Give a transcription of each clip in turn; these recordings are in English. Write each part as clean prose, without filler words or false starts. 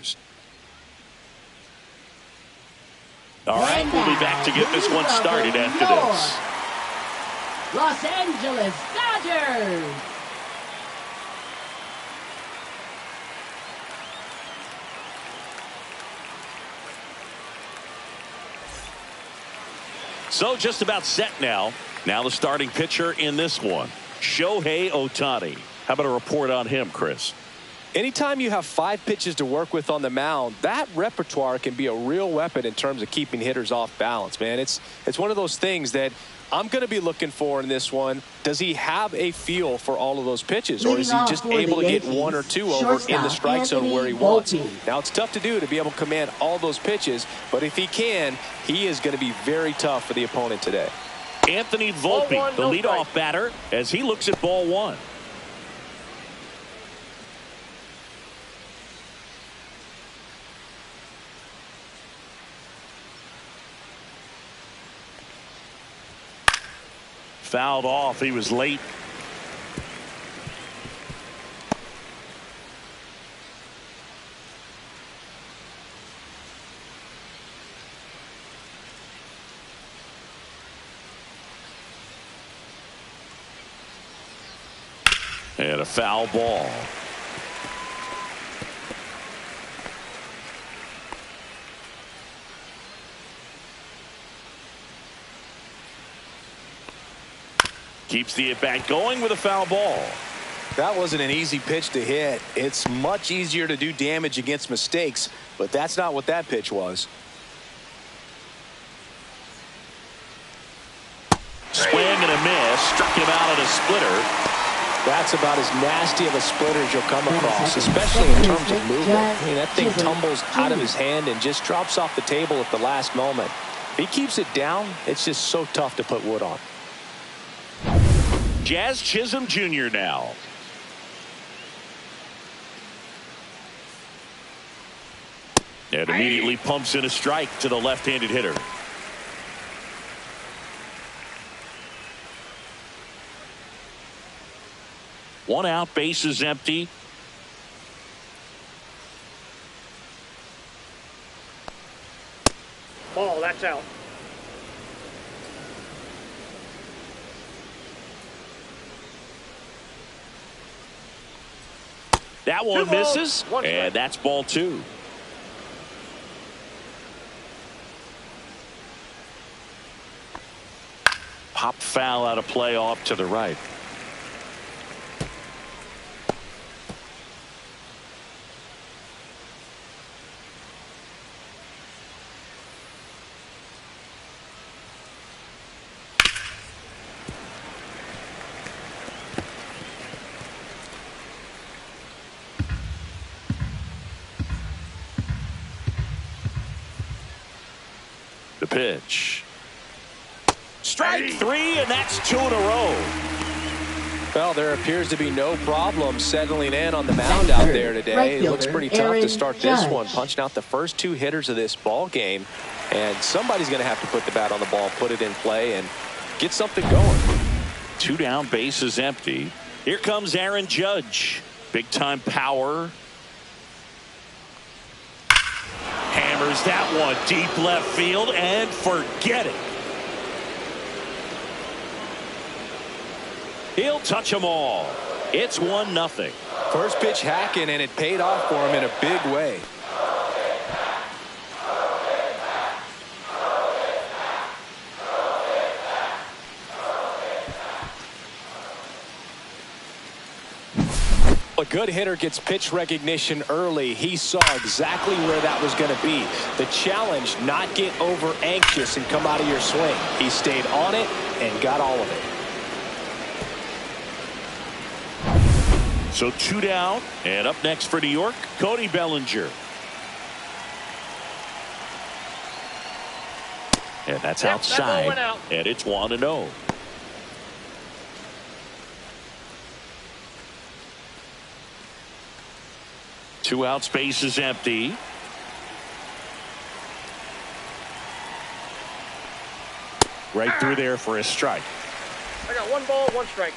Dodgers. All right, we'll be back to get this one started after this. Los Angeles Dodgers. So just about set now. Now the starting pitcher in this one, Shohei Ohtani. How about a report on him, Chris? Anytime you have 5 pitches to work with on the mound, that repertoire can be a real weapon in terms of keeping hitters off balance, man. It's one of those things that I'm going to be looking for in this one. Does he have a feel for all of those pitches, or is he just able to get 1 or 2 over in the strike zone where he wants? Now, it's tough to do to be able to command all those pitches, but if he can, he is going to be very tough for the opponent today. Anthony Volpe, the leadoff batter, as he looks at ball 1. Fouled off. He was late. And a foul ball. Keeps the at-bat going with a foul ball. That wasn't an easy pitch to hit. It's much easier to do damage against mistakes, but that's not what that pitch was. Swing and a miss. Struck him out at a splitter. That's about as nasty of a splitter as you'll come across, especially in terms of movement. I mean, that thing tumbles out of his hand and just drops off the table at the last moment. If he keeps it down, it's just so tough to put wood on. Jazz Chisholm Jr. now. And immediately pumps in a strike to the left-handed hitter. One out, base is empty. Ball, that's out. That one misses, and that's ball 2. Pop foul out of play off to the right. The pitch. Strike 3, and that's 2 in a row. Well, there appears to be no problem settling in on the mound out there today. It looks pretty tough to start this one, punching out the first 2 hitters of this ball game. And somebody's going to have to put the bat on the ball, put it in play, and get something going. 2 down, base is empty. Here comes Aaron Judge. Big time power. Hammers that one deep left field, and forget it. He'll touch them all. It's 1-0. First pitch hacking, and it paid off for him in a big way. A good hitter gets pitch recognition early. He saw exactly where that was going to be. The challenge, not get over anxious and come out of your swing. He stayed on it and got all of it. So 2 down, and up next for New York, Cody Bellinger. And that's outside, and it's 1-0. Two out, space is empty. Right through there for a strike. I got 1 ball, 1 strike.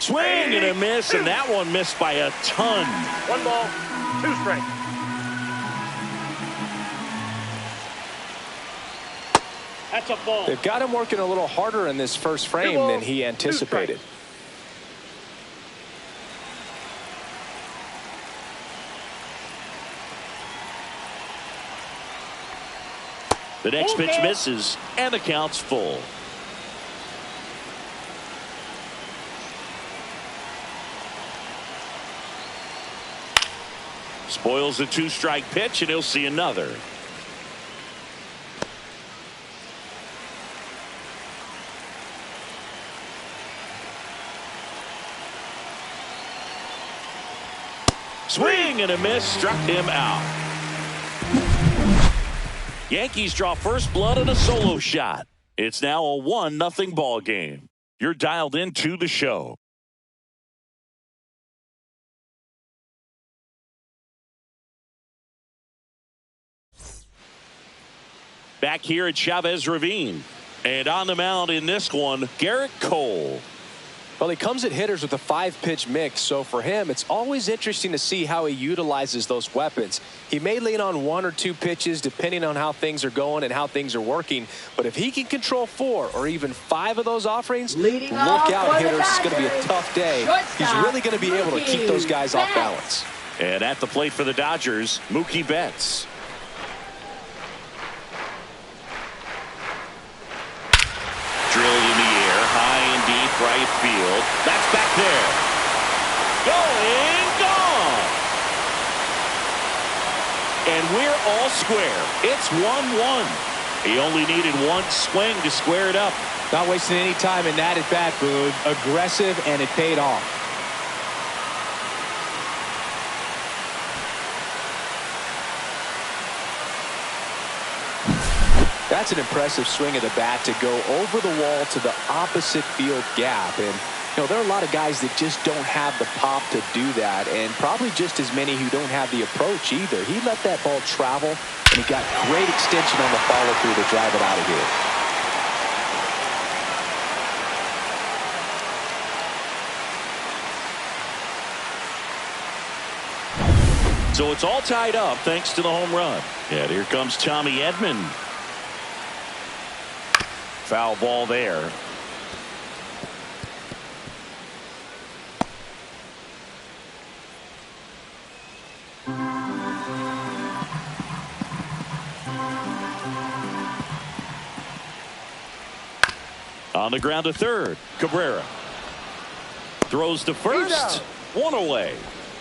Swing and a miss, and that one missed by a ton. 1 ball, 2 strikes. That's a ball. They've got him working a little harder in this first frame than he anticipated. The next pitch misses, and the count's full. Spoils the 2-strike pitch, and he'll see another. Swing and a miss, struck him out. Yankees draw first blood on a solo shot. It's now a 1-0 ball game. You're dialed into the show. Back here at Chavez Ravine. And on the mound in this one, Garrett Cole. Well, he comes at hitters with a 5-pitch mix, so for him, it's always interesting to see how he utilizes those weapons. He may lean on 1 or 2 pitches depending on how things are going and how things are working, but if he can control 4 or even 5 of those offerings, look out, hitters. It's going to be a tough day. He's really going to be able to keep those guys off balance. And at the plate for the Dodgers, Mookie Betts. Drilled in the air, high and deep right field. That's back there. Going, gone. And we're all square. It's 1-1. He only needed 1 swing to square it up. Not wasting any time in that at bat, Boog. Aggressive, and it paid off. That's an impressive swing of the bat to go over the wall to the opposite field gap. And, you know, there are a lot of guys that just don't have the pop to do that, and probably just as many who don't have the approach either. He let that ball travel, and he got great extension on the follow-through to drive it out of here. So it's all tied up thanks to the home run. And here comes Tommy Edman. Foul ball there. On the ground to third. Cabrera throws to first. 1 away.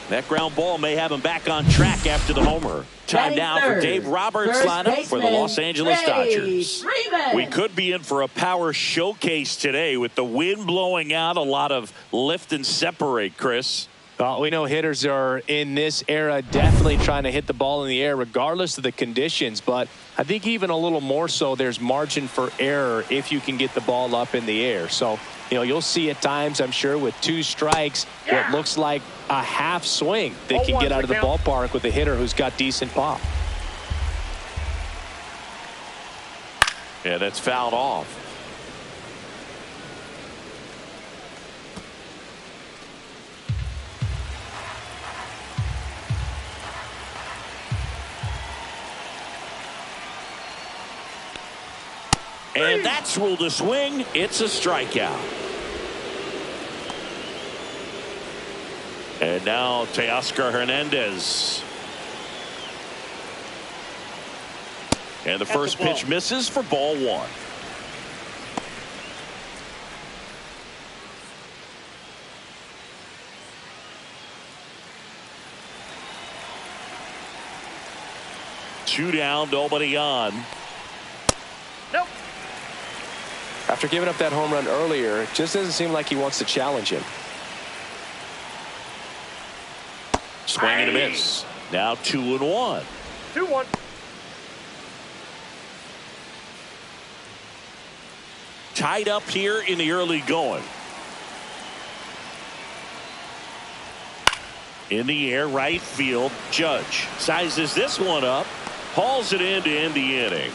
That ground ball may have him back on track after the homer. Time now for Dave Roberts' lineup for the Los Angeles Dodgers. We could be in for a power showcase today with the wind blowing out. A lot of lift and separate, Chris. We know hitters are in this era definitely trying to hit the ball in the air regardless of the conditions, but I think even a little more so there's margin for error if you can get the ball up in the air. So, you know, you'll see at times, I'm sure, with 2 strikes, what looks like a half swing they can get out of the ballpark with a hitter who's got decent pop. Yeah, that's fouled off. And that's ruled a swing. It's a strikeout. And now Teoscar Hernandez. And the first pitch misses for ball 1. Two down, nobody on. Nope. After giving up that home run earlier, it just doesn't seem like he wants to challenge him. Swing and a miss. Now 2-1. 2-1. Tied up here in the early going. In the air, right field. Judge sizes this one up. Hauls it in to end the inning.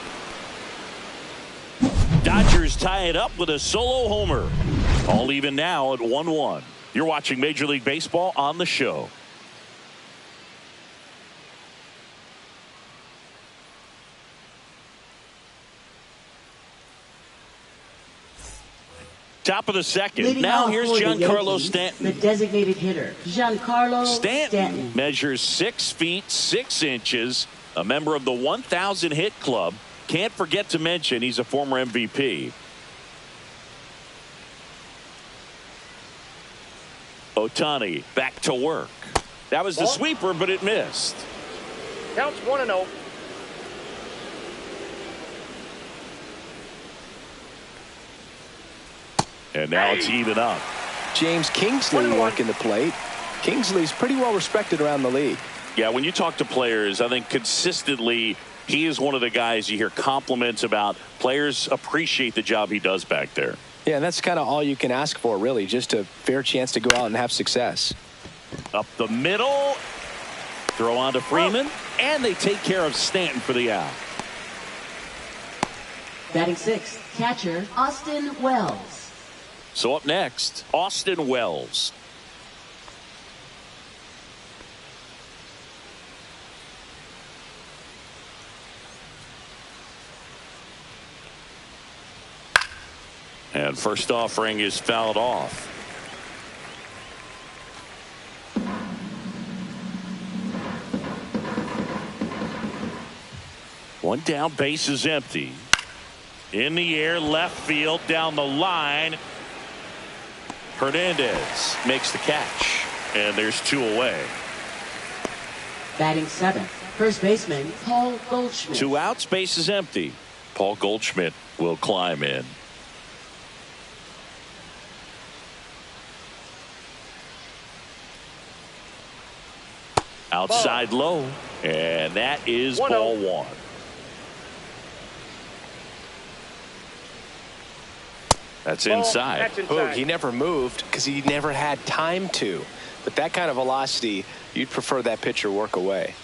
Dodgers tie it up with a solo homer. All even now at 1-1. You're watching Major League Baseball on the show. Top of the second. Leading Now off here's for the Giancarlo Yankees, Stanton. the designated hitter, Giancarlo Stanton. Measures 6 feet 6 inches, a member of the 1,000 hit club. Can't forget to mention he's a former MVP. Ohtani back to work. That was the sweeper, but it missed. Counts 1-0. And now it's even up. James Kingsley working the plate. Kingsley's pretty well respected around the league. Yeah, when you talk to players, I think consistently he is one of the guys you hear compliments about. Players appreciate the job he does back there. Yeah, and that's kind of all you can ask for, really, just a fair chance to go out and have success. Up the middle. Throw on to Freeman. And they take care of Stanton for the out. Batting sixth, catcher Austin Wells. So up next, Austin Wells. And first offering is fouled off. One down, base is empty. In the air, left field, down the line. Hernandez makes the catch, and there's 2 away. Batting seventh, first baseman Paul Goldschmidt. 2 outs, base is empty. Paul Goldschmidt will climb in. Outside low, and that is ball 1. That's inside. Oh, he never moved because he never had time to. But that kind of velocity, you'd prefer that pitcher work away.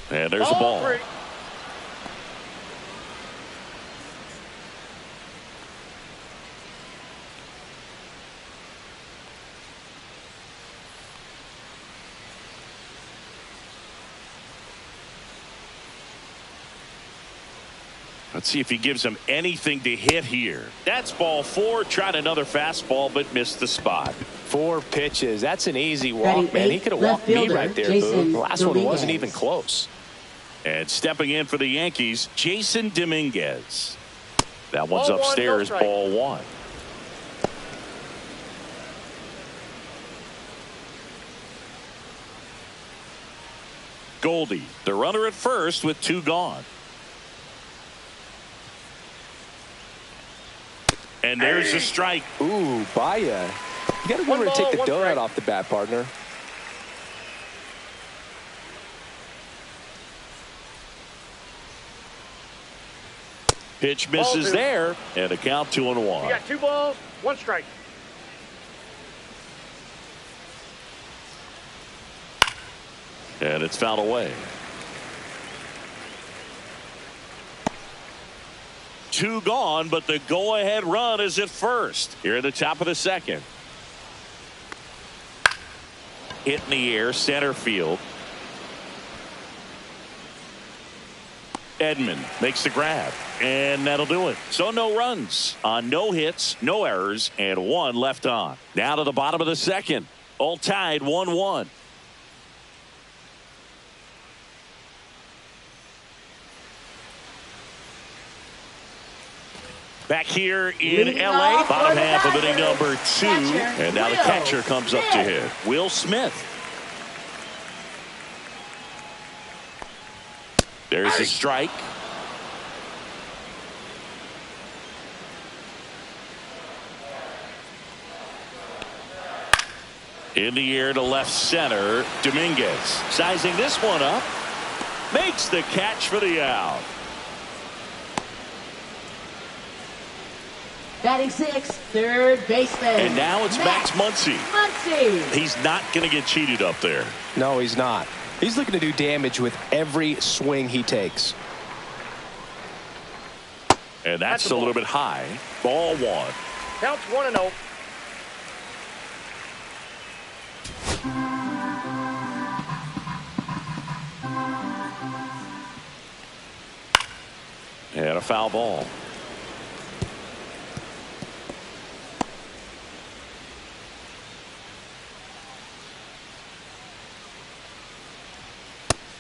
And there's a ball. 3. Let's see if he gives him anything to hit here. That's ball 4. Tried another fastball, but missed the spot. 4 pitches. That's an easy walk, man. He could have walked me right there, Boone. The last one wasn't even close. And stepping in for the Yankees, Jason Dominguez. That one's Ball 1, upstairs, no strike. ball 1. Goldie, the runner at first with 2 gone. And there's a strike. Ooh, Baya. You got to remember to take the donut off the bat, partner. Pitch misses there, and a count 2-1. You got 2 balls, 1 strike. And it's fouled away. 2 gone, but the go-ahead run is at first. Here at the top of the second. Hit in the air, center field. Edman makes the grab, and that'll do it. So no runs on no hits, no errors, and 1 left on. Now to the bottom of the second. All tied 1-1. Back here in L.A., bottom half of inning number 2. And now the catcher comes up to hit. Will Smith. There's a strike. In the air to left center, Dominguez sizing this one up. Makes the catch for the out. Batting sixth, third baseman. And now it's Max Muncy. He's not going to get cheated up there. No, he's not. He's looking to do damage with every swing he takes. And that's a little bit high. Ball one. Counts 1-0. And a foul ball.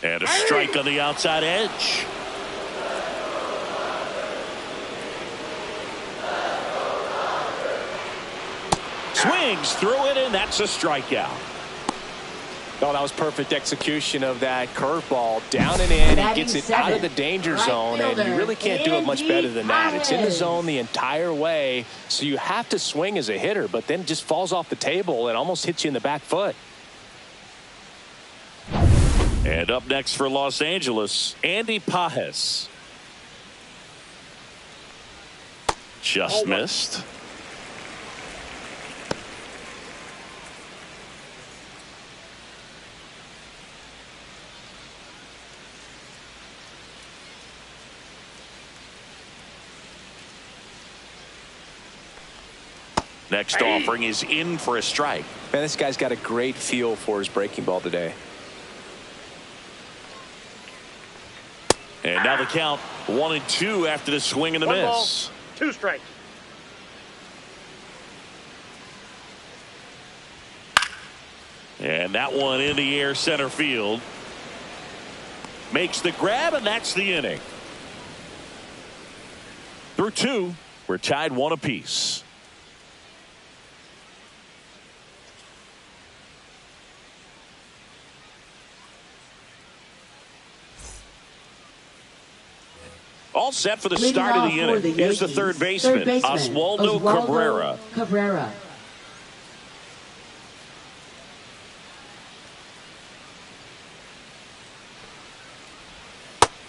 And a strike on the outside edge. Swings through it, and that's a strikeout. Oh, that was perfect execution of that curveball. Down and in. He gets it out of the danger zone, and you really can't do it much better than that. It's in the zone the entire way, so you have to swing as a hitter, but then it just falls off the table and almost hits you in the back foot. And up next for Los Angeles, Andy Pages. Just missed. Next offering is in for a strike. Man, this guy's got a great feel for his breaking ball today. And now the count 1-2 after the swing and the miss. 1 ball, 2 strikes. And that one in the air center field. Makes the grab, and that's the inning. Through 2, we're tied 1 apiece. All set for the start of the inning. Here's the third baseman, Oswaldo Cabrera.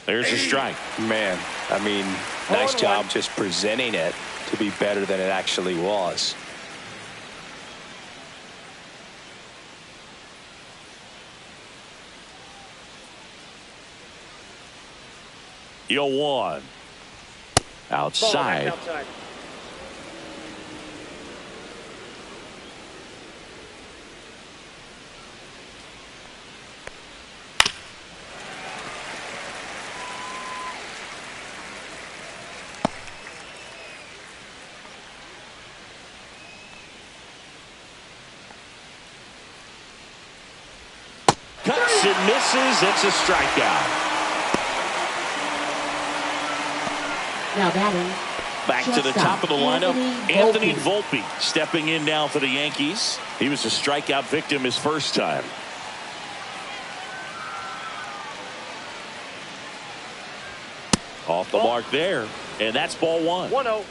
There's a strike. Man, I mean, nice job just presenting it to be better than it actually was. Yo, 1. Outside. Cuts and misses. It's a strikeout. Now batting. Back to the top of the lineup, Anthony Volpe stepping in now for the Yankees. He was a strikeout victim his first time. Off the mark there, and that's ball 1. 1-0.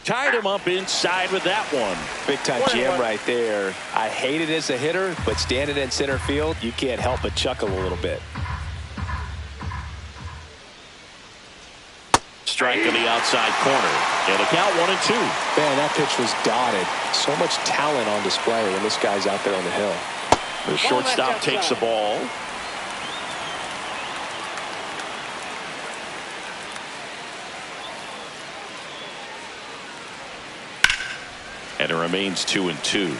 Tied him up inside with that one. Big time jam right there. I hate it as a hitter, but standing in center field, you can't help but chuckle a little bit. Strike on the outside corner. And a count 1-2. Man, that pitch was dotted. So much talent on display when this guy's out there on the hill. The shortstop takes the ball. And it remains 2-2.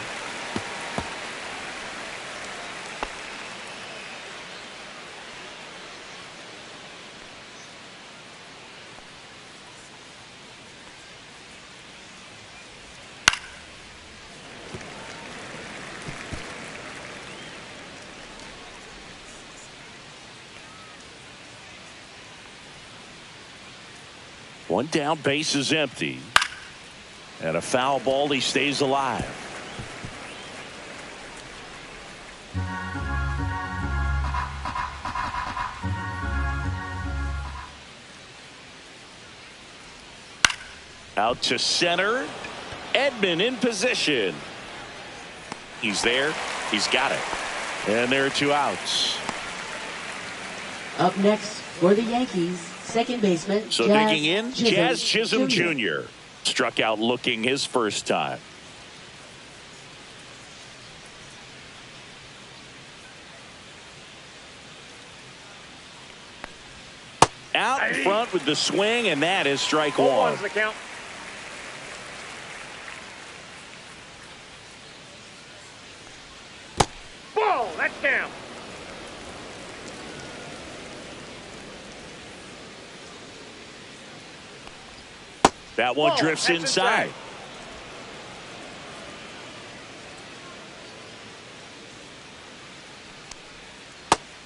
One down, base is empty. And a foul ball, he stays alive. Out to center. Edman in position. He's there. He's got it. And there are 2 outs. Up next for the Yankees, second baseman. So digging in, Jazz Chisholm Jr. Struck out looking his first time. out in front with the swing, and that is strike Ball one. one's the count. Ball, that's down. That one Ball, drifts that's inside.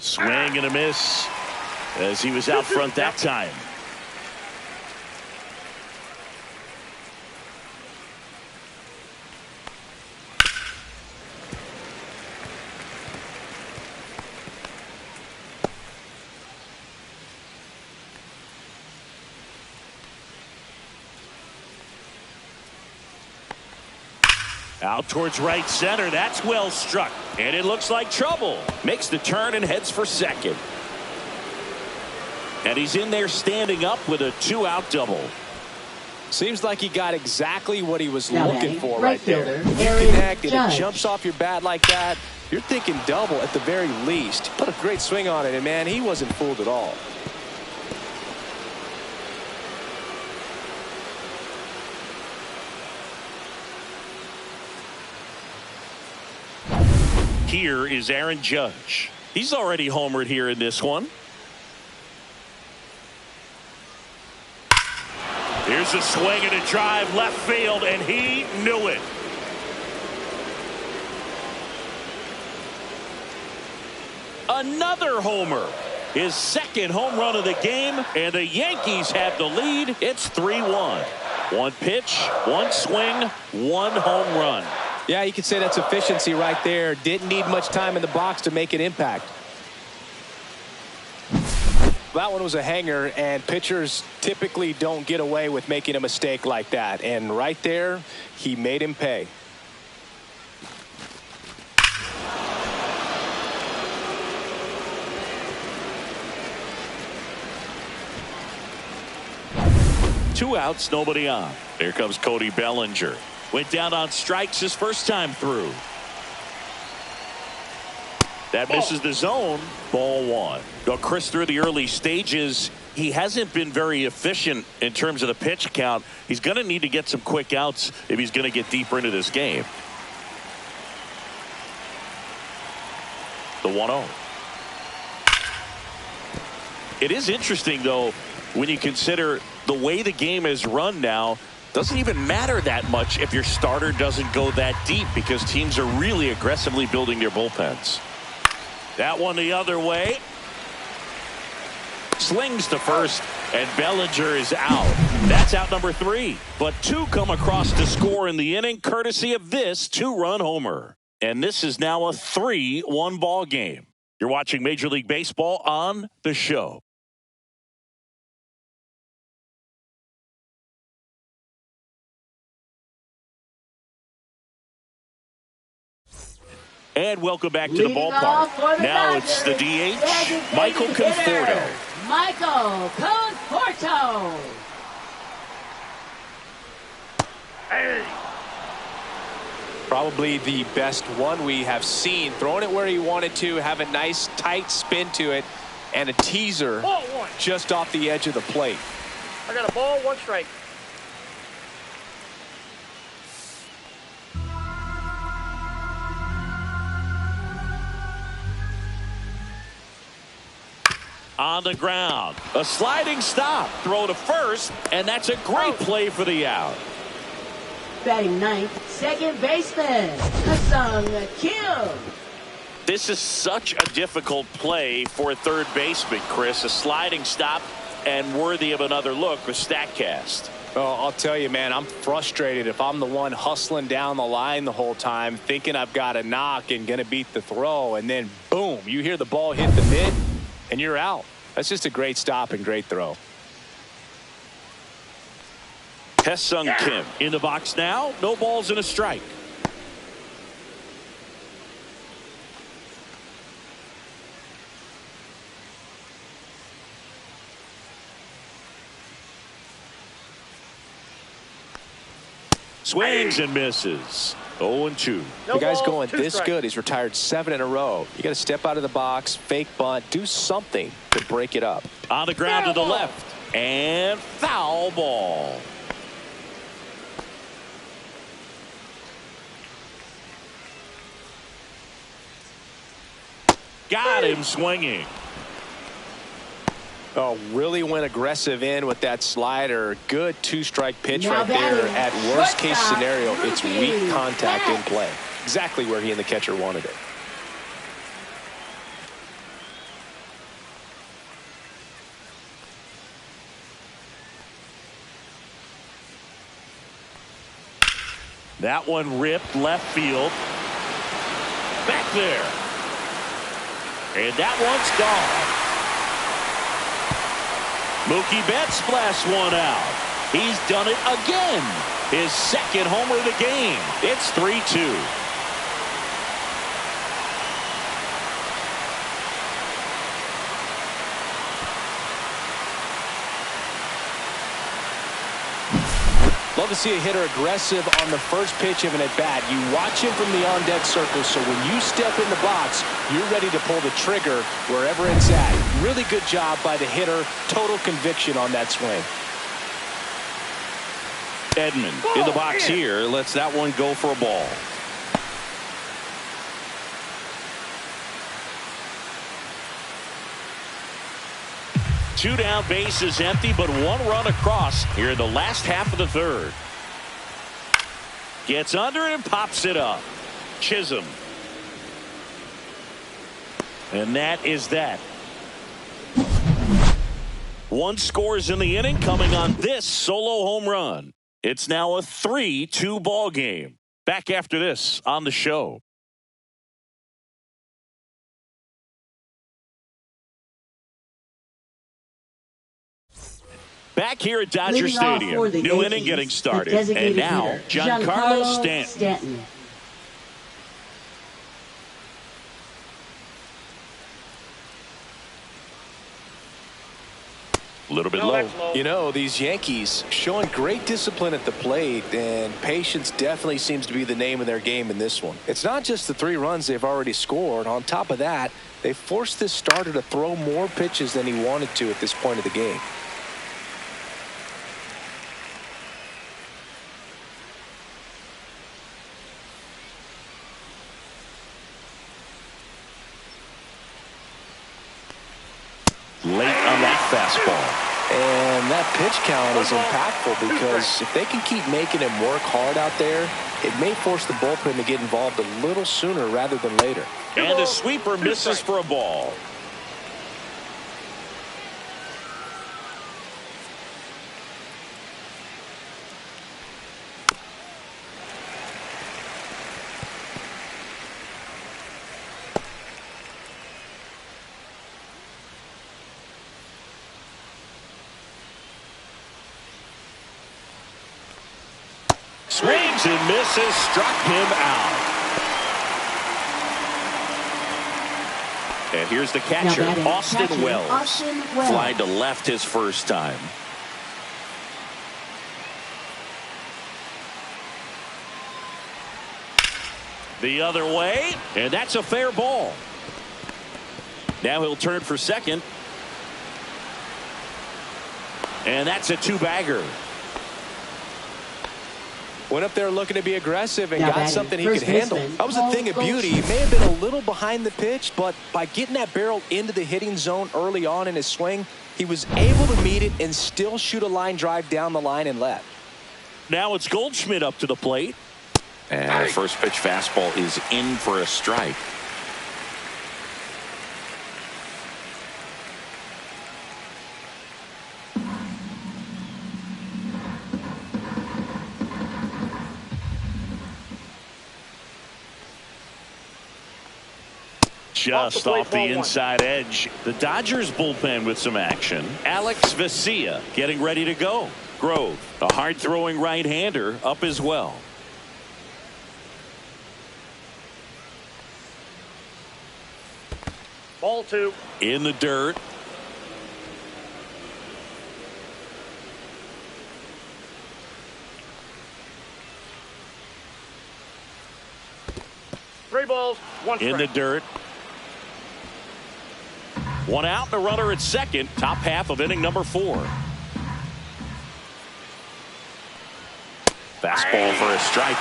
Swing and a miss as he was out front that time. Out towards right center. That's well struck. And it looks like trouble. Makes the turn and heads for second. And he's in there standing up with a 2-out double. Seems like he got exactly what he was Now looking for right right there. fielder, You Aaron connect and it Judge. jumps off your bat like that. You're thinking double at the very least. Put a great swing on it, and man, he wasn't fooled at all. Here is Aaron Judge. He's already homered here in this one. Here's a swing and a drive left field, and he knew it. Another homer. His second home run of the game, and the Yankees have the lead. It's 3-1. One pitch, one swing, one home run. Yeah, you could say that's efficiency right there. Didn't need much time in the box to make an impact. That one was a hanger, and pitchers typically don't get away with making a mistake like that. And right there, he made him pay. Two outs, nobody on. Here comes Cody Bellinger. Went down on strikes his first time through. That misses the zone. Ball one. Now, Chris, through the early stages, he hasn't been very efficient in terms of the pitch count. He's going to need to get some quick outs if he's going to get deeper into this game. The 1-0. It is interesting, though, when you consider the way the game is run now. Doesn't even matter that much if your starter doesn't go that deep, because teams are really aggressively building their bullpens. That one the other way. Slings to first, and Bellinger is out. That's out number 3. But 2 come across to score in the inning, courtesy of this 2-run homer. And this is now a 3-1 ball game. You're watching Major League Baseball on The Show. And welcome back to the ballpark. Now it's the DH, Michael Conforto. Michael Conforto. Hey. Probably the best one we have seen. Throwing it where he wanted to, have a nice tight spin to it, and a teaser Ball one. just off the edge of the plate. I got a ball, one strike. On the ground, a sliding stop, throw to first, and that's a great play for the out. Batting ninth, second baseman, Hassan Kim. This is such a difficult play for a third baseman, Chris. A sliding stop and worthy of another look with StatCast. Oh, I'll tell you, man, I'm frustrated if I'm the one hustling down the line the whole time, thinking I've got a knock and going to beat the throw, and then boom, you hear the ball hit the mid, and you're out. That's just a great stop and great throw. Hesung Kim in the box now. No balls and a strike. Swings and misses. 0-2. No The guy's balls, going 2 this strikes. good. He's retired 7 in a row. You got to step out of the box, fake bunt, do something to break it up. On the ground to the left. And foul ball. Got him swinging. Oh, really went aggressive in with that slider. Good two-strike pitch Now right there. batting, At worst-case shortstop, scenario, it's weak rookie, contact in Max. play. Exactly where he and the catcher wanted it. That one ripped left field. Back there. And that one's gone. Mookie Betts blasts one out. He's done it again. His second homer of the game. It's 3-2. Love to see a hitter aggressive on the first pitch of an at-bat. You watch him from the on-deck circle, so when you step in the box, you're ready to pull the trigger wherever it's at. Really good job by the hitter. Total conviction on that swing. Edman in the box here. Lets that one go for a ball. Two down, bases empty, but one run across here in the last half of the third. Gets under it and pops it up. Chisholm. And that is that. One scores in the inning coming on this solo home run. It's now a 3-2 ball game. Back after this on the show. Back here at Dodger Leading off Stadium. for the New inning Yankees, getting the started. And designated now, hitter, Giancarlo Stanton. A little bit No, low. that's low. You know, these Yankees showing great discipline at the plate, and patience definitely seems to be the name of their game in this one. It's not just the 3 runs they've already scored. On top of that, they forced this starter to throw more pitches than he wanted to at this point of the game. Late on that fastball. And that pitch count is impactful because if they can keep making him work hard out there, it may force the bullpen to get involved a little sooner rather than later. And a sweeper misses for a ball. Swings and misses, struck him out. And here's the catcher, Austin Wells. Flying to left his first time. The other way, and that's a fair ball. Now he'll turn for second. And that's a 2-bagger. Went up there looking to be aggressive and Now got batting, something he first could handle. baseman, That was a thing of beauty. He may have been a little behind the pitch, but by getting that barrel into the hitting zone early on in his swing, he was able to meet it and still shoot a line drive down the line and left. Now it's Goldschmidt up to the plate. And the first pitch fastball is in for a strike. Just off the inside edge. The Dodgers bullpen with some action. Alex Vesia getting ready to go. Grove, a hard-throwing right-hander, up as well. Ball 2. In the dirt. Three balls, one strike. In the dirt. One out, and a runner at second. Top half of inning number 4. Fastball for a strike.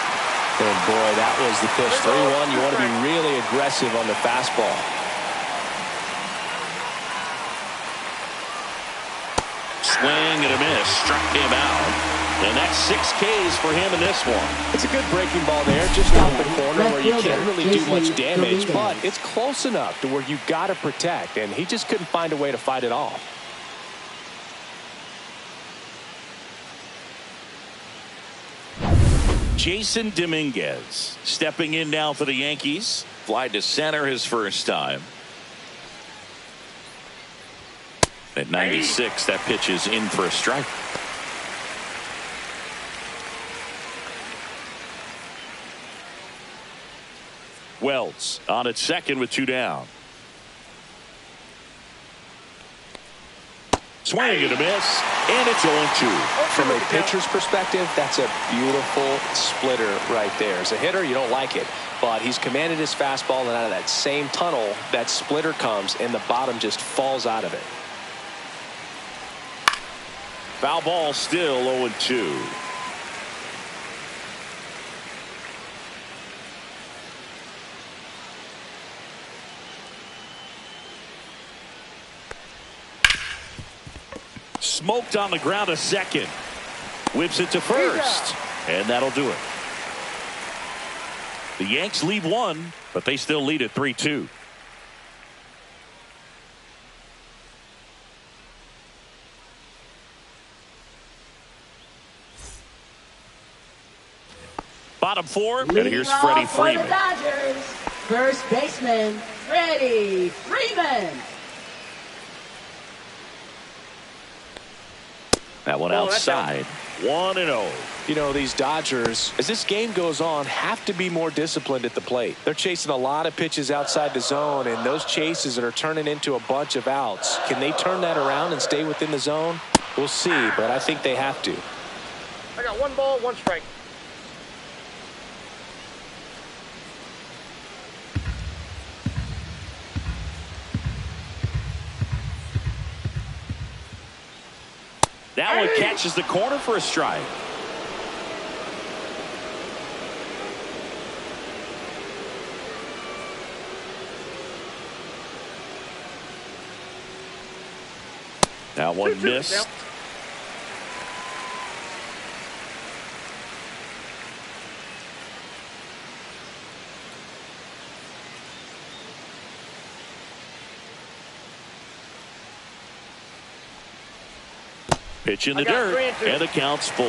And boy, that was the pitch. 3-1. You want to be really aggressive on the fastball. Swing and a miss. Struck him out. And that's 6 Ks for him in this one. It's a good breaking ball there, just off the corner where you can't really do much damage, but it's close enough to where you got to protect, and he just couldn't find a way to fight it off. Jason Dominguez stepping in now for the Yankees. Fly to center his first time. At 96, that pitch is in for a strike. Wells on at second with 2 down. Swing and a miss, and it's 0-2. From a pitcher's perspective, that's a beautiful splitter right there. As a hitter, you don't like it, but he's commanded his fastball, and out of that same tunnel, that splitter comes, and the bottom just falls out of it. Foul ball, still 0-2. Smoked on the ground to second. Whips it to first. And that'll do it. The Yanks lead 1, but they still lead at 3-2. Bottom 4, and here's Freddie Freeman. For the Dodgers, first baseman, Freddie Freeman. That one outside. 1-0. You know, these Dodgers, as this game goes on, have to be more disciplined at the plate. They're chasing a lot of pitches outside the zone, and those chases are turning into a bunch of outs. Can they turn that around and stay within the zone? We'll see, but I think they have to. I got 1 ball, 1 strike. That one catches the corner for a strike. That one missed. Pitch in the dirt, and the count's full.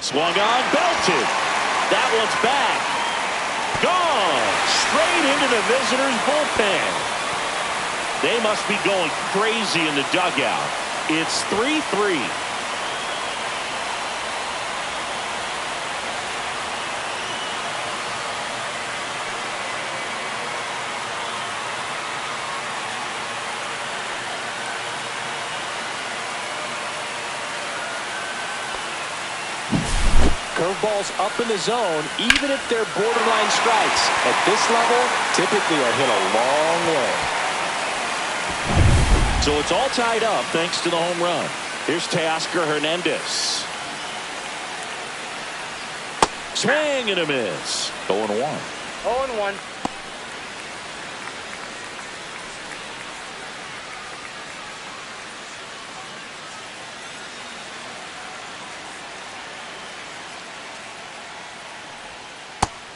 Swung on, belted. That one's back. Gone. Straight into the visitors' bullpen. They must be going crazy in the dugout. It's 3-3. Curveballs up in the zone, even if they're borderline strikes. At this level, typically are hit a long way. So it's all tied up thanks to the home run. Here's Teoscar Hernandez. Swing and a miss. 0-1. 0-1.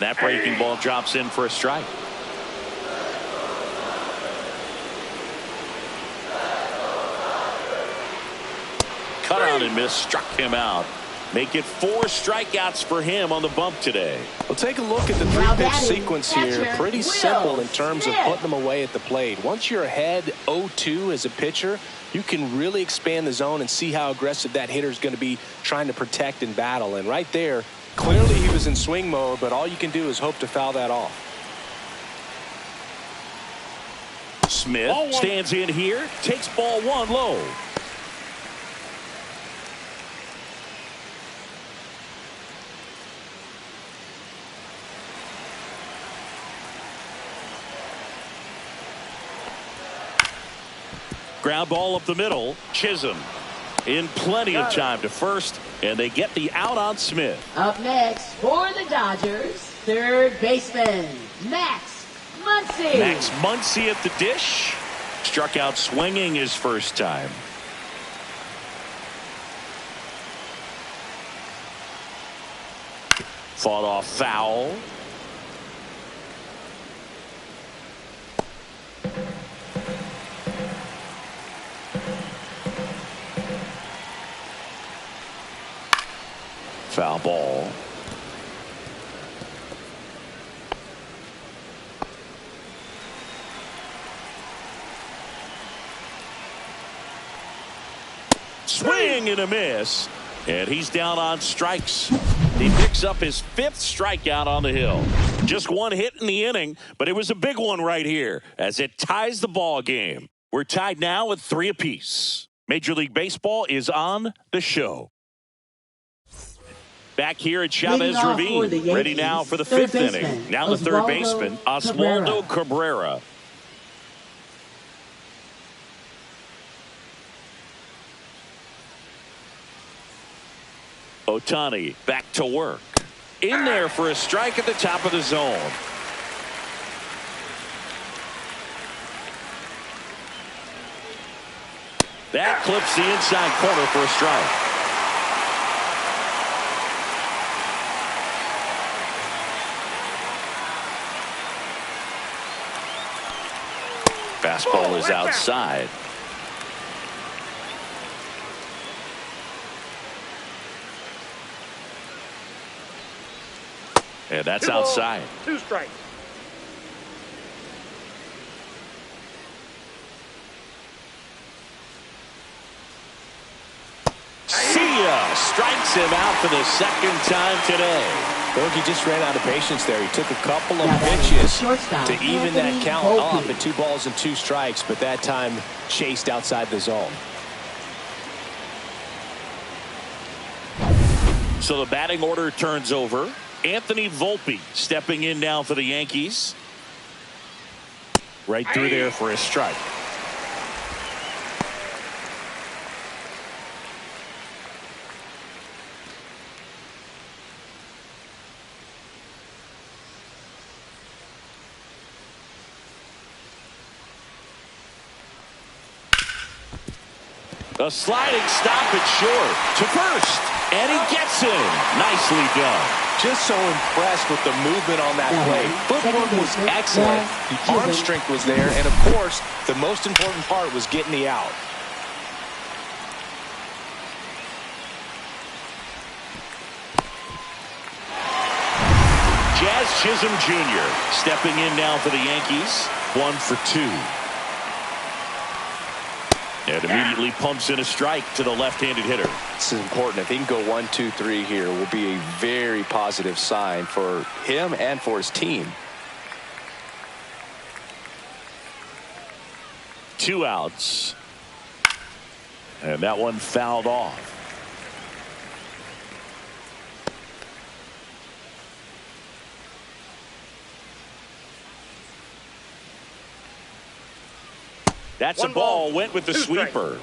That breaking ball drops in for a strike. Cut on and miss, struck him out. Make it 4 strikeouts for him on the bump today. Well, take a look at the 3-pitch sequence here. Pretty simple in terms of putting them away at the plate. Once you're ahead 0-2 as a pitcher, you can really expand the zone and see how aggressive that hitter is going to be trying to protect and battle. And right there, clearly he was in swing mode, but all you can do is hope to foul that off. Smith stands in here, takes ball 1 low. Ground ball up the middle. Chisholm in plenty of time to first, and they get the out on Smith. Up next for the Dodgers, third baseman, Max Muncy. Max Muncy at the dish. Struck out swinging his first time. Fought off foul. Foul ball. Swing and a miss. And he's down on strikes. He picks up his 5th strikeout on the hill. Just one hit in the inning, but it was a big one right here as it ties the ball game. We're tied now at 3 apiece. Major League Baseball is on the show. Back here at Chavez Ravine, ready now for the 5th inning. Now the third baseman, Oswaldo Cabrera. Ohtani back to work. In there for a strike at the top of the zone. That clips the inside corner for a strike. Fastball is outside. And that's outside. 2 strikes. See ya! Strikes him out for the 2nd time today. Look, he just ran out of patience there. He took a couple of pitches to even that count off at 2 balls and 2 strikes, but that time chased outside the zone. So the batting order turns over. Anthony Volpe stepping in now for the Yankees. Right through there for a strike. A sliding stop at short to first, and he gets him. Nicely done. Just so impressed with the movement on that play. Footwork was excellent. Arm strength was there, and of course, the most important part was getting the out. Jazz Chisholm Jr. stepping in now for the Yankees. 1 for 2. And immediately pumps in a strike to the left-handed hitter. This is important. If he can go 1, 2, 3 here, will be a very positive sign for him and for his team. 2 outs. And that one fouled off. That's a ball. Went with the sweeper.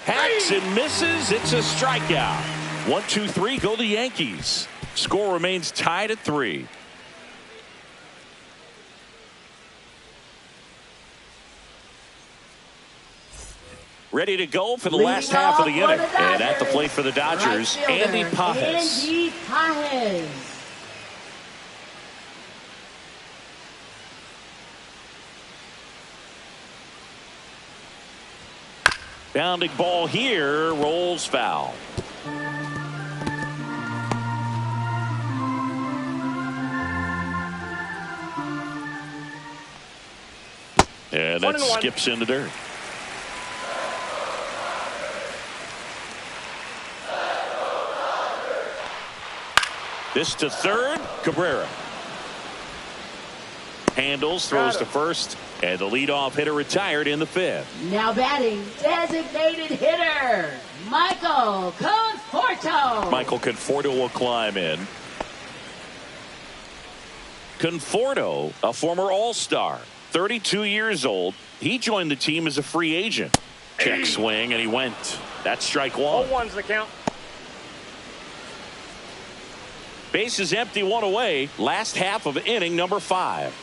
Hacks and misses. It's a strikeout. 1, 2, 3 go the Yankees. Score remains tied at 3. Ready to go for the last half of the inning. And at the plate for the Dodgers, Andy Pages. Bounding ball here, rolls foul. And that skips in the dirt. This to third, Cabrera. Handles, throws to first, and the leadoff hitter retired in the 5th. Now batting, designated hitter, Michael Conforto. Michael Conforto will climb in. Conforto, a former All-Star, 32 years old. He joined the team as a free agent. Check swing, and he went. That's strike one. 0-1's the count. Base is empty, one away. Last half of inning number 5.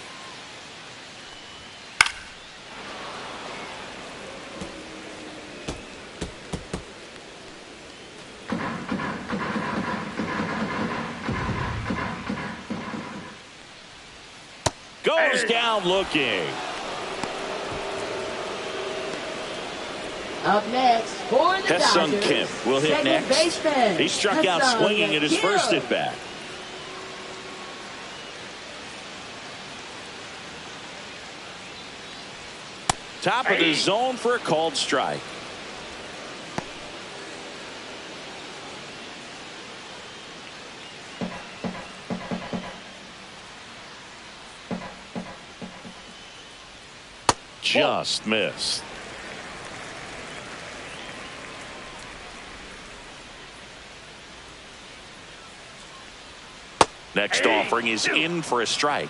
Goes down looking. Up next for the Hesung Dodgers, Kim will hit second next. baseman, He struck out Hesung swinging at his Kim. first at bat. Top of the zone for a called strike. Just missed. Next offering is in for a strike.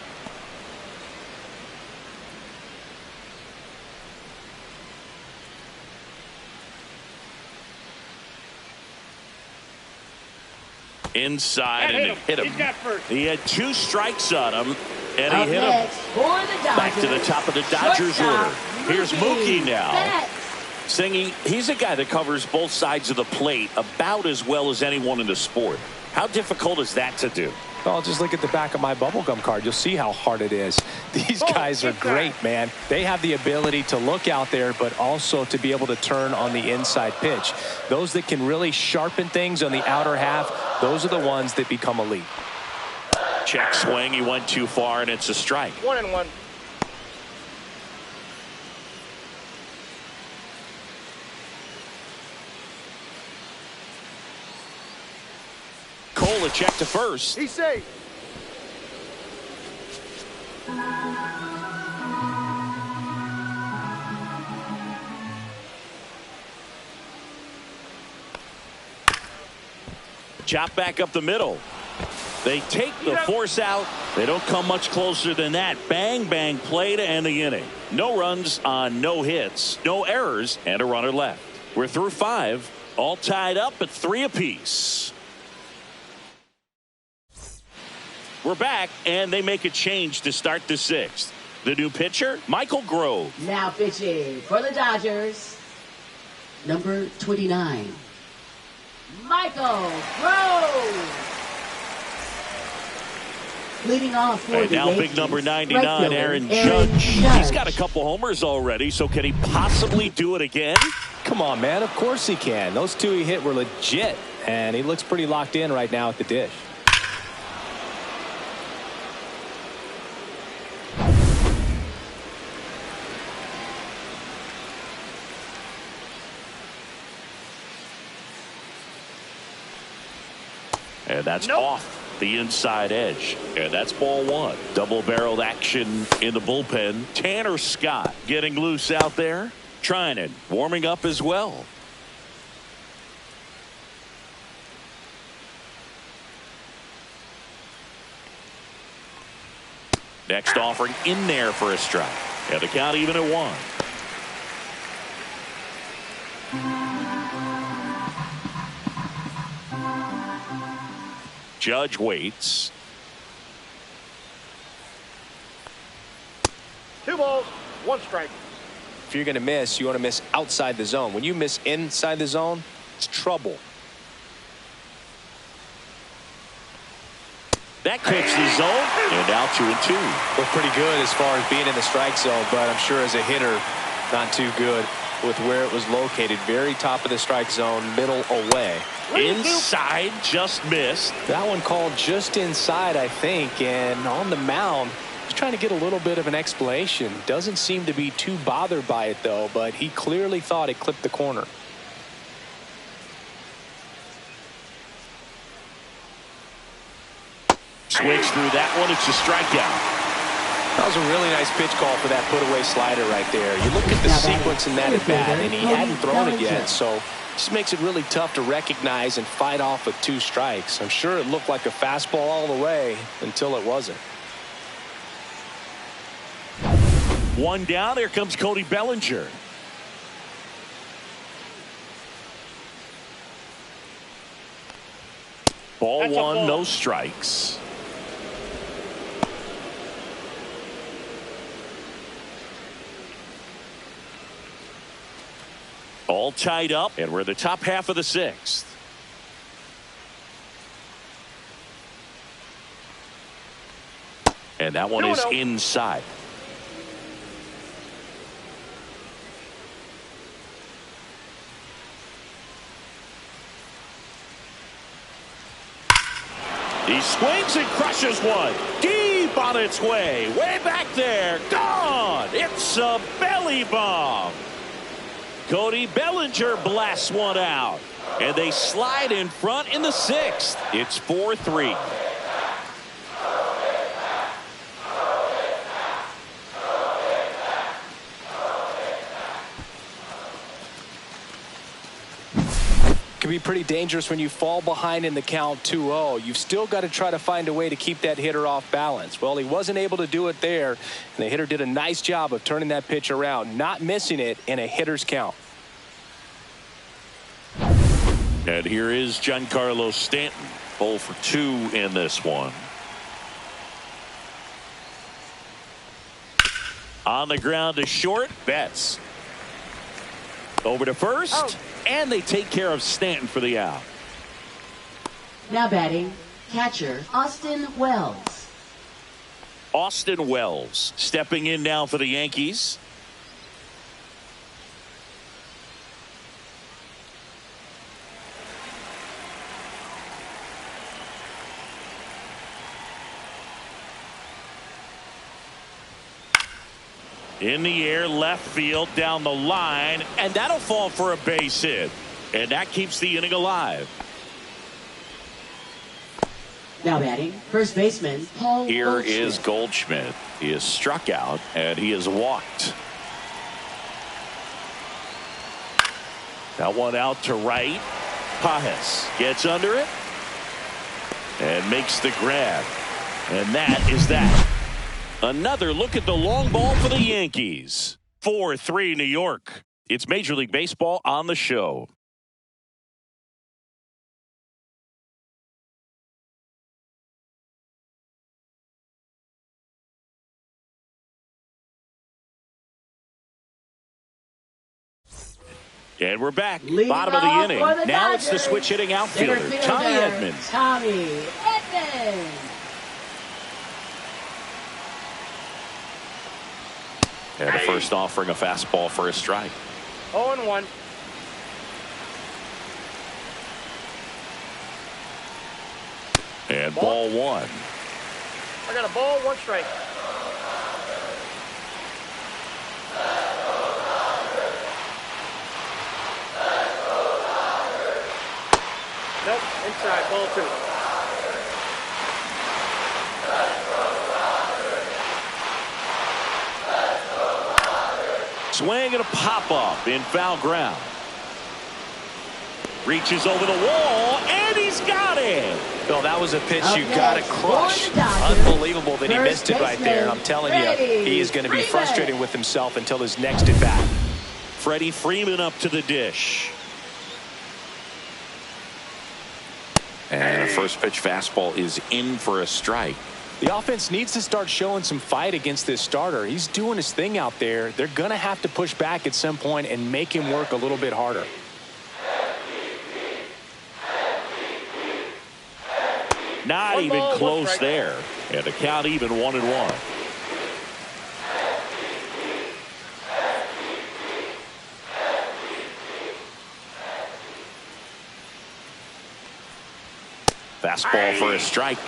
Inside, and it hit him. He's got first. He had 2 strikes on him, and Up he hit him. next for the Dodgers, Back to the top of the Dodgers shortstop, order. Here's Mookie now. Betts. Singy, he's a guy that covers both sides of the plate about as well as anyone in the sport. How difficult is that to do? Well, just look at the back of my bubblegum card. You'll see how hard it is. These guys are great, man. They have the ability to look out there, but also to be able to turn on the inside pitch. Those that can really sharpen things on the outer half, those are the ones that become elite. Check swing. He went too far, and it's a strike. 1-1. Cole, a check to first. He's safe. Chop back up the middle. They take the force out. They don't come much closer than that. Bang, bang play to end the inning. No runs on no hits, no errors, and a runner left. We're through 5, all tied up at 3 apiece. We're back, and they make a change to start the 6th. The new pitcher, Michael Grove. Now pitching for the Dodgers, number 29, Michael Grove. Leading off for And the now Yankees, big number 99, right fielder, Aaron Judge. He's got a couple homers already, so can he possibly do it again? Come on, man. Of course he can. Those 2 he hit were legit, and he looks pretty locked in right now at the dish. And that's off the inside edge. And that's ball 1. Double-barreled action in the bullpen. Tanner Scott getting loose out there. Trinan warming up as well. Next offering in there for a strike. And the count even at 1. Judge waits. 2 balls, 1 strike. If you're going to miss, you want to miss outside the zone. When you miss inside the zone, it's trouble. That clips the zone, and now 2-2. Look pretty good as far as being in the strike zone, but I'm sure as a hitter, not too good with where it was located. Very top of the strike zone, middle away. Inside, just missed. That one called just inside, I think, and on the mound, he's trying to get a little bit of an explanation. Doesn't seem to be too bothered by it, though, but he clearly thought it clipped the corner. Swings through that one. It's a strikeout. That was a really nice pitch call for that put-away slider right there. You look at the sequence in that at-bat, and he hadn't thrown it yet, so just makes it really tough to recognize and fight off with 2 strikes. I'm sure it looked like a fastball all the way until it wasn't. One down. Here comes Cody Bellinger. Ball one, no strikes. All tied up, and we're the top half of the sixth. And that one is inside. He swings and crushes one. Deep on its way. Way back there. Gone. It's a belly bomb. Cody Bellinger blasts one out. And they slide in front in the sixth. It's 4-3. Can be pretty dangerous when you fall behind in the count 2-0. You've still got to try to find a way to keep that hitter off balance. Well, he wasn't able to do it there, and the hitter did a nice job of turning that pitch around, not missing it in a hitter's count. And here is Giancarlo Stanton, 0 for 2 in this one. On the ground to short, Betts. Over to first, and they take care of Stanton for the out. Now batting, catcher Austin Wells. Austin Wells stepping in now for the Yankees. In the air, left field, down the line, and that'll fall for a base hit. And that keeps the inning alive. Now batting, first baseman Paul Here Goldschmidt. is Goldschmidt. He is struck out, and he is walked. That one out to right. Pajes gets under it and makes the grab. And that is that. Another look at the long ball for the Yankees. 4-3 New York. It's Major League Baseball on the show. And we're back. Leading Bottom of the off inning. for the Now it's the Dodgers. switch hitting outfielder, Center Tommy fielder, Edmonds. Tommy Edmonds. And the first offering a fastball for a strike. 0-1. And ball one. I got a ball, 1 strike. Nope, inside, ball 2. Swing and a pop-up in foul ground. Reaches over the wall, and he's got it. Bill, that was a pitch you Okay, got to for crush. the Dodgers, Unbelievable that he first missed it right there. And I'm telling you, he is going to be Freeman. frustrated with himself until his next at bat. Freddie Freeman up to the dish. And a first pitch fastball is in for a strike. The offense needs to start showing some fight against this starter. He's doing his thing out there. They're going to have to push back at some point and make him work a little bit harder. Not One even ball, 1 close strike. there. And the count even 1-1. Fastball for a strike.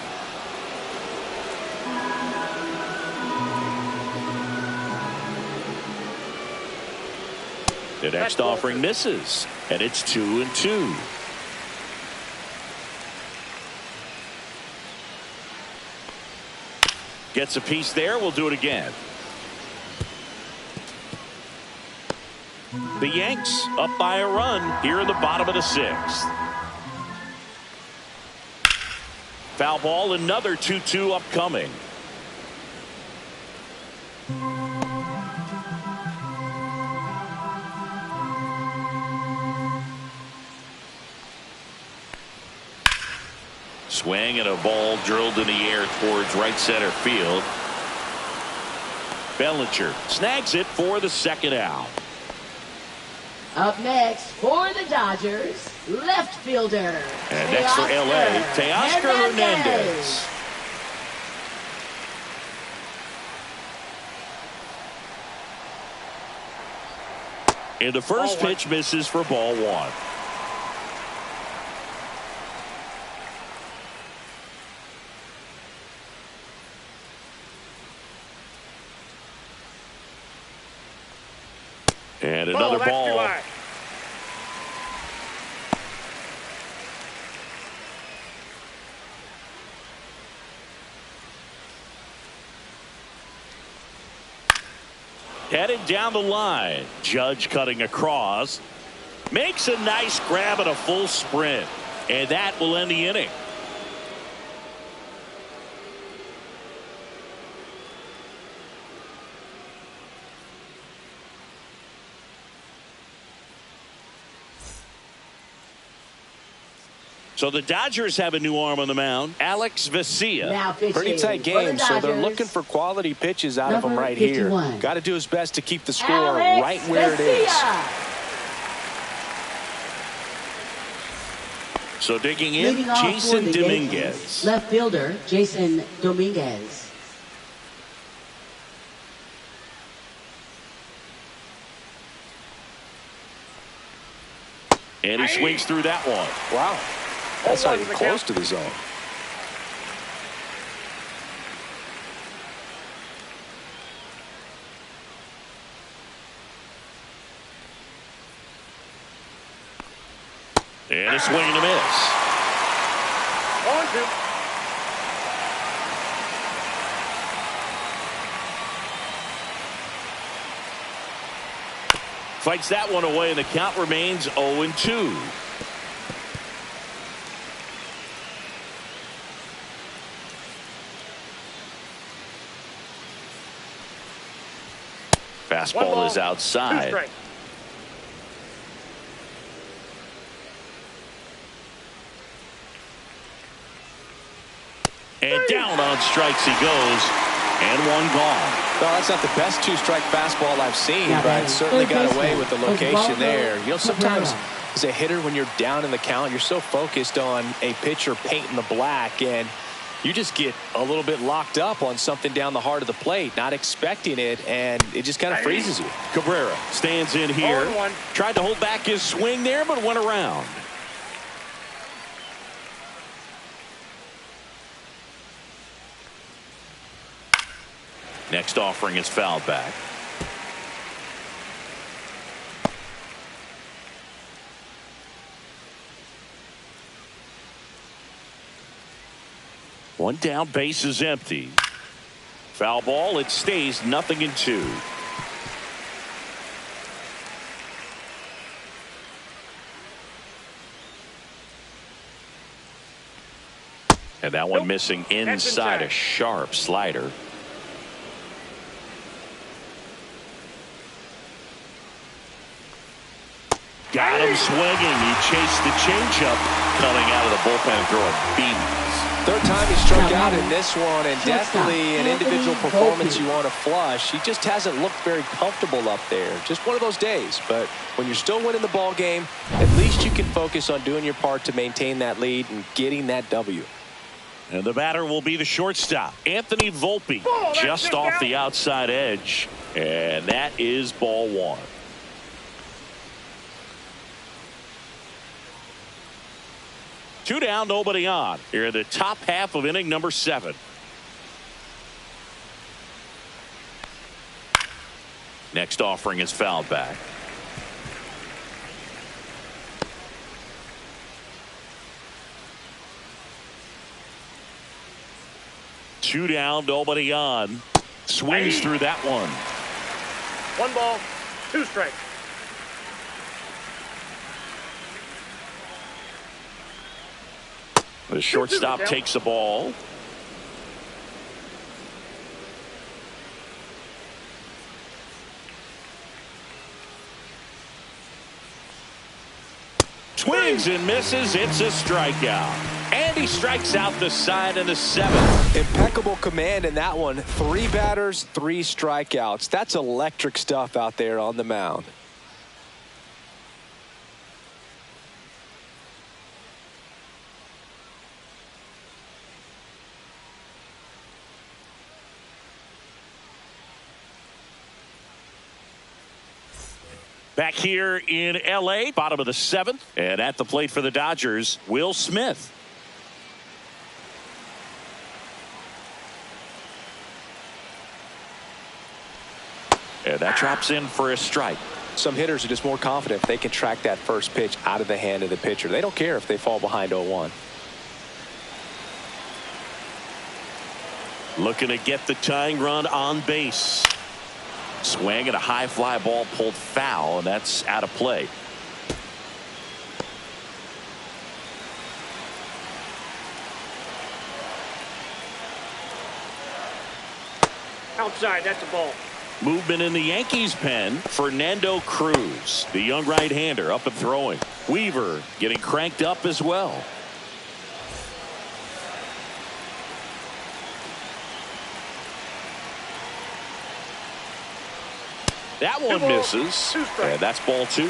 The next offering misses, and it's 2-2. Gets a piece there. We'll do it again. The Yanks up by a run here in the bottom of the sixth. Foul ball, another 2-2 upcoming. Swing and a ball drilled in the air towards right center field. Bellinger snags it for the second out. Up next for the Dodgers, left fielder. And next for LA, Teoscar Hernandez. And the first pitch misses for ball one. And another ball. Headed down the line. Judge cutting across. Makes a nice grab at a full sprint. And that will end the inning. So the Dodgers have a new arm on the mound, Alex Vesia. Pretty tight game, so they're looking for quality pitches out of him right 51. Here. Got to do his best to keep the score right where it is. So digging in, Jason Dominguez. Left fielder, Jason Dominguez. And he swings through that one. Wow. That's not even close to the zone. And a swing and a miss. 1-2. Fights that one away, and the count remains 0-2. Fastball is outside. And down on strikes he goes. And one gone. Well, that's not the best two-strike fastball I've seen, but certainly got away with the location there. You know, sometimes as a hitter, when you're down in the count, you're so focused on a pitcher painting the black, and you just get a little bit locked up on something down the heart of the plate, not expecting it, and it just kind of freezes you. Cabrera stands in here. Tried to hold back his swing there, but went around. Next offering is fouled back. One down, base is empty. Foul ball, it stays 0-2. And that one missing inside, a sharp slider. Got him swinging. He chased the changeup coming out of the bullpen, throwing beams. Third time he struck out in this one, and definitely an individual performance you want to flush. He just hasn't looked very comfortable up there. Just one of those days. But when you're still winning the ball game, at least you can focus on doing your part to maintain that lead and getting that W. And the batter will be the shortstop, Anthony Volpe, just off the outside edge. And that is ball one. Two down, nobody on. Here in the top half of inning number 7. Next offering is fouled back. Two down, nobody on. Swings through that one. 1 ball, 2 strikes. The shortstop takes the ball. Swings and misses. It's a strikeout. And And he strikes out the side in the 7th. Impeccable command in that one. 3 batters, 3 strikeouts. That's electric stuff out there on the mound. Back here in L.A., bottom of the 7th. And at the plate for the Dodgers, Will Smith. And that drops in for a strike. Some hitters are just more confident if they can track that first pitch out of the hand of the pitcher. They don't care if they fall behind 0-1. Looking to get the tying run on base. Swing and a high fly ball pulled foul, and that's out of play. Outside, that's a ball. Movement in the Yankees pen. Fernando Cruz, the young right-hander, up and throwing. Weaver getting cranked up as well. That one misses, and that's ball 2.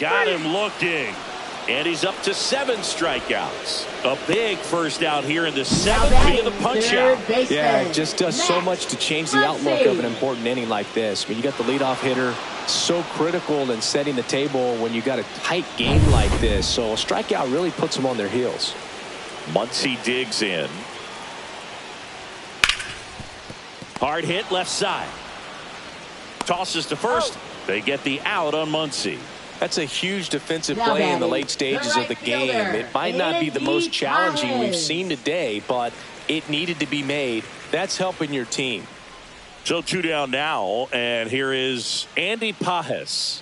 Got him looking, and he's up to 7 strikeouts. A big first out here in the 7th via the punch out. Yeah, it just does so much to change the outlook of an important inning like this. When you got the leadoff hitter, so critical in setting the table when you got a tight game like this. So a strikeout really puts them on their heels. Muncy digs in. Hard hit left side. Tosses to first. They get the out on Muncy. That's a huge defensive play in the late stages of the game. It might not be the most challenging we've seen today, but it needed to be made. That's helping your team. So 2 down now, and here is Andy Pajes.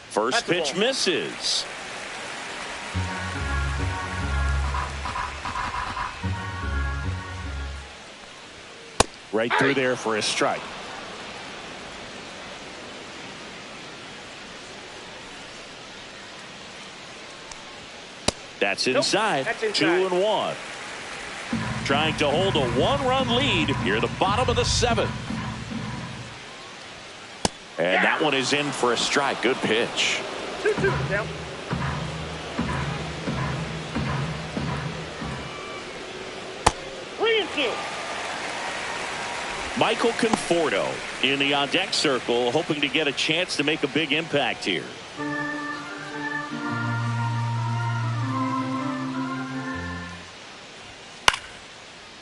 First pitch misses. Right through there for a strike. That's inside. That's inside. 2-1. Trying to hold a 1-run lead here, the bottom of the 7th. And that one is in for a strike. Good pitch. 2-2 down. Three and 2. Michael Conforto in the on-deck circle, hoping to get a chance to make a big impact here.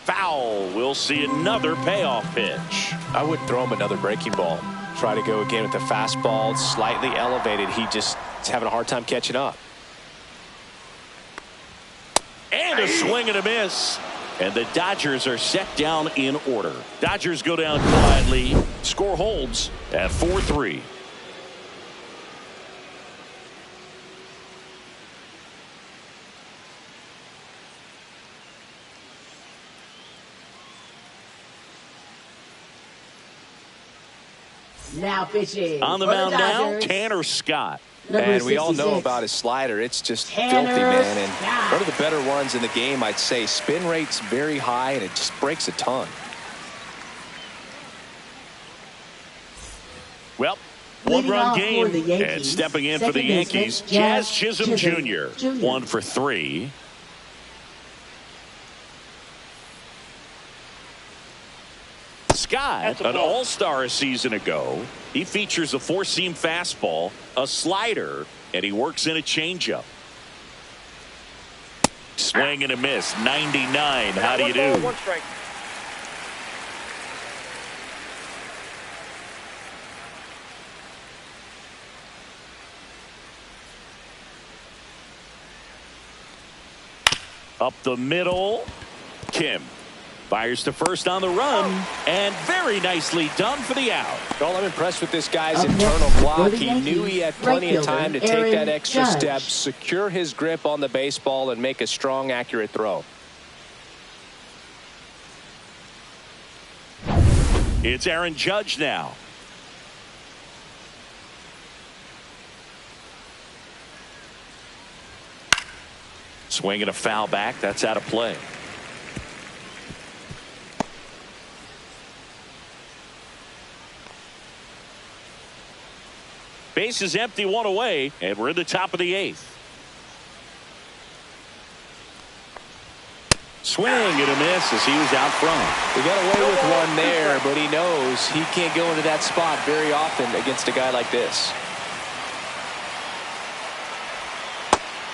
Foul. We'll see another payoff pitch. I would throw him another breaking ball. Try to go again with the fastball, slightly elevated. He just is having a hard time catching up. And a swing and a miss. And the Dodgers are set down in order. Dodgers go down quietly. Score holds at 4-3. Now pitching. On the mound now, Tanner Scott. And we all know about his slider. It's just filthy, man. And one of the better ones in the game, I'd say. Spin rate's very high, and it just breaks a ton. Well, 1-run game. And stepping in for the Yankees, Jazz Chisholm Jr. 1 for 3. Scott, an all-star a season ago. He features a 4-seam fastball, a slider, and he works in a changeup. Swing and a miss. 99. How do you do? 1 strike. Up the middle. Kim fires to first on the run, and very nicely done for the out. Well, I'm impressed with this guy's internal block. He knew he had plenty of time to take that extra step, secure his grip on the baseball, and make a strong, accurate throw. It's Aaron Judge now. Swinging a foul back. That's out of play. Base is empty, one away, and we're in the top of the 8th. Swing and a miss as he was out front. He got away with one there, but he knows he can't go into that spot very often against a guy like this.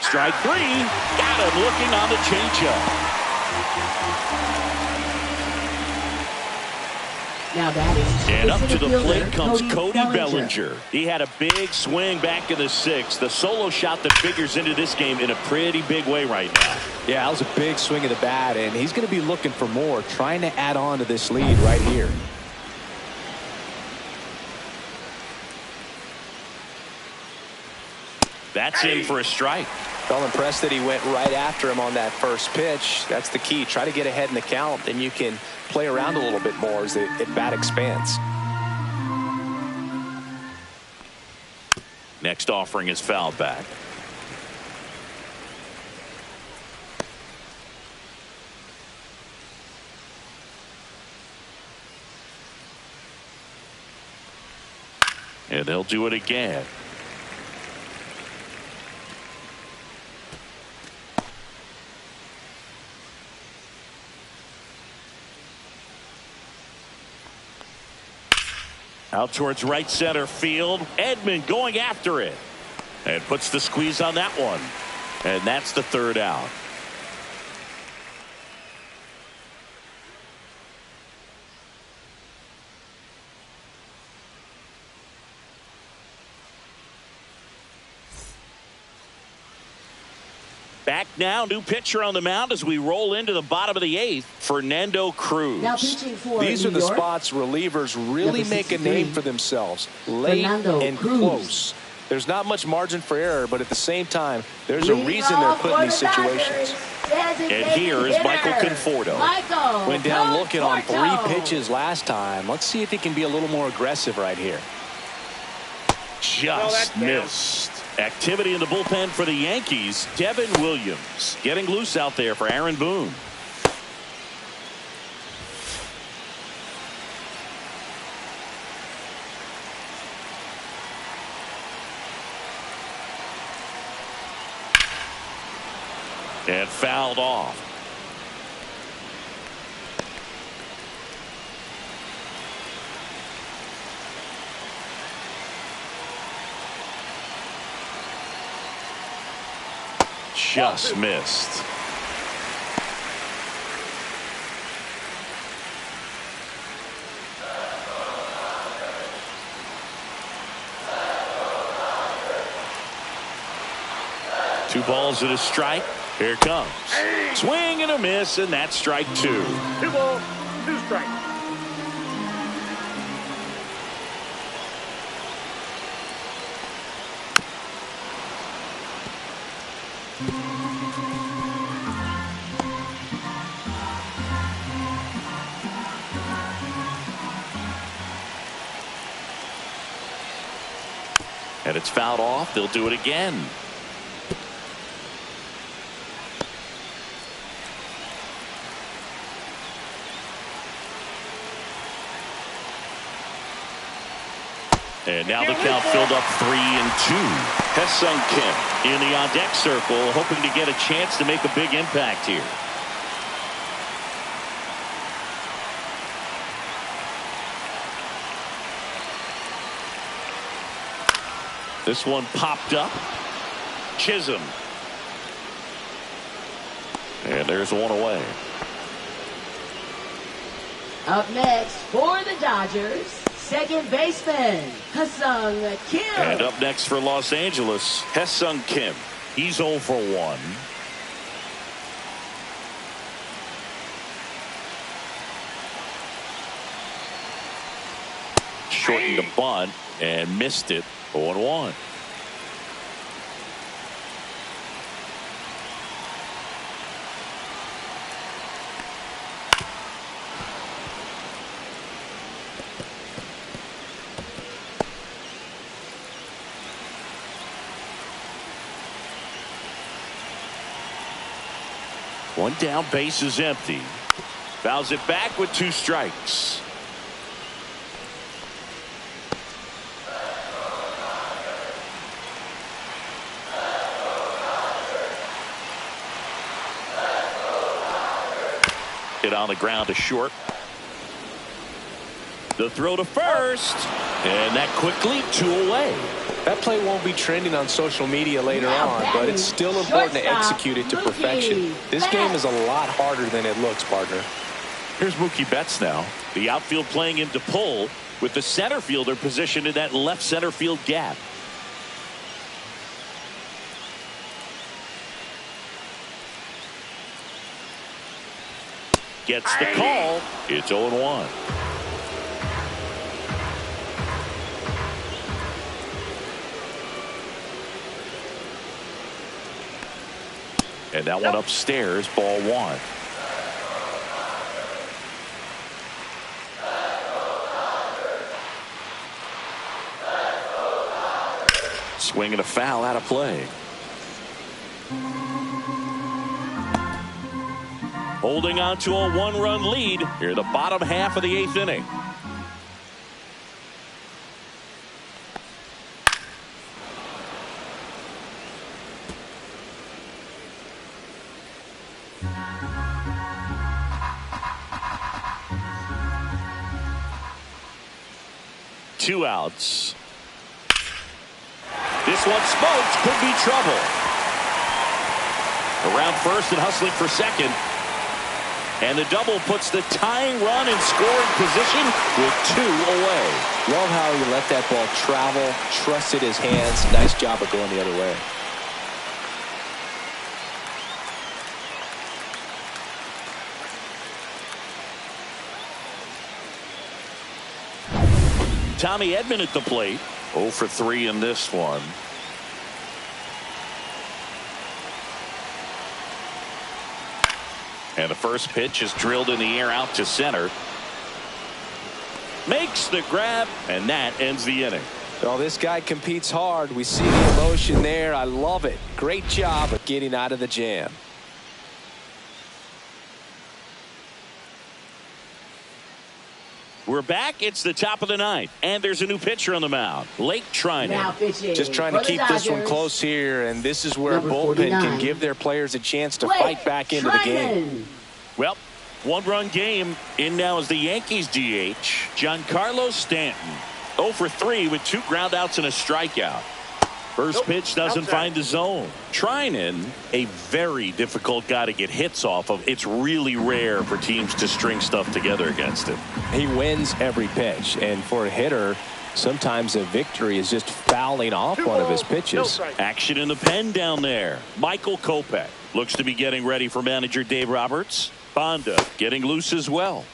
Strike 3. Got him looking on the changeup. Now batting. And up to the fielder, plate comes Cody Bellinger. Bellinger. He had a big swing back in the 6th. The solo shot that figures into this game in a pretty big way right now. Yeah, that was a big swing of the bat, and he's going to be looking for more, trying to add on to this lead right here. That's in for a strike. Felt impressed that he went right after him on that first pitch. That's the key. Try to get ahead in the count, then you can play around a little bit more as the at-bat expands. Next offering is fouled back. And they'll do it again. Out towards right center field. Edman going after it. And puts the squeeze on that one. And that's the 3rd out. Back now, new pitcher on the mound as we roll into the bottom of the 8th, Fernando Cruz. Now pitching for These New are the York, spots relievers really number make a 63, name for themselves. Late Fernando and Cruz. close. There's not much margin for error, but at the same time, there's a leading reason they're off put in for these the Dodgers, situations. designated And here is hitter, Michael Conforto. Michael Went down looking on Conforto. 3 pitches last time. Let's see if he can be a little more aggressive right here. Just missed. Activity in the bullpen for the Yankees. Devin Williams getting loose out there for Aaron Boone. And fouled off. Just missed. Two balls and a strike. Here it comes. Swing and a miss, and that's strike 2. 2 balls, 2 strikes. And it's fouled off. They'll do it again. And now the count filled up 3-2. Hesung Kim in the on-deck circle, hoping to get a chance to make a big impact here. This one popped up. Chisholm. And there's one away. Up next for the Dodgers, second baseman, Hesung Kim. And up next for Los Angeles, Hesung Kim. He's 0 for 1. Shortened the bunt and missed it. 0-1. One down, base is empty. Fouls it back with 2 strikes. Hit on the ground to short. The throw to first, and that quickly 2 away. That play won't be trending on social media later on, but it's still important to execute it to perfection. This game is a lot harder than it looks, partner. Here's Mookie Betts now. The outfield playing him to pull, with the center fielder positioned in that left center field gap. Gets the call. It's 0-1. And that one upstairs, ball 1. Swing and a foul out of play. Holding on to a 1-run lead here, the bottom half of the 8th inning. Two outs. This one smoked, could be trouble. Around first and hustling for second. And the double puts the tying run in scoring position with 2 away. Love how he let that ball travel, trusted his hands. Nice job of going the other way. Tommy Edman at the plate. 0 for 3 in this one. And the first pitch is drilled in the air out to center. Makes the grab, and that ends the inning. Well, this guy competes hard. We see the emotion there. I love it. Great job of getting out of the jam. We're back. It's the top of the 9th, and there's a new pitcher on the mound, Blake Trinan. Just trying to keep this one close here, and this is where a bullpen can give their players a chance to fight back into the game. Well, 1-run game. In now is the Yankees DH, Giancarlo Stanton. 0 for 3 with 2 groundouts and a strikeout. First pitch doesn't find the zone. Trinan, a very difficult guy to get hits off of. It's really rare for teams to string stuff together against him. He wins every pitch, and for a hitter, sometimes a victory is just fouling off one of his pitches. Action in the pen down there. Michael Kopech looks to be getting ready for manager Dave Roberts. Bonda getting loose as well.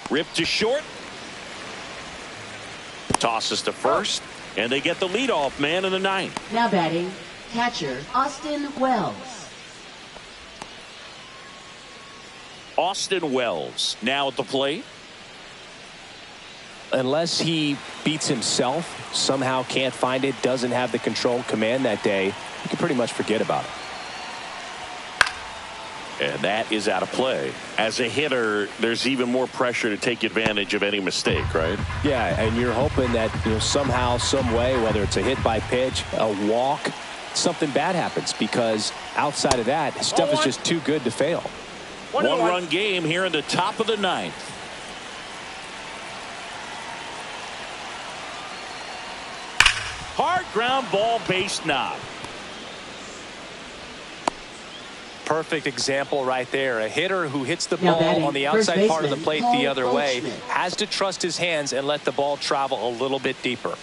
Ripped to short. Tosses to first. And they get the leadoff man in the 9th. Now batting, catcher Austin Wells. Austin Wells now at the plate. Unless he beats himself, somehow can't find it, doesn't have the control command that day, you can pretty much forget about it. And that is out of play. As a hitter, there's even more pressure to take advantage of any mistake, right? Yeah, and you're hoping that, somehow, some way, whether it's a hit by pitch, a walk, something bad happens, because outside of that, stuff is just too good to fail. 1-run game here in the top of the 9th. Hard ground ball, base knob. Perfect example right there. A hitter who hits the ball on the outside part of the plate the other way has to trust his hands and let the ball travel a little bit deeper.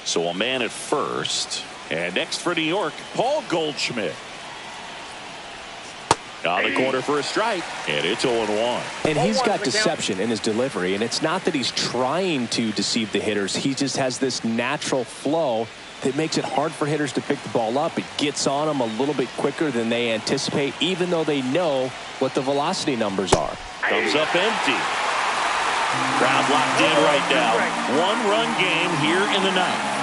So a man at first. And next for New York, Paul Goldschmidt. On the corner for a strike, and it's 0-1. And he's got deception in his delivery, and it's not that he's trying to deceive the hitters. He just has this natural flow that makes it hard for hitters to pick the ball up. It gets on them a little bit quicker than they anticipate, even though they know what the velocity numbers are. Comes up empty. Crowd locked in right now. One-run game here in the ninth.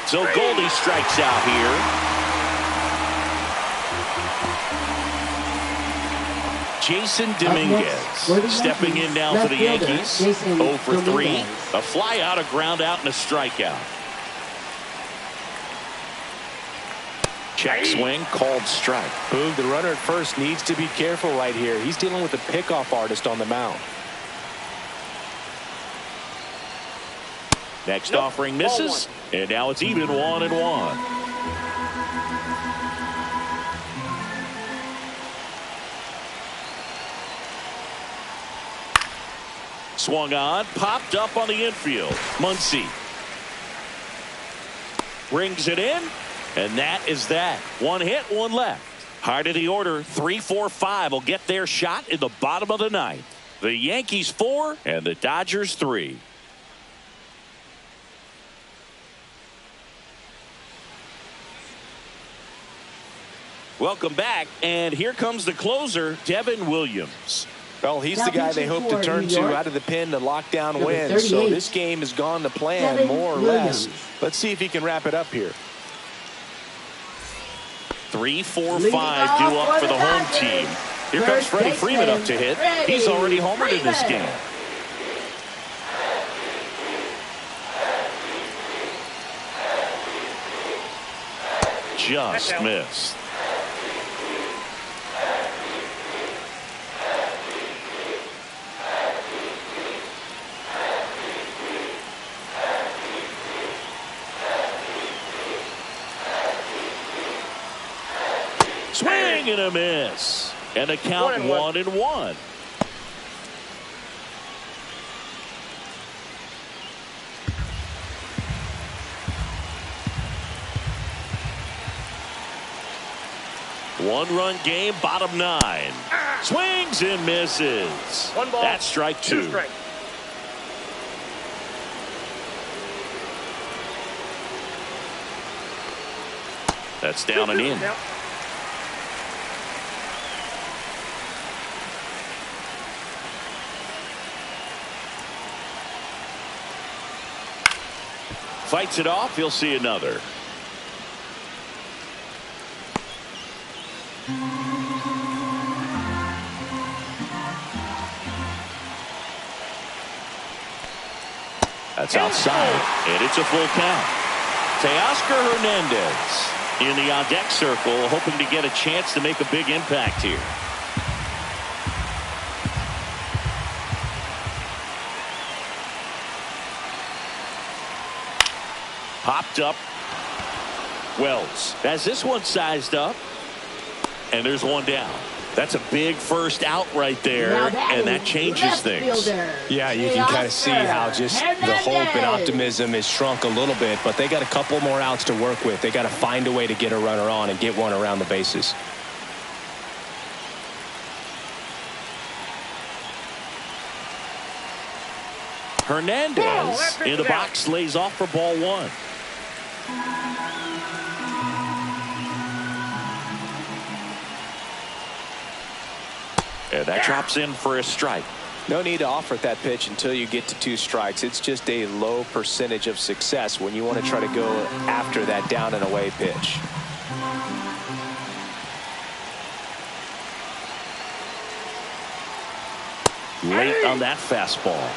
So Goldie strikes out here. Jason Dominguez stepping in now for the Yankees. 0 for 3. A fly out, a ground out, and a strikeout. Check swing, called strike. Boog, the runner at first needs to be careful right here. He's dealing with a pickoff artist on the mound. Next offering misses, and now it's even 1-1. Swung on, popped up on the infield. Muncy brings it in, and that is that. One hit, one left. High to the order, 3, 4, 5 will get their shot in the bottom of the ninth. The Yankees 4 and the Dodgers 3. Welcome back, and here comes the closer, Devin Williams. Well, he's the guy they hope to turn to out of the pen to lock down wins. So this game has gone to plan more or less. Let's see if he can wrap it up here. 3, 4, 5 due up for the home team. Here comes Freddie Freeman up to hit. He's already homered in this game. Just missed. Swing and a miss. And a count 1-1. One-run game, bottom 9. Swings and misses. One ball. That's strike 2. Strike. That's down and in. Fights it off. He'll see another. That's outside, and it's a full count. Teoscar Hernandez in the on-deck circle, hoping to get a chance to make a big impact here. Popped up. Wells has this one sized up, and there's one down. That's a big first out right there, and that changes things. Yeah, you can kind of see how just the hope and optimism is shrunk a little bit, but they got a couple more outs to work with. They got to find a way to get a runner on and get one around the bases. Hernandez in the box lays off for ball 1. And that drops in for a strike. No need to offer that pitch until you get to 2 strikes. It's just a low percentage of success when you want to try to go after that down and away pitch. Late on that fastball.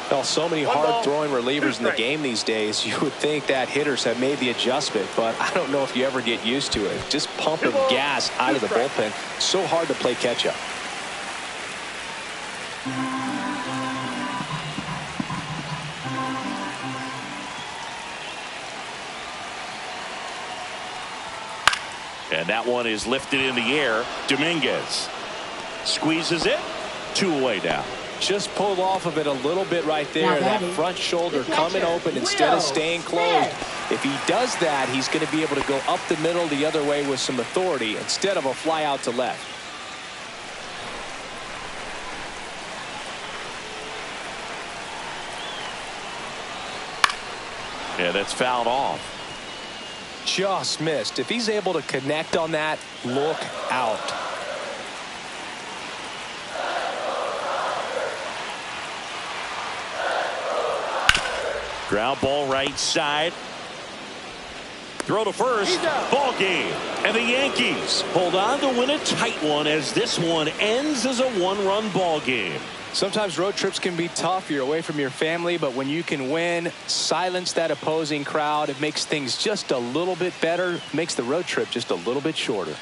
Well, so many hard-throwing relievers in the game these days, you would think that hitters have made the adjustment, but I don't know if you ever get used to it. Just pumping gas out of the bullpen, so hard to play catch-up. And that one is lifted in the air. Dominguez squeezes it. 2 away now. Just pulled off of it a little bit right there. That front shoulder coming open instead of staying closed. If he does that, he's going to be able to go up the middle the other way with some authority instead of a fly out to left. Yeah, that's fouled off. Just missed. If he's able to connect on that, look out. Ground ball right side. Throw to first. Ball game. And the Yankees hold on to win a tight one as this one ends as a one-run ball game. Sometimes road trips can be tough. You're away from your family, but when you can win, silence that opposing crowd, it makes things just a little bit better, makes the road trip just a little bit shorter.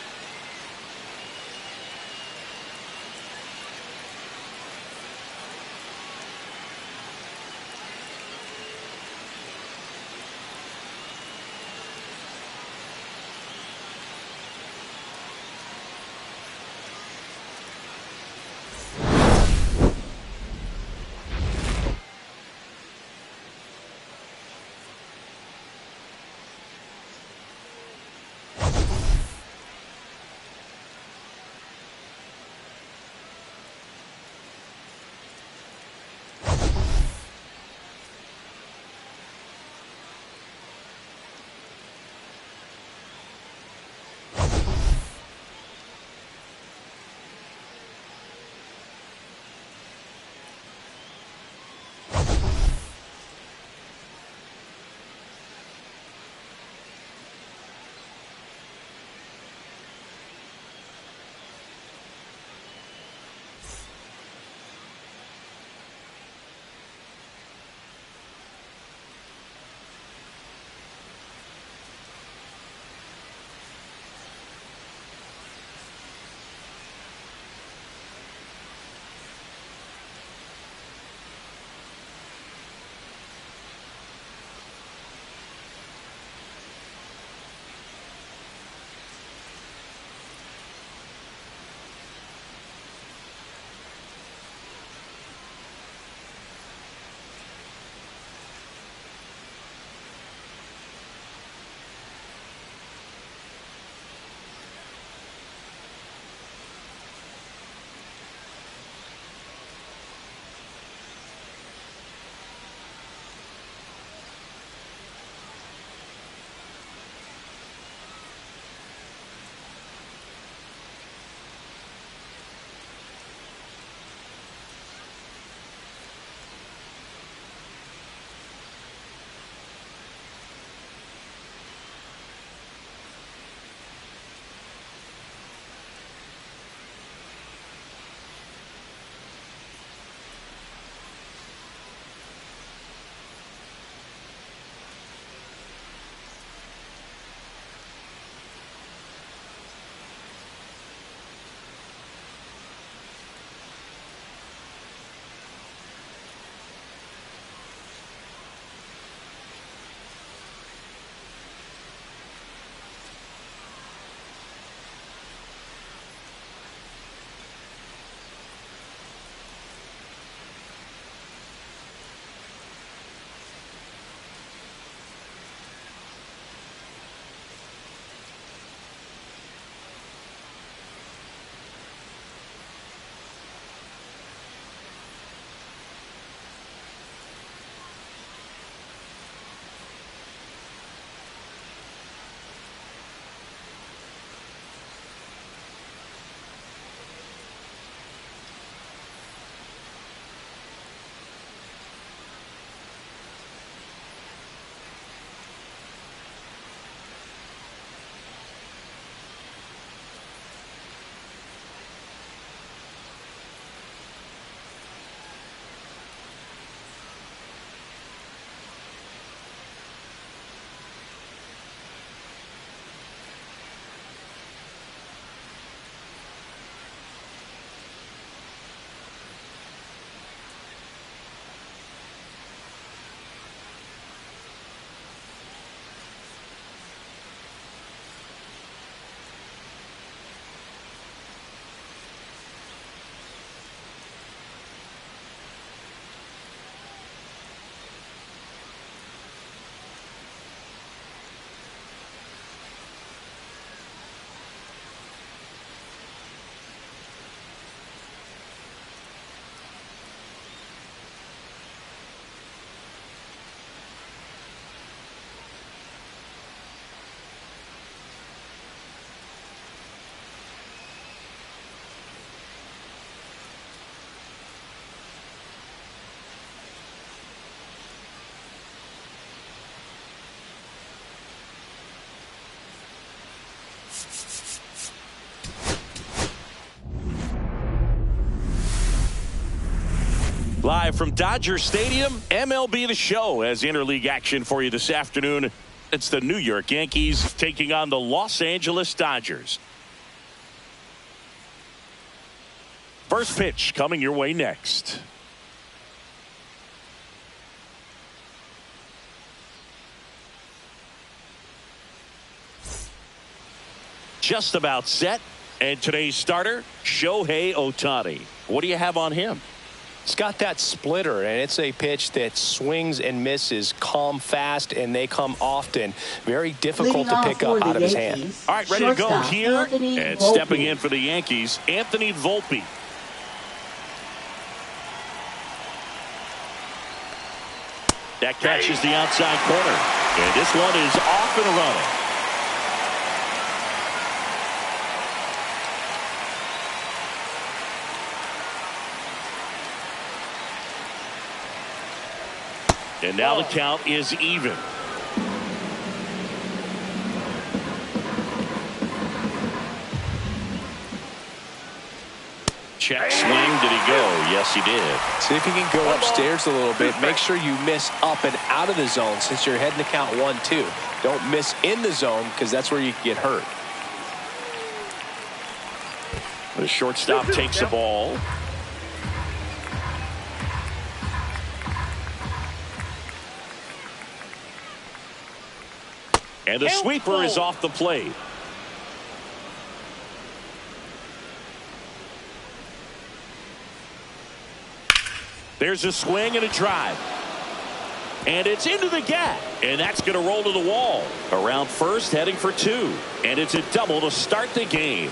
Live from Dodger Stadium, MLB The Show has interleague action for you this afternoon. It's the New York Yankees taking on the Los Angeles Dodgers. First pitch coming your way next. Just about set. And today's starter, Shohei Ohtani. What do you have on him? It's got that splitter, and it's a pitch that swings and misses, come fast, and they come often. Very difficult to pick up out of his hand. All right, ready to go here. And stepping in for the Yankees, Anthony Volpe. That catches the outside corner. And this one is off and running. And now the count is even. Check swing. Did he go? Yes, he did. See if you can go upstairs a little bit. Make sure you miss up and out of the zone since you're heading to count 1-2. Don't miss in the zone because that's where you can get hurt. The shortstop takes the ball. And the sweeper is off the plate. There's a swing and a drive. And it's into the gap. And that's going to roll to the wall. Around first, heading for 2. And it's a double to start the game.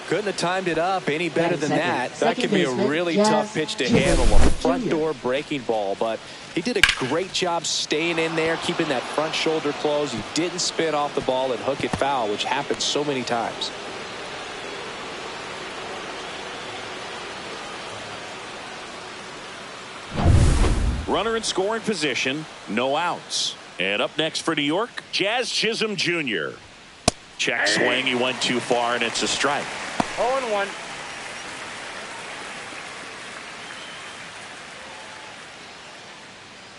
Couldn't have timed it up any better than that. That could be a really tough pitch to handle. A front door breaking ball. But he did a great job staying in there, keeping that front shoulder closed. He didn't spin off the ball and hook it foul, which happens so many times. Runner in scoring position, no outs. And up next for New York, Jazz Chisholm Jr. Check swing, he went too far, and it's a strike. 0-1.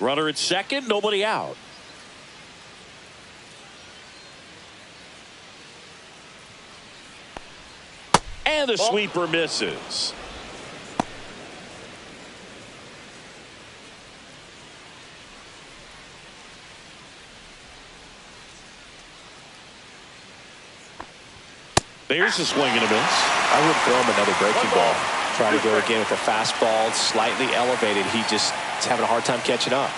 Runner at second, nobody out. And the sweeper misses. There's a swing and a miss. I would throw him another breaking ball. Try to go again with the fastball, slightly elevated. He just is having a hard time catching up.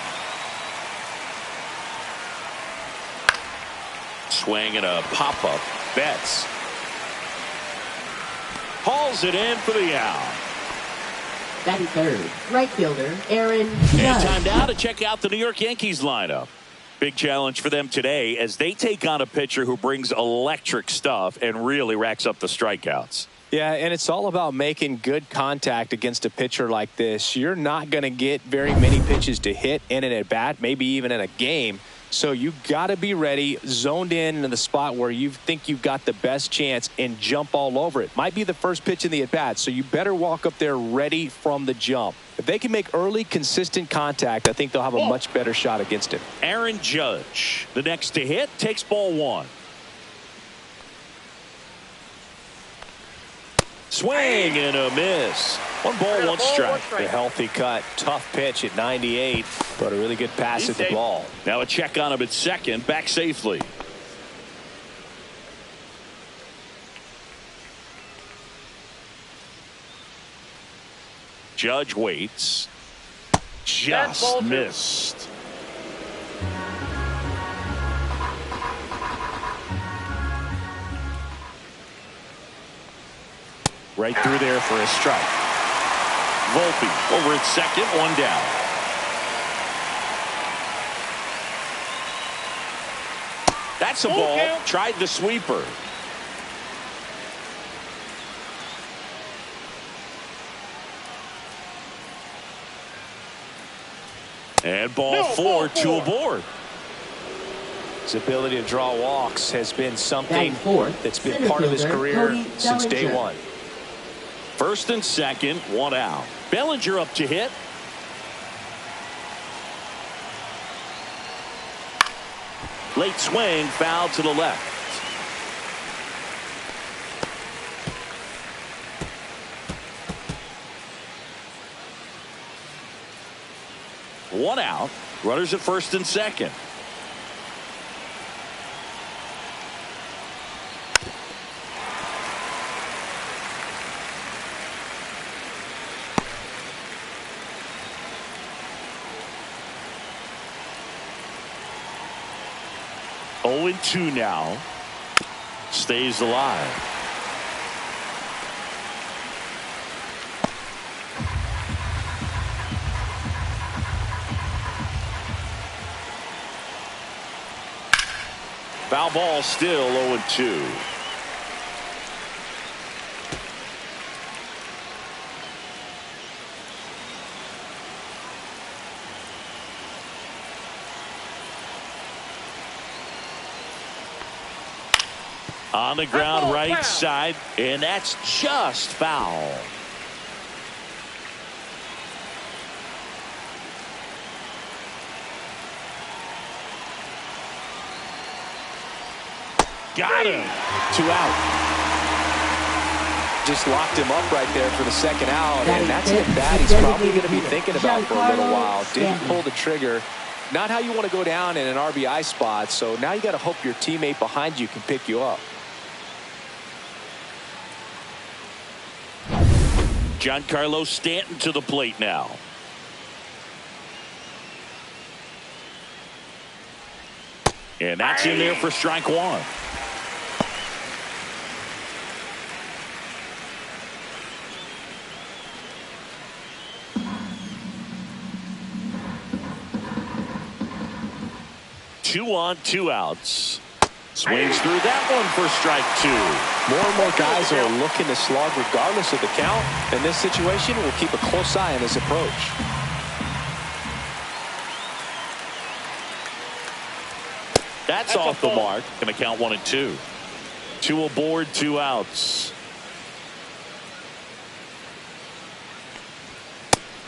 Swing and a pop-up. Betts hauls it in for the out. Batting third, right fielder, Aaron And Judge. time now to check out the New York Yankees lineup. Big challenge for them today as they take on a pitcher who brings electric stuff and really racks up the strikeouts. Yeah, and it's all about making good contact against a pitcher like this. You're not going to get very many pitches to hit in an at-bat, maybe even in a game. So you got to be ready, zoned in the spot where you think you've got the best chance and jump all over it. Might be the first pitch in the at-bat, so you better walk up there ready from the jump. If they can make early, consistent contact, I think they'll have a much better shot against him. Aaron Judge, the next to hit, takes ball 1. Swing and a miss. 1 ball, 1 strike. A healthy cut. Tough pitch at 98, but a really good pass at the ball. Now a check on him at second, back safely. Judge waits. Just missed. Right through there for a strike. Volpe over at second, 1 down. That's a ball. Tried the sweeper. And ball 4, 2 aboard. His ability to draw walks has been something Fourth, that's been part of his career since day Bellinger. 1. First and second, one out. Bellinger up to hit. Late swing, foul to the left. One out. Runners at first and second. Oh, 0-2 now. Stays alive. Foul ball, still 0-2. On the ground, right side, and that's just foul. Got him. 2 out. Just locked him up right there for the second out, and that's it. That he's probably going to be thinking about for a little while. Didn't pull the trigger. Not how you want to go down in an RBI spot, so now you got to hope your teammate behind you can pick you up. Giancarlo Stanton to the plate now. And that's in there for strike one. Two on, 2 outs. Swings through that one for strike 2. More and more guys are looking to slog regardless of the count. In this situation, we'll keep a close eye on his approach. That's off the mark. Going to count 1 and 2. 2 aboard, 2 outs.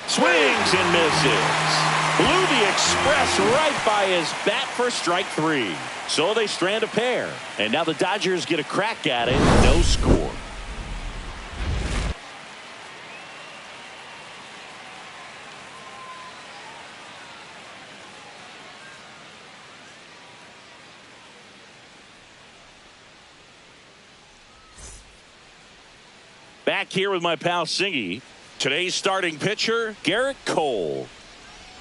Swings and misses. Blew the express right by his bat for strike 3. So they strand a pair. And now the Dodgers get a crack at it. No score. Back here with my pal Singy. Today's starting pitcher, Garrett Cole.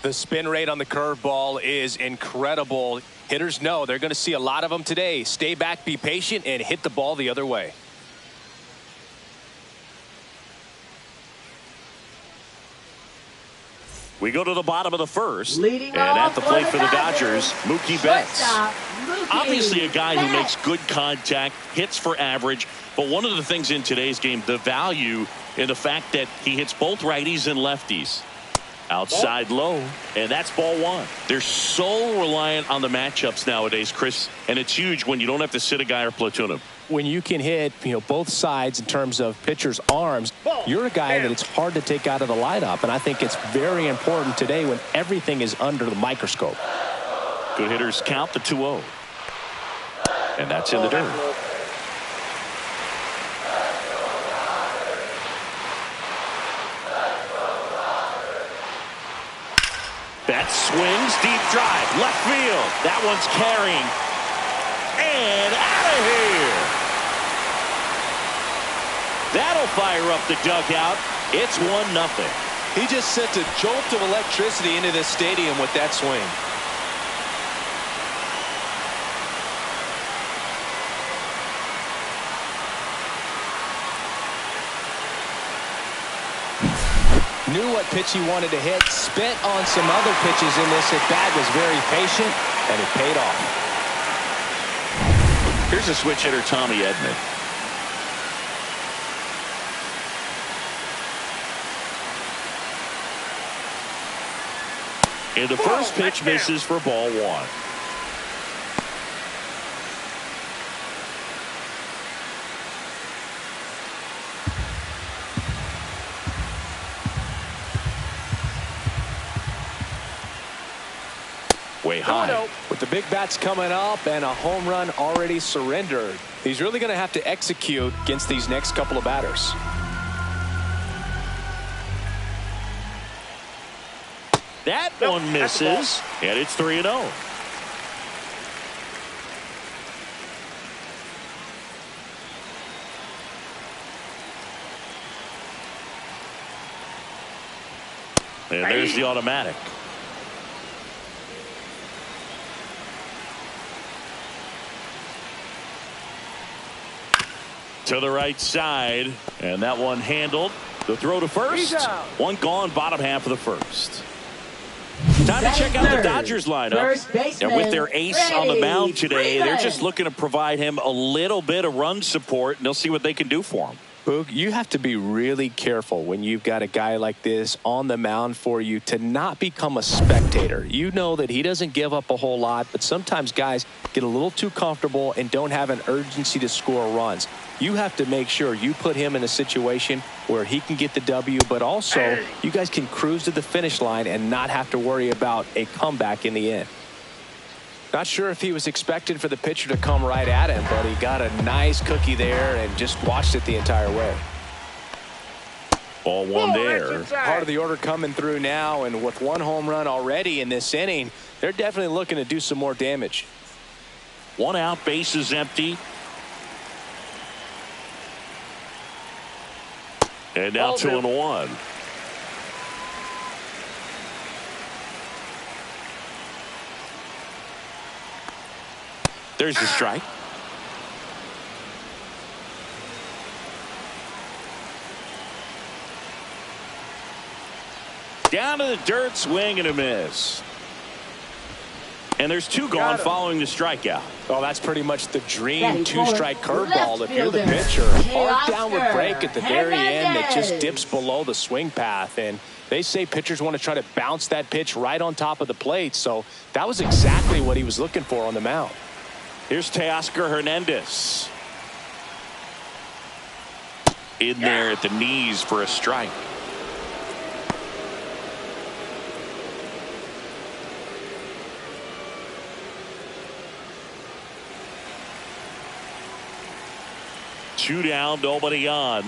The spin rate on the curveball is incredible. Hitters know they're going to see a lot of them today. Stay back, be patient, and hit the ball the other way. We go to the bottom of the first. Leading and at the plate for the Dodgers, Mookie Betts. Mookie Obviously a guy who Betts. makes good contact, hits for average. But one of the things in today's game, the value in the fact that he hits both righties and lefties. Outside low, and that's ball 1. They're so reliant on the matchups nowadays, Chris, and it's huge when you don't have to sit a guy or platoon him. When you can hit, both sides in terms of pitchers' arms, you're a guy that it's hard to take out of the lineup, and I think it's very important today when everything is under the microscope. Good hitters count the 2-0, and that's in the dirt. Betts swings, deep drive, left field. That one's carrying. And out of here. That'll fire up the dugout. It's 1-0. He just sent a jolt of electricity into this stadium with that swing. Knew what pitch he wanted to hit, spent on some other pitches in this at bat, was very patient, and it paid off. Here's a switch hitter, Tommy Edman. And the first pitch misses for ball 1. Way high. With the big bats coming up and a home run already surrendered, he's really going to have to execute against these next couple of batters. That one misses, and it's 3-0. And there's the automatic. To the right side, and that one handled. The throw to first. One gone, bottom half of the first. Time to check out the Dodgers lineup. And with their ace on the mound today, they're just looking to provide him a little bit of run support, and they'll see what they can do for him. Boog, you have to be really careful when you've got a guy like this on the mound for you to not become a spectator. You know that he doesn't give up a whole lot, but sometimes guys get a little too comfortable and don't have an urgency to score runs. You have to make sure you put him in a situation where he can get the W, but also you guys can cruise to the finish line and not have to worry about a comeback in the end. Not sure if he was expected for the pitcher to come right at him, but he got a nice cookie there and just watched it the entire way. Ball one there. Part of the order coming through now, and with one home run already in this inning, they're definitely looking to do some more damage. One out, base is empty. And now 2-1. There's the strike. Down to the dirt, swing and a miss. And there's two gone following the strikeout. Oh, that's pretty much the dream two-strike curveball if you're the pitcher. Hard downward break at the very end that just dips below the swing path. And they say pitchers want to try to bounce that pitch right on top of the plate. So that was exactly what he was looking for on the mound. Here's Teoscar Hernandez. In there at the knees for a strike. Two down, nobody on.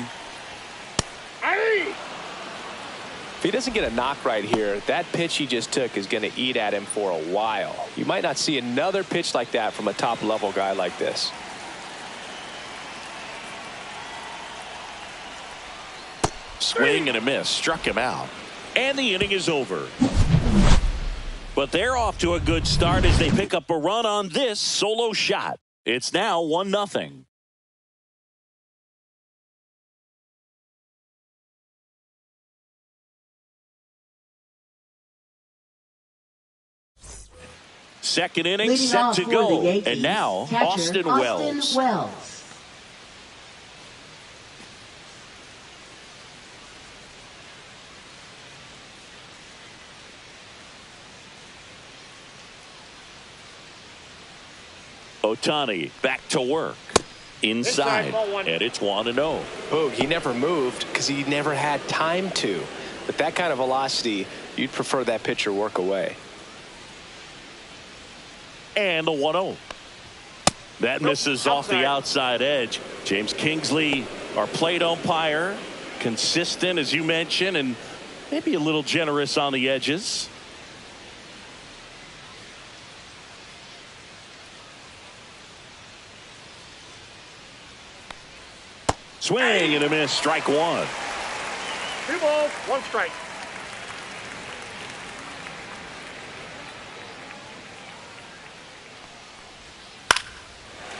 If he doesn't get a knock right here, that pitch he just took is going to eat at him for a while. You might not see another pitch like that from a top-level guy like this. Swing and a miss. Struck him out. And the inning is over. But they're off to a good start as they pick up a run on this solo shot. It's now 1-0. Second inning Leading set to off go. for the Yankees, And now catcher, Austin Wells. Ohtani back to work. Inside. And it's 1-0. Boog, he never moved because he never had time to. But that kind of velocity, you'd prefer that pitcher work away. And the 1-0. That misses off the outside edge. James Kingsley, our plate umpire, consistent as you mentioned, and maybe a little generous on the edges. Swing and a miss. Strike one. 2 balls, 1 strike.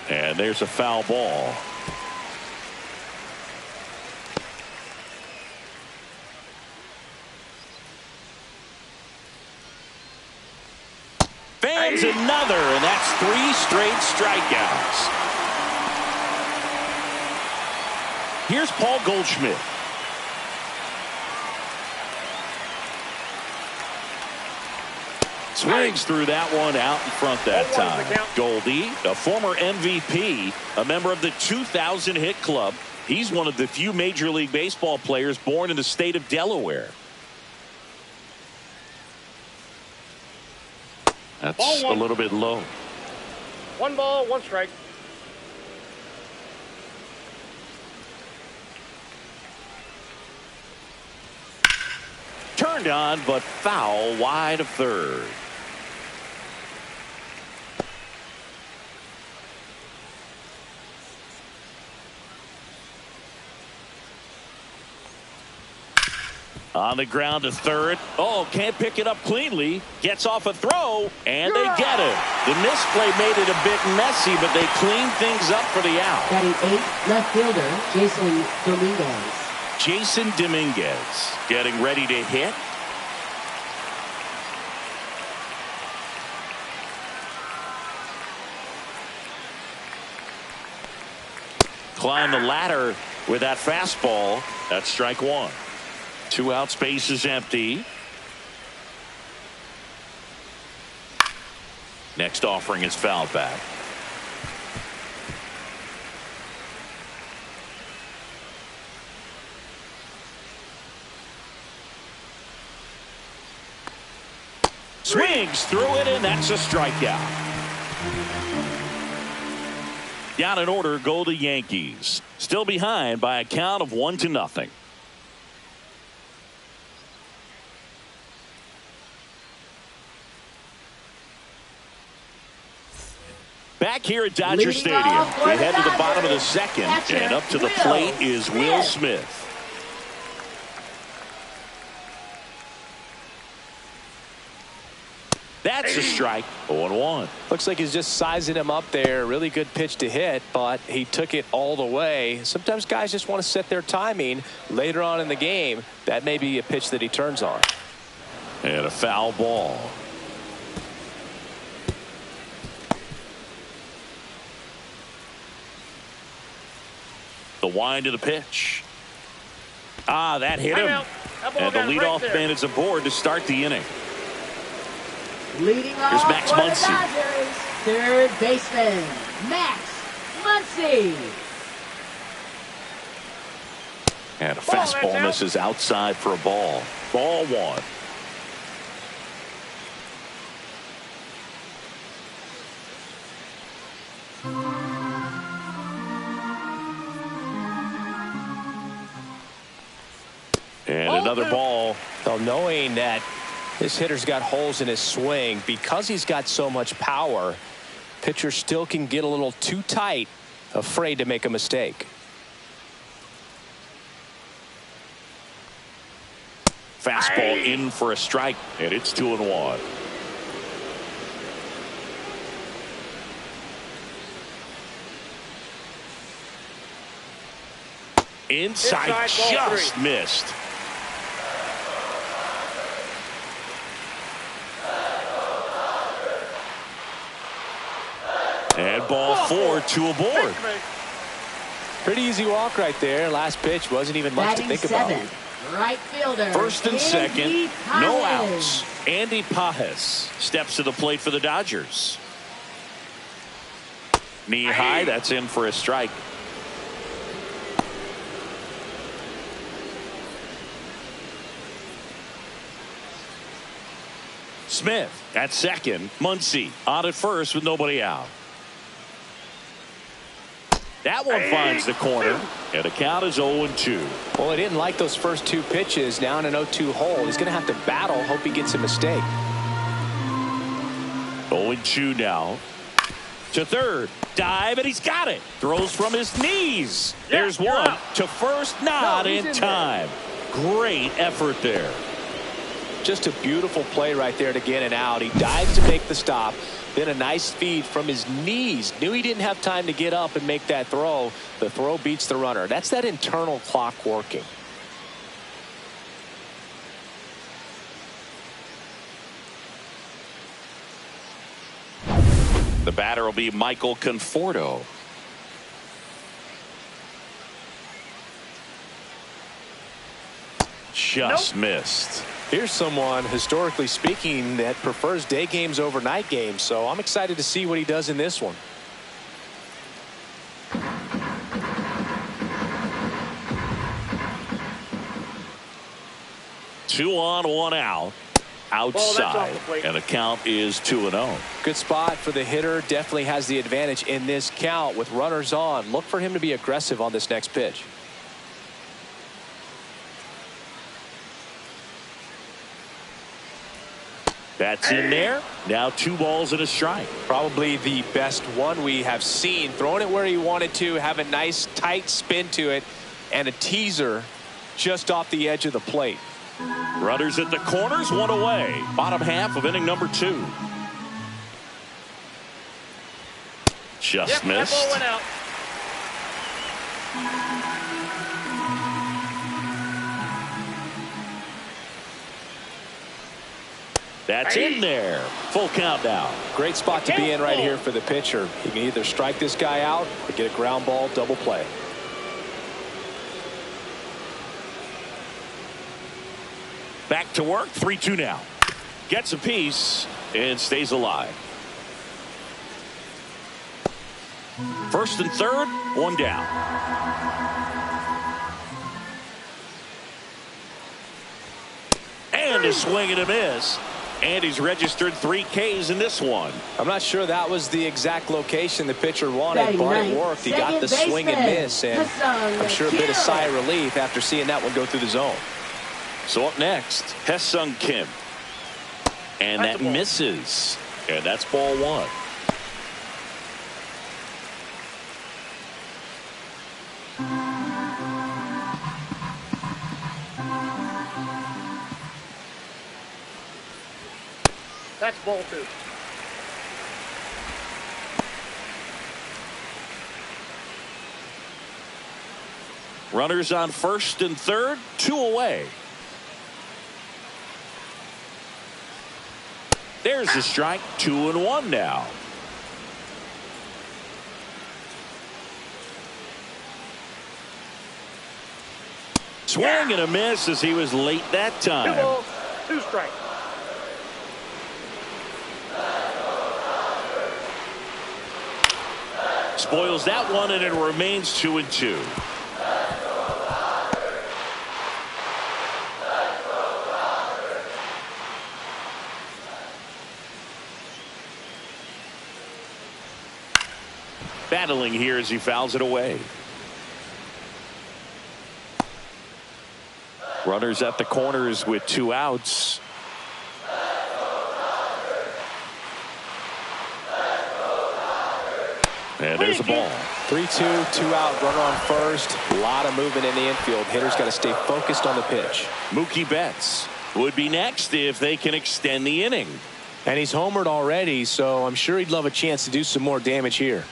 And there's a foul ball. Fans another, and that's 3 straight strikeouts. Here's Paul Goldschmidt. Swings through that one out in front that time. Goldie, a former MVP, a member of the 2000 hit club. He's one of the few Major League Baseball players born in the state of Delaware. That's Ball a one. little bit low. 1 ball, 1 strike. Turned on, but foul wide of third. On the ground to third. Oh, can't pick it up cleanly. Gets off a throw, and they get it. The misplay made it a bit messy, but they cleaned things up for the out. Batting 8th, left fielder Jason Dominguez. Jason Dominguez getting ready to hit. Climb the ladder with that fastball. That's strike one. 2 outs, base is empty. Next offering is fouled back. Swings through it, and that's a strikeout. Down in order go the Yankees. Still behind by a count of 1-0. Back here at Dodger Leading Stadium, off for we the head to the bottom of the Dodgers, second, catcher, and up to the Will plate is Will Smith. Smith. That's a strike. 0-1. Looks like he's just sizing him up there. Really good pitch to hit, but he took it all the way. Sometimes guys just want to set their timing later on in the game. That may be a pitch that he turns on. And a foul ball. The wind of the pitch. Ah, that hit him. Timeout. That ball And the got it leadoff right there. man is aboard to start the inning. Leading off Max for Muncy. the Dodgers, third baseman Max Muncy. And a Ball, that's fastball out. misses outside for a ball. Ball one. And another ball. So knowing that this hitter's got holes in his swing, because he's got so much power, pitcher still can get a little too tight, afraid to make a mistake. Fastball in for a strike, and it's 2-1. Inside, Inside, ball just three. missed. And ball four, 2 aboard. Pretty easy walk right there. Last pitch wasn't even much to Batting think about. 7th, right fielder First and second, Andy no Pages. outs. Andy Pages steps to the plate for the Dodgers. Knee high, that's in for a strike. Smith at second. Muncy on at first with nobody out. That one finds the corner, and the count is 0-2. Well, he didn't like those first 2 pitches. Now in an 0-2 hole, he's going to have to battle. Hope he gets a mistake. 0-2 now. To third. Dive, and he's got it. Throws from his knees. There's you're one. out. To first, not he's in in there. time. Great effort there. Just a beautiful play right there to get it out. He dives to make the stop. Then a nice feed from his knees. Knew he didn't have time to get up and make that throw. The throw beats the runner. That's that internal clock working. The batter will be Michael Conforto. Just missed. Here's someone, historically speaking, that prefers day games over night games. So I'm excited to see what he does in this one. Two on, 1 out. outside, and the count is 2-0. Good spot for the hitter. Definitely has the advantage in this count with runners on. Look for him to be aggressive on this next pitch. That's in there. Now 2 balls and a strike. Probably the best one we have seen. Throwing it where he wanted to, have a nice tight spin to it, and a teaser just off the edge of the plate. Runners at the corners, 1 away. Bottom half of inning number 2. Just missed. That ball went out. That's in there. Full count now. Great spot to be in right here for the pitcher. He can either strike this guy out or get a ground ball double play. Back to work. 3-2 now. Gets a piece and stays alive. First and third, 1 down. And a swing and a miss. And he's registered 3 Ks in this one. I'm not sure that was the exact location the pitcher wanted, but it worked. He got the swing and miss, and I'm sure a bit of sigh of relief after seeing that one go through the zone. So up next, Hesung Kim. And that misses. And that's ball 1. That's ball 2. Runners on first and third, 2 away. There's the strike. 2-1 now. Swing and a miss as he was late that 2 time. balls, 2 strikes. Spoils that one, and it remains 2-2. Battling here as he fouls it away. Runners at the corners with 2 outs. And there's the ball. 3-2, 2 out, runner on first. A lot of movement in the infield. Hitter's got to stay focused on the pitch. Mookie Betts would be next if they can extend the inning. And he's homered already, so I'm sure he'd love a chance to do some more damage here.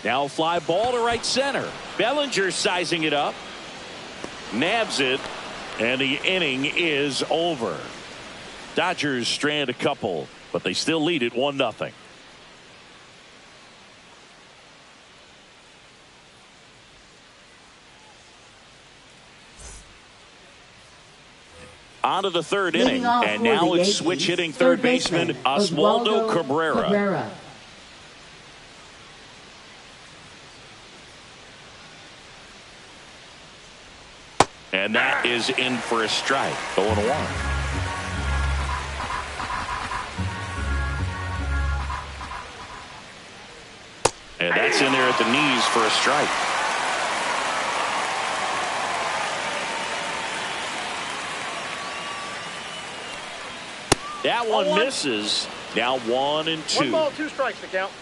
Now fly ball to right center. Bellinger sizing it up. Nabs it. And the inning is over. Dodgers strand a couple, but they still lead it 1-0. On to the third inning, and now it's switch hitting third baseman Oswaldo Cabrera. And that is in for a strike. 0-1. And that's in there at the knees for a strike. That one misses. Now 1-2. 1 ball, 2 strikes to count.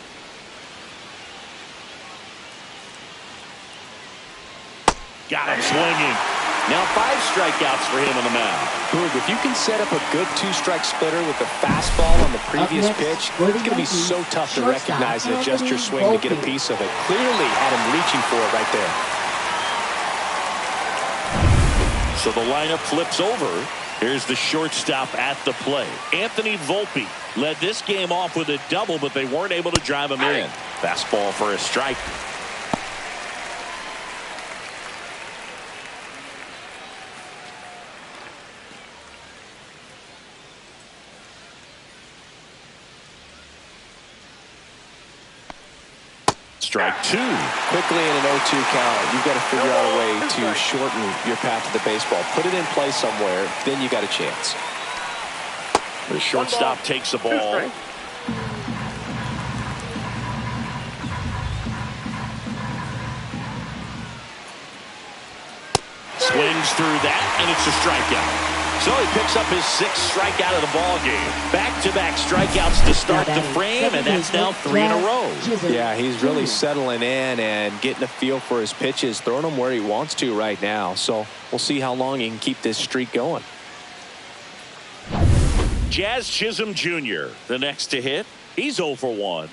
Got him swinging. Now 5 strikeouts for him on the mound. Boog, if you can set up a good 2-strike splitter with the fastball on the previous pitch, it's going to be so tough to recognize and adjust your swing to get a piece of it. Clearly had him reaching for it right there. So the lineup flips over. Here's the shortstop at the plate. Anthony Volpe led this game off with a double, but they weren't able to drive him in. Fastball for a strike. Strike 2. Quickly in an 0-2 count, you've got to figure out a way to shorten your path to the baseball. Put it in play somewhere, then you got a chance. The shortstop takes the ball. Swings through that, and it's a strikeout. So he picks up his 6th strikeout of the ball game. Back-to-back strikeouts to start the frame, and that's now 3 in a row. Yeah, he's really settling in and getting a feel for his pitches, throwing them where he wants to right now. So we'll see how long he can keep this streak going. Jazz Chisholm Jr., the next to hit. He's 0 for 1.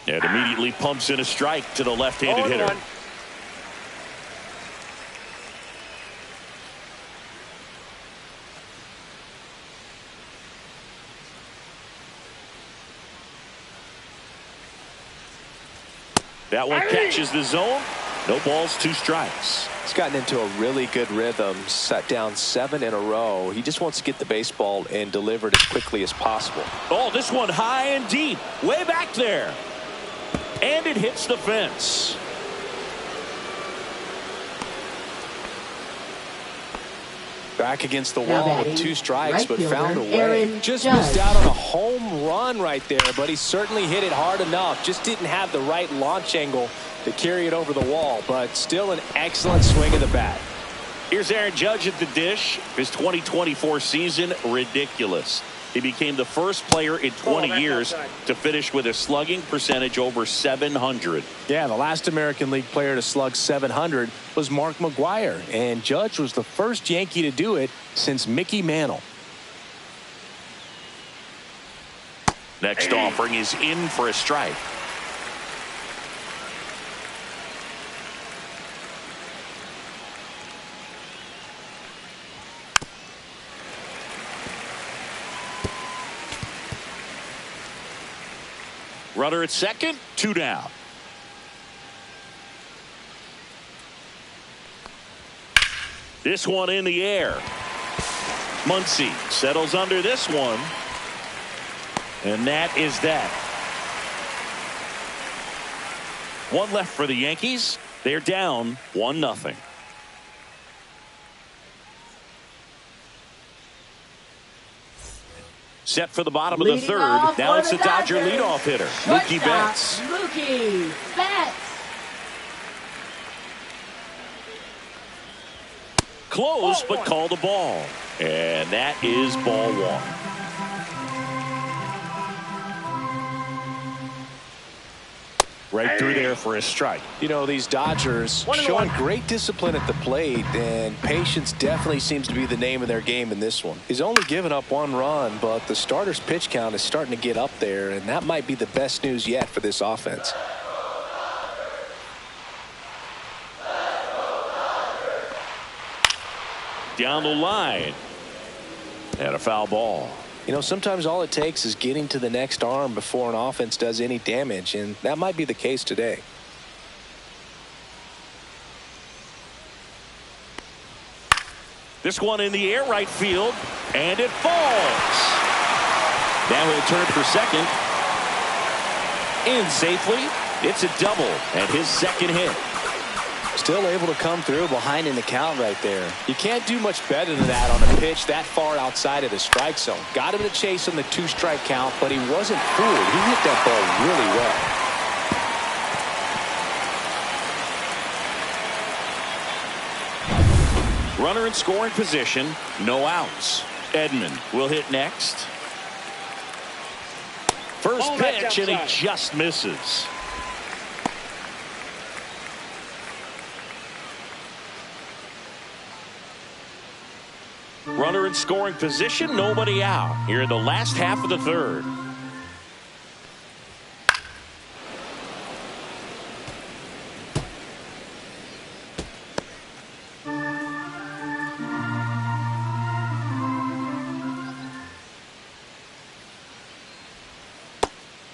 And immediately pumps in a strike to the left-handed hitter. That one catches the zone. No balls, 2 strikes. He's gotten into a really good rhythm, set down 7 in a row. He just wants to get the baseball and deliver it as quickly as possible. Oh, this one high and deep, way back there. And it hits the fence. Back against the wall with 2 strikes, but found a way. Aaron just Judge. missed out on a home run right there, but he certainly hit it hard enough. Just didn't have the right launch angle to carry it over the wall, but still an excellent swing of the bat. Here's Aaron Judge at the dish. His 2024 season, ridiculous. He became the first player in 20 years to finish with a slugging percentage over 700. Yeah, the last American League player to slug 700 was Mark McGwire, and Judge was the first Yankee to do it since Mickey Mantle. Next offering is in for a strike. Runner at second, 2 down. This one in the air. Muncy settles under this one. And that is that. 1 left for the Yankees. They're down 1-0. Set for the bottom of the Leading third. off Now for it's the the Dodger Dodgers. leadoff hitter, Shortstop, Mookie Betts. Mookie Betts. Close, but called a ball. And that is ball 1. Right through there for a strike. You know, these Dodgers showing great discipline at the plate, and patience definitely seems to be the name of their game in this one. He's only given up 1 run, but the starter's pitch count is starting to get up there, and that might be the best news yet for this offense. Down the line. And a foul ball. You know, sometimes all it takes is getting to the next arm before an offense does any damage, and that might be the case today. This one in the air, right field, and it falls. Now he'll turn for second. In safely. It's a double and his 2nd hit. Still able to come through behind in the count right there. You can't do much better than that on a pitch that far outside of the strike zone. Got him to chase on the 2-strike count, but he wasn't fooled. He hit that ball really well. Runner in scoring position, no outs. Edman will hit next. First pitch, and he just misses. Runner in scoring position, nobody out. Here in the last half of the third.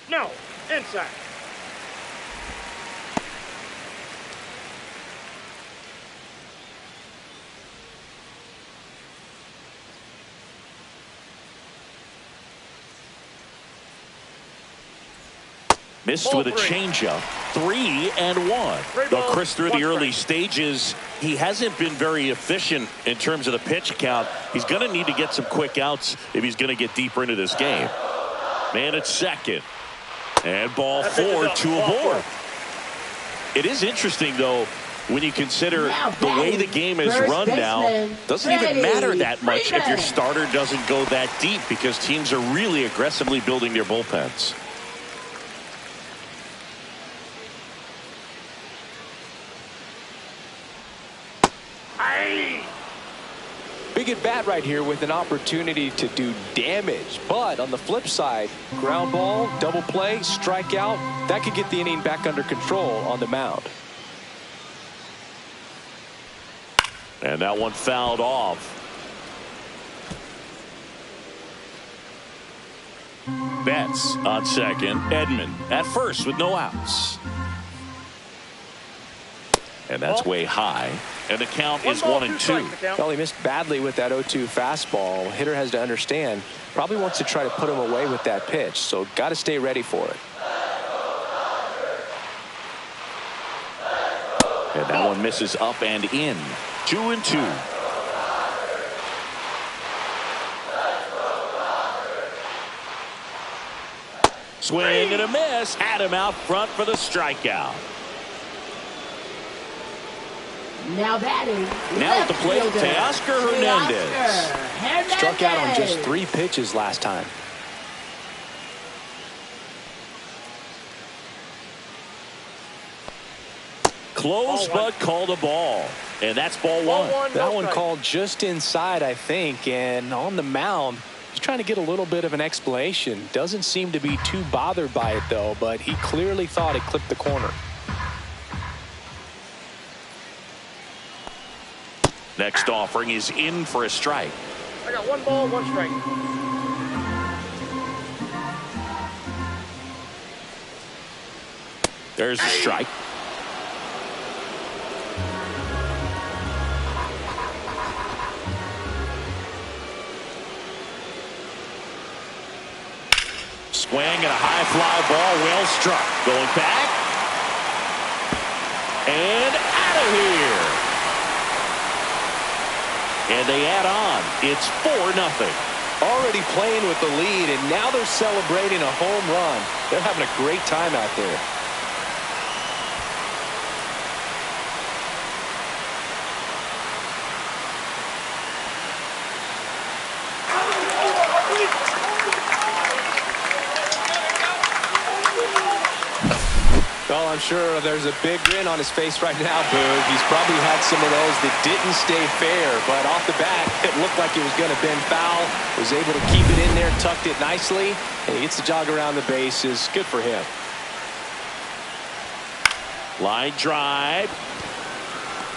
No, inside. Missed with a changeup. 3-1. The crisp through the early stages. He hasn't been very efficient in terms of the pitch count. He's going to need to get some quick outs if he's going to get deeper into this game. Man at second. And ball 4, 2 aboard. It is interesting, though, when you consider the way the game is run now. Doesn't even matter that much if your starter doesn't go that deep, because teams are really aggressively building their bullpens. Big at bat right here with an opportunity to do damage. But on the flip side, ground ball, double play, strikeout, that could get the inning back under control on the mound. And that one fouled off. Betts on second. Edman at first with no outs. And that's way high. And the count is 1-2. Well, he missed badly with that 0-2 fastball. Hitter has to understand, probably wants to try to put him away with that pitch, so got to stay ready for it. And that one misses up and in. 2-2. Swing and a miss. Had him out front for the strikeout. Now batting. Now at the plate, Teoscar Hernandez. Struck out on just 3 pitches last time. Close but called a ball. And that's ball 1. That one called just inside, I think. And on the mound, he's trying to get a little bit of an explanation. Doesn't seem to be too bothered by it, though. But he clearly thought it clipped the corner. Next offering is in for a strike. I got 1 ball, 1 strike. There's a strike. Swing and a high fly ball, well struck. Going back. And out of here. And they add on. It's 4-0. Already playing with the lead, and now they're celebrating a home run. They're having a great time out there. Well, I'm sure there's a big grin on his face right now, Boog. He's probably had some of those that didn't stay fair, but off the bat, it looked like it was going to bend foul. Was able to keep it in there, tucked it nicely, and he gets the jog around the bases. Good for him. Line drive.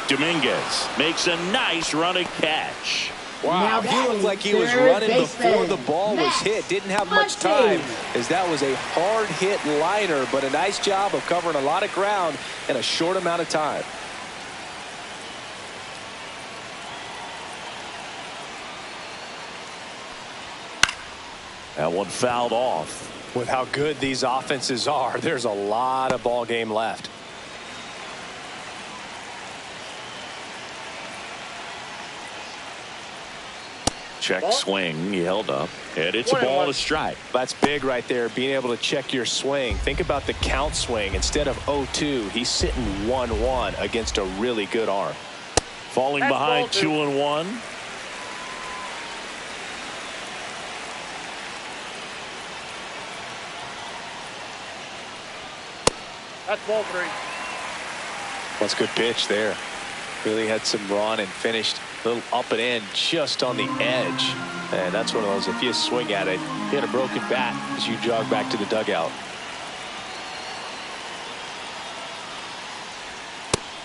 Dominguez makes a nice running catch. Wow, he looked like he was running before the ball was hit. Didn't have much time, as that was a hard hit liner, but a nice job of covering a lot of ground in a short amount of time. That one fouled off. With how good these offenses are, there's a lot of ball game left. Check swing. He held up. And it's a ball and a strike. That's big right there, being able to check your swing. Think about the count swing. Instead of 0-2, he's sitting 1-1 against a really good arm. Falling behind 2-1. That's ball 3. That's a good pitch there. Really had some run and finished a little up and in just on the edge. And that's one of those, if you swing at it, hit a broken bat as you jog back to the dugout.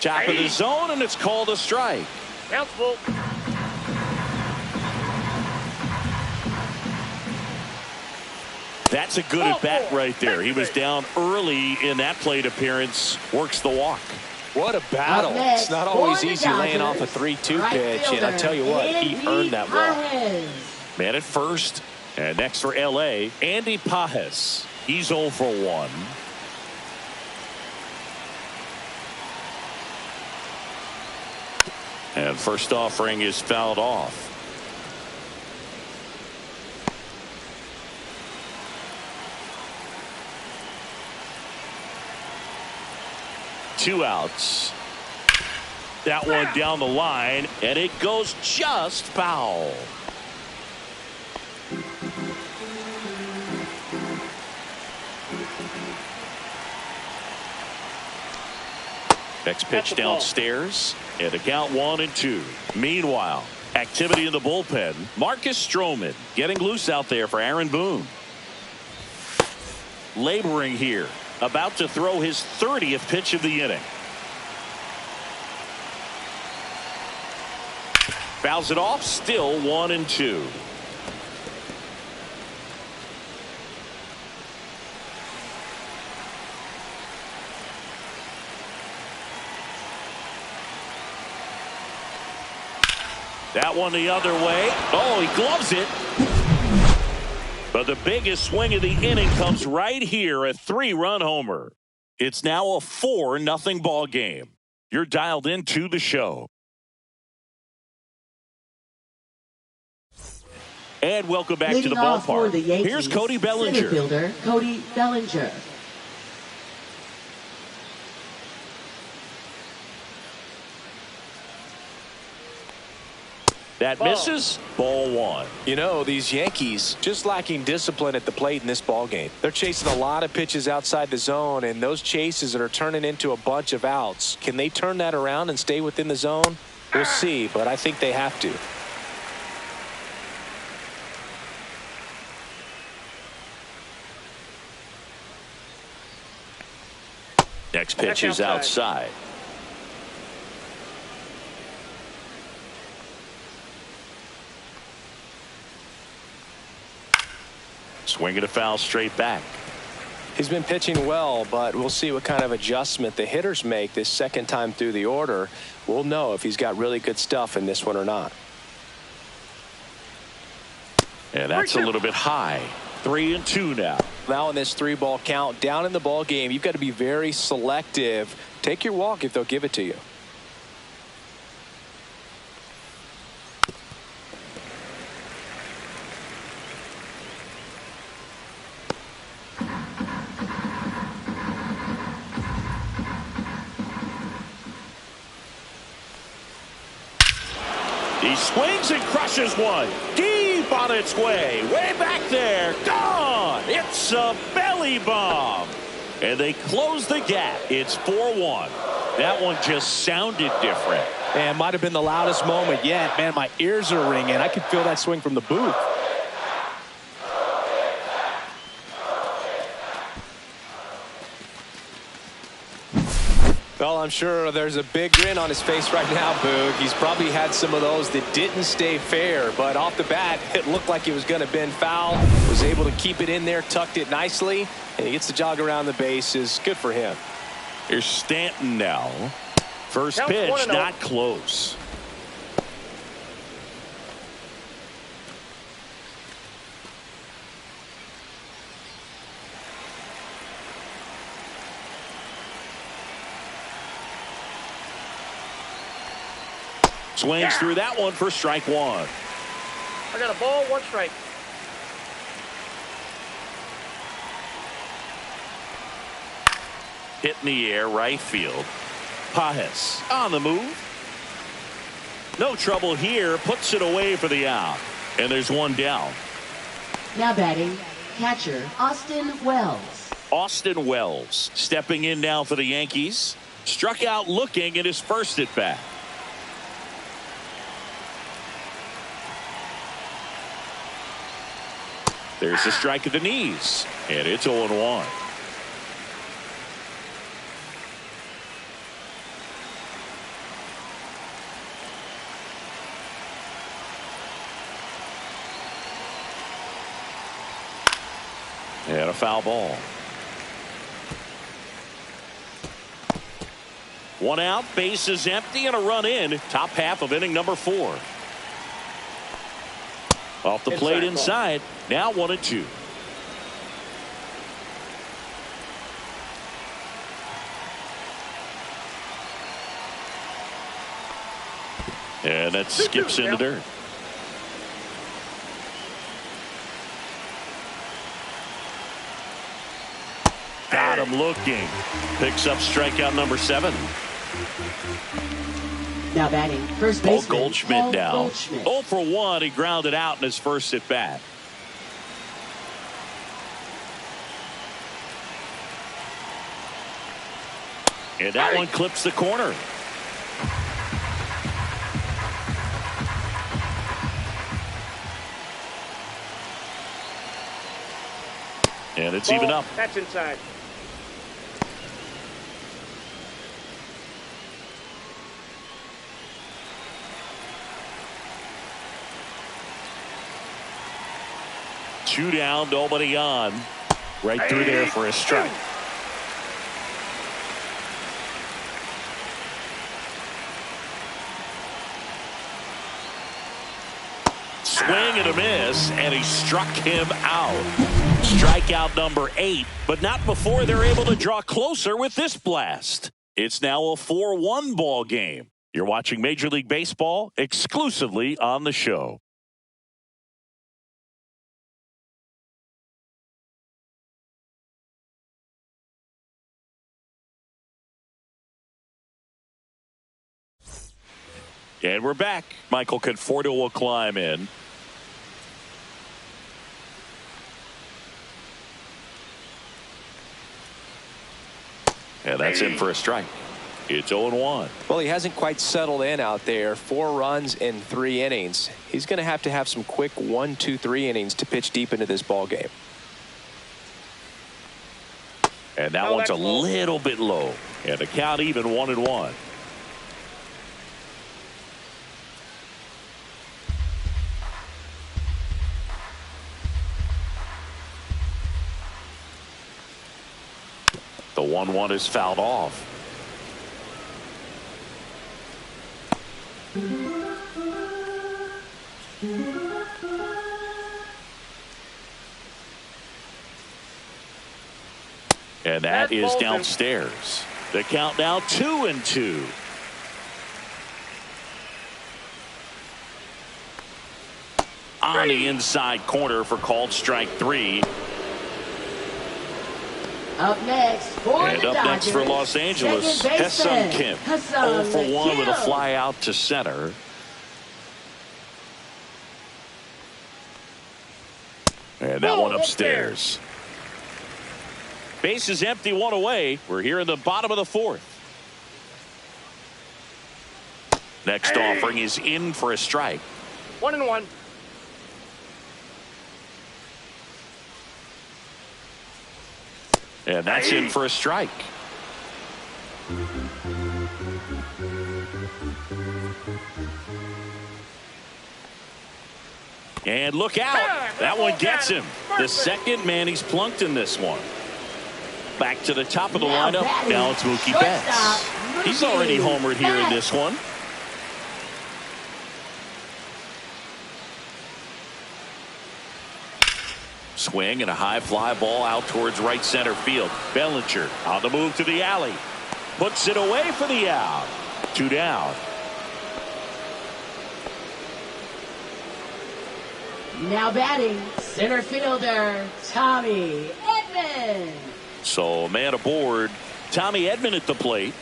Top of the zone, and it's called a strike. Count's full. That's a good at bat right there. He was down early in that plate appearance. Works the walk. What a battle. It's not always easy laying off a 3-2 pitch, and I tell you what, he earned that walk. Man at first, and next for LA, Andy Pajes. He's 0 for 1. And first offering is fouled off. Two outs. That one down the line, and it goes just foul. Next pitch downstairs, and a count 1-2. Meanwhile, activity in the bullpen. Marcus Stroman getting loose out there for Aaron Boone. Laboring here, about to throw his 30th pitch of the inning. Fouls it off, still 1-2. That one the other way. Oh, he gloves it. But the biggest swing of the inning comes right here, a 3-run homer. It's now a 4-0 ball game. You're dialed into the show. And welcome back to the ballpark. Here's Cody Bellinger. Center fielder Cody Bellinger. That misses. Ball 1. You know, these Yankees just lacking discipline at the plate in this ball game. They're chasing a lot of pitches outside the zone, and those chases are turning into a bunch of outs. Can they turn that around and stay within the zone? We'll see, but I think they have to. Next pitch is outside. Swinging a foul straight back. He's been pitching well, but we'll see what kind of adjustment the hitters make this second time through the order. We'll know if he's got really good stuff in this one or not. And that's a little bit high. 3-2 now. Now in this 3-ball count, down in the ball game, you've got to be very selective. Take your walk if they'll give it to you. He swings and crushes one. Deep on its way. Way back there. Gone. It's a belly bomb. And they close the gap. It's 4-1. That one just sounded different. And might have been the loudest moment yet. Man, my ears are ringing. I could feel that swing from the booth. Well, I'm sure there's a big grin on his face right now, Boog. He's probably had some of those that didn't stay fair, but off the bat, it looked like he was going to bend foul. Was able to keep it in there, tucked it nicely, and he gets the jog around the bases. Good for him. Here's Stanton now. First pitch, not close. Swings through that one for strike 1. I got a ball, 1 strike. Hit in the air, right field. Pajes on the move. No trouble here. Puts it away for the out. And there's one down. Now batting, catcher Austin Wells. Austin Wells stepping in now for the Yankees. Struck out looking at his first at bat. There's a strike at the knees, and it's 0-1. And a foul ball. 1 out, base is empty, and a run in. Top half of inning number 4. Off the plate inside. Now 1-2. And that skips into dirt. Got him looking. Picks up strikeout number 7. Now batting, first Paul baseman, Goldschmidt Paul down. Goldschmidt. 0 for 1. He grounded out in his first at bat. And that one clips the corner. And it's even up. That's inside. Two down, nobody on. Right through there for a strike. Swing and a miss, and he struck him out. Strikeout number 8, but not before they're able to draw closer with this blast. It's now a 4-1 ball game. You're watching Major League Baseball exclusively on the show. And we're back. Michael Conforto will climb in. And that's in for a strike. It's 0-1. Well, he hasn't quite settled in out there. 4 runs in 3 innings. He's going to have some quick 1, 2, 3 innings to pitch deep into this ball game. And that one's a little bit low. And the count even 1-1. The 1-1 is fouled off. And that is downstairs. The count now 2-2. On the inside corner for called strike 3. Up next for And the up Dodgers, next for Los Angeles, second Hesung baseman, Kim. Hesung 0 for 1 with a Kim. fly out to center. And that one upstairs. Base is empty, 1 away. We're here in the bottom of the 4th. Next offering is in for a strike. 1-1. And that's in for a strike. And look out. That one gets him. The second man he's plunked in this one. Back to the top of the lineup. Now it's Mookie Betts. He's already homered here in this one. Swing and a high fly ball out towards right center field. Bellinger on the move to the alley. Puts it away for the out. 2 down. Now batting, center fielder, Tommy Edman. So man aboard. Tommy Edman at the plate.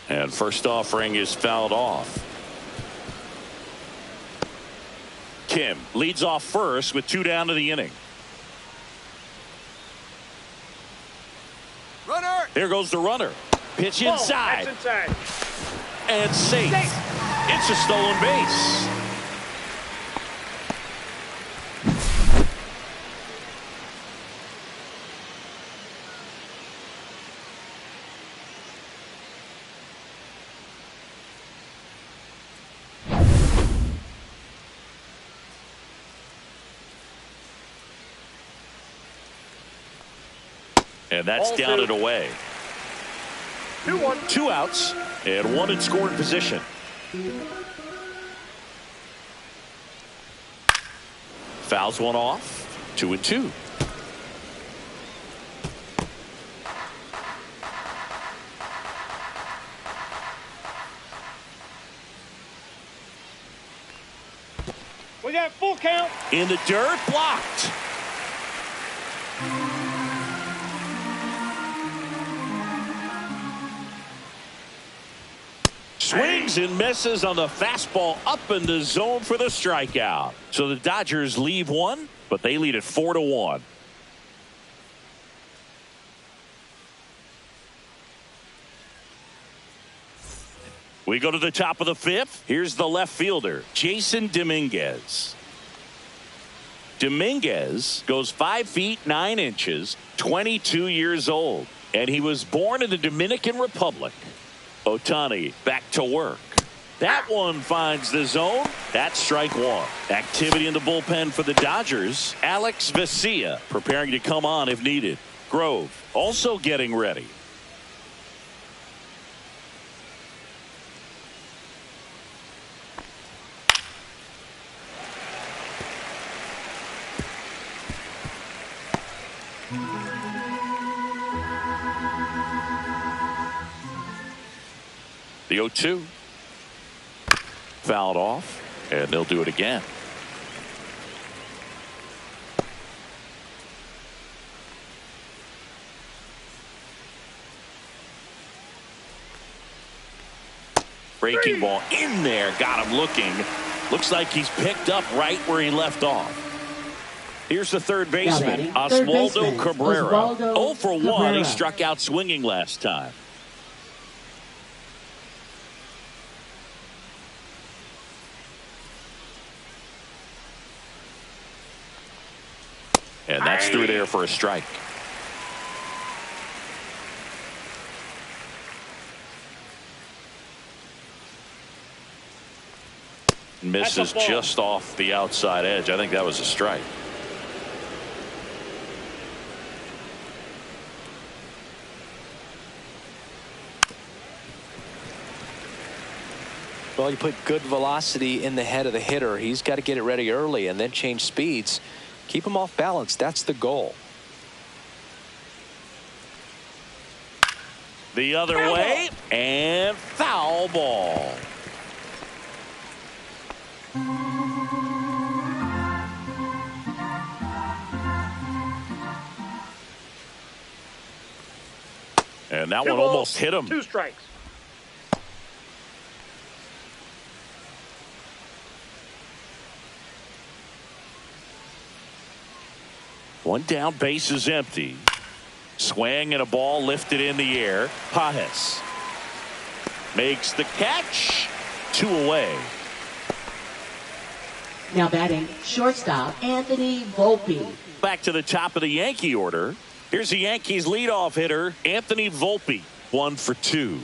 And first offering is fouled off. Kim leads off first with 2 down to the inning. Runner. Here goes the runner. Pitch inside. That's inside. And safe. It's a stolen base. And that's Ball down 2. and away. 2-1. 2 outs and 1 in scoring position. Fouls one off. 2-2. We got full count. In the dirt, blocked. Swings and misses on the fastball up in the zone for the strikeout. So the Dodgers leave one, but they lead it 4-1. We go to the top of the fifth. Here's the left fielder, Jason Dominguez. Dominguez goes 5 feet 9 inches, 22 years old, and he was born in the Dominican Republic. Ohtani back to work. That one finds the zone. That's strike one. Activity in the bullpen for the Dodgers. Alex Vesia preparing to come on if needed. Grove also getting ready. The 0-2. Fouled off, and they'll do it again. Breaking ball in there, got him looking. Looks like he's picked up right where he left off. Here's the third baseman, Oswaldo Cabrera. 0 for 1. He struck out swinging last time. And that's through there for a strike. Misses just off the outside edge. I think that was a strike. Well, you put good velocity in the head of the hitter. He's got to get it ready early and then change speeds. Keep him off balance. That's the goal. The other way, and foul ball. And that one almost hit him. 2 strikes. One down, base is empty. Swing and a ball lifted in the air. Pajes makes the catch. 2 away. Now batting, shortstop, Anthony Volpe. Back to the top of the Yankee order. Here's the Yankees leadoff hitter, Anthony Volpe. 1 for 2.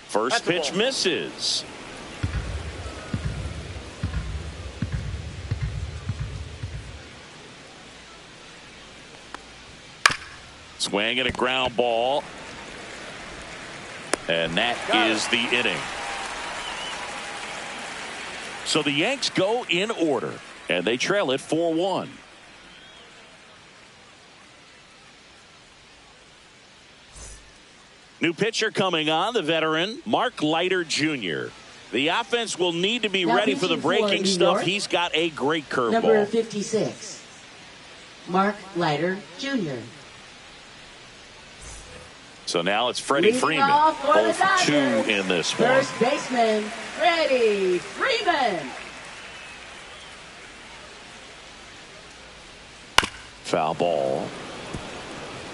First pitch misses. Swing and a ground ball. And that is the inning. So the Yanks go in order, and they trail it 4-1. New pitcher coming on, the veteran, Mark Leiter Jr. The offense will need to be ready for the breaking stuff. He's got a great curveball. Number 56, Mark Leiter Jr. So now it's Freddie Freeman. 0 for 2 in this one. First baseman, Freddie Freeman. Foul ball.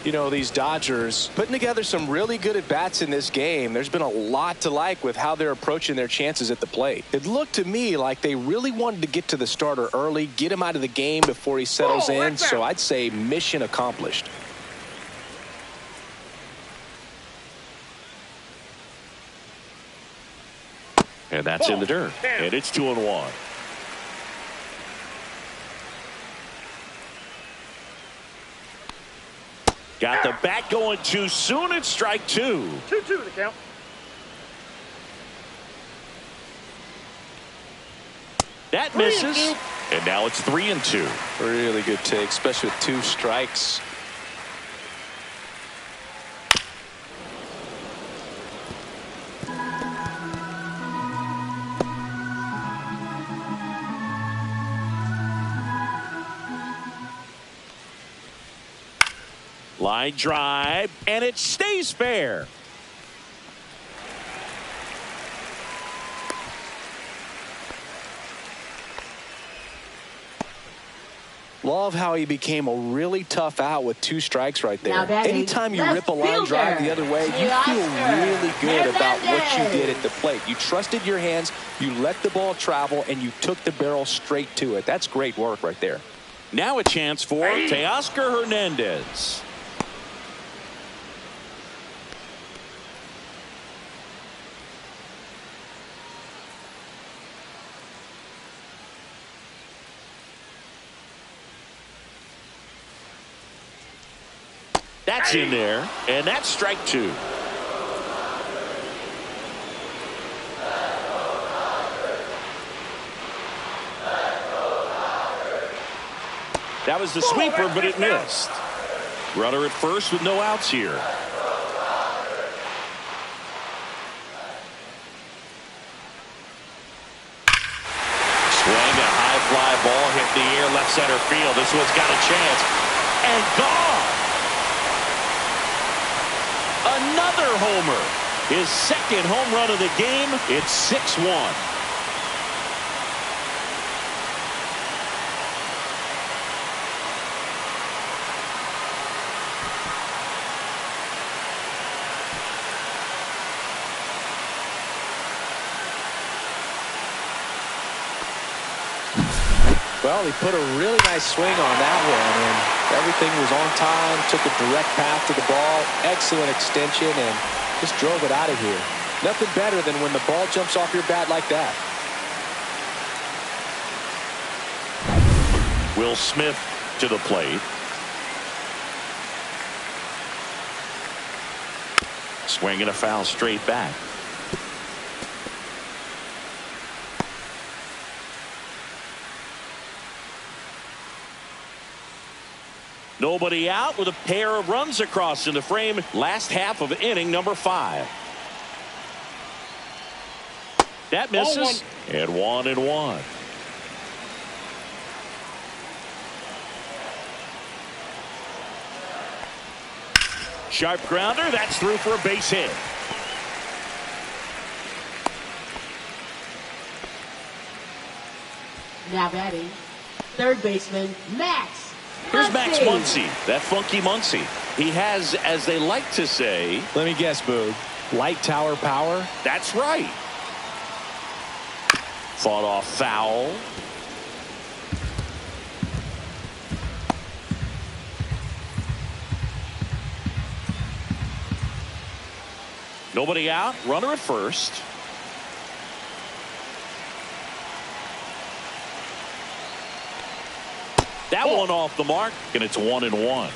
You know, these Dodgers putting together some really good at-bats in this game. There's been a lot to like with how they're approaching their chances at the plate. It looked to me like they really wanted to get to the starter early, get him out of the game before he settles in. So I'd say mission accomplished. And that's in the dirt. And it's 2-1. Got the bat going too soon. It's strike 2. 2-2 the count. That misses. And now it's 3-2. Really good take, especially with 2 strikes. Line drive, and it stays fair. Love how he became a really tough out with 2 strikes right there. Anytime you left rip a line fielder, drive the other way, you feel really good about what you did at the plate. You trusted your hands, you let the ball travel, and you took the barrel straight to it. That's great work right there. Now a chance for Teoscar Hernandez. That's in there, and that's strike 2. That was the sweeper, but it missed. Runner at first with no outs here. Swing, a high fly ball hit the air, left center field. This one's got a chance. And gone. Another homer. His second home run of the game. It's 6-1. Well, he put a really nice swing on that one, and everything was on time, took a direct path to the ball, excellent extension, and just drove it out of here. Nothing better than when the ball jumps off your bat like that. Will Smith to the plate. Swing and a foul straight back. Nobody out with a pair of runs across in the frame. Last half of inning number 5. That misses. And 1-1. Sharp grounder. That's through for a base hit. Now batting, third baseman, Max. Here's Max Muncy, that funky Muncy. He has, as they like to say... Let me guess, Boog. Light tower power? That's right. Fought off foul. Nobody out. Runner at first. That one off the mark, and it's 1-1.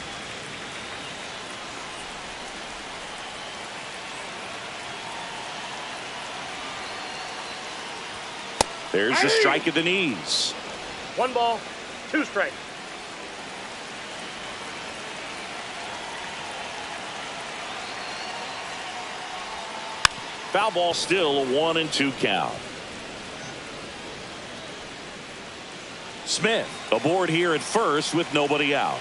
There's the strike at the knees. 1 ball, 2 strikes. Foul ball, still a 1-2 count. Smith aboard here at first with nobody out.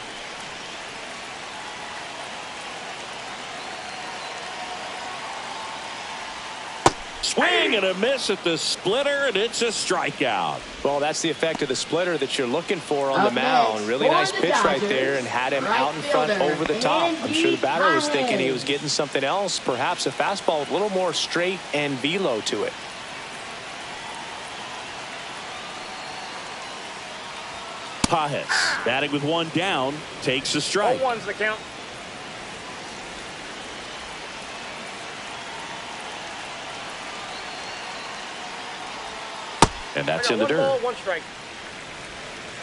Swing and a miss at the splitter, and it's a strikeout. Well, that's the effect of the splitter that you're looking for on the mound. Really nice pitch right there, and had him out in front over the top. I'm sure the batter was thinking he was getting something else, perhaps a fastball with a little more straight and velo to it. Pajes batting with 1 down, takes a strike. 0-1's the count. And that's in the dirt. 1 ball, 1 strike.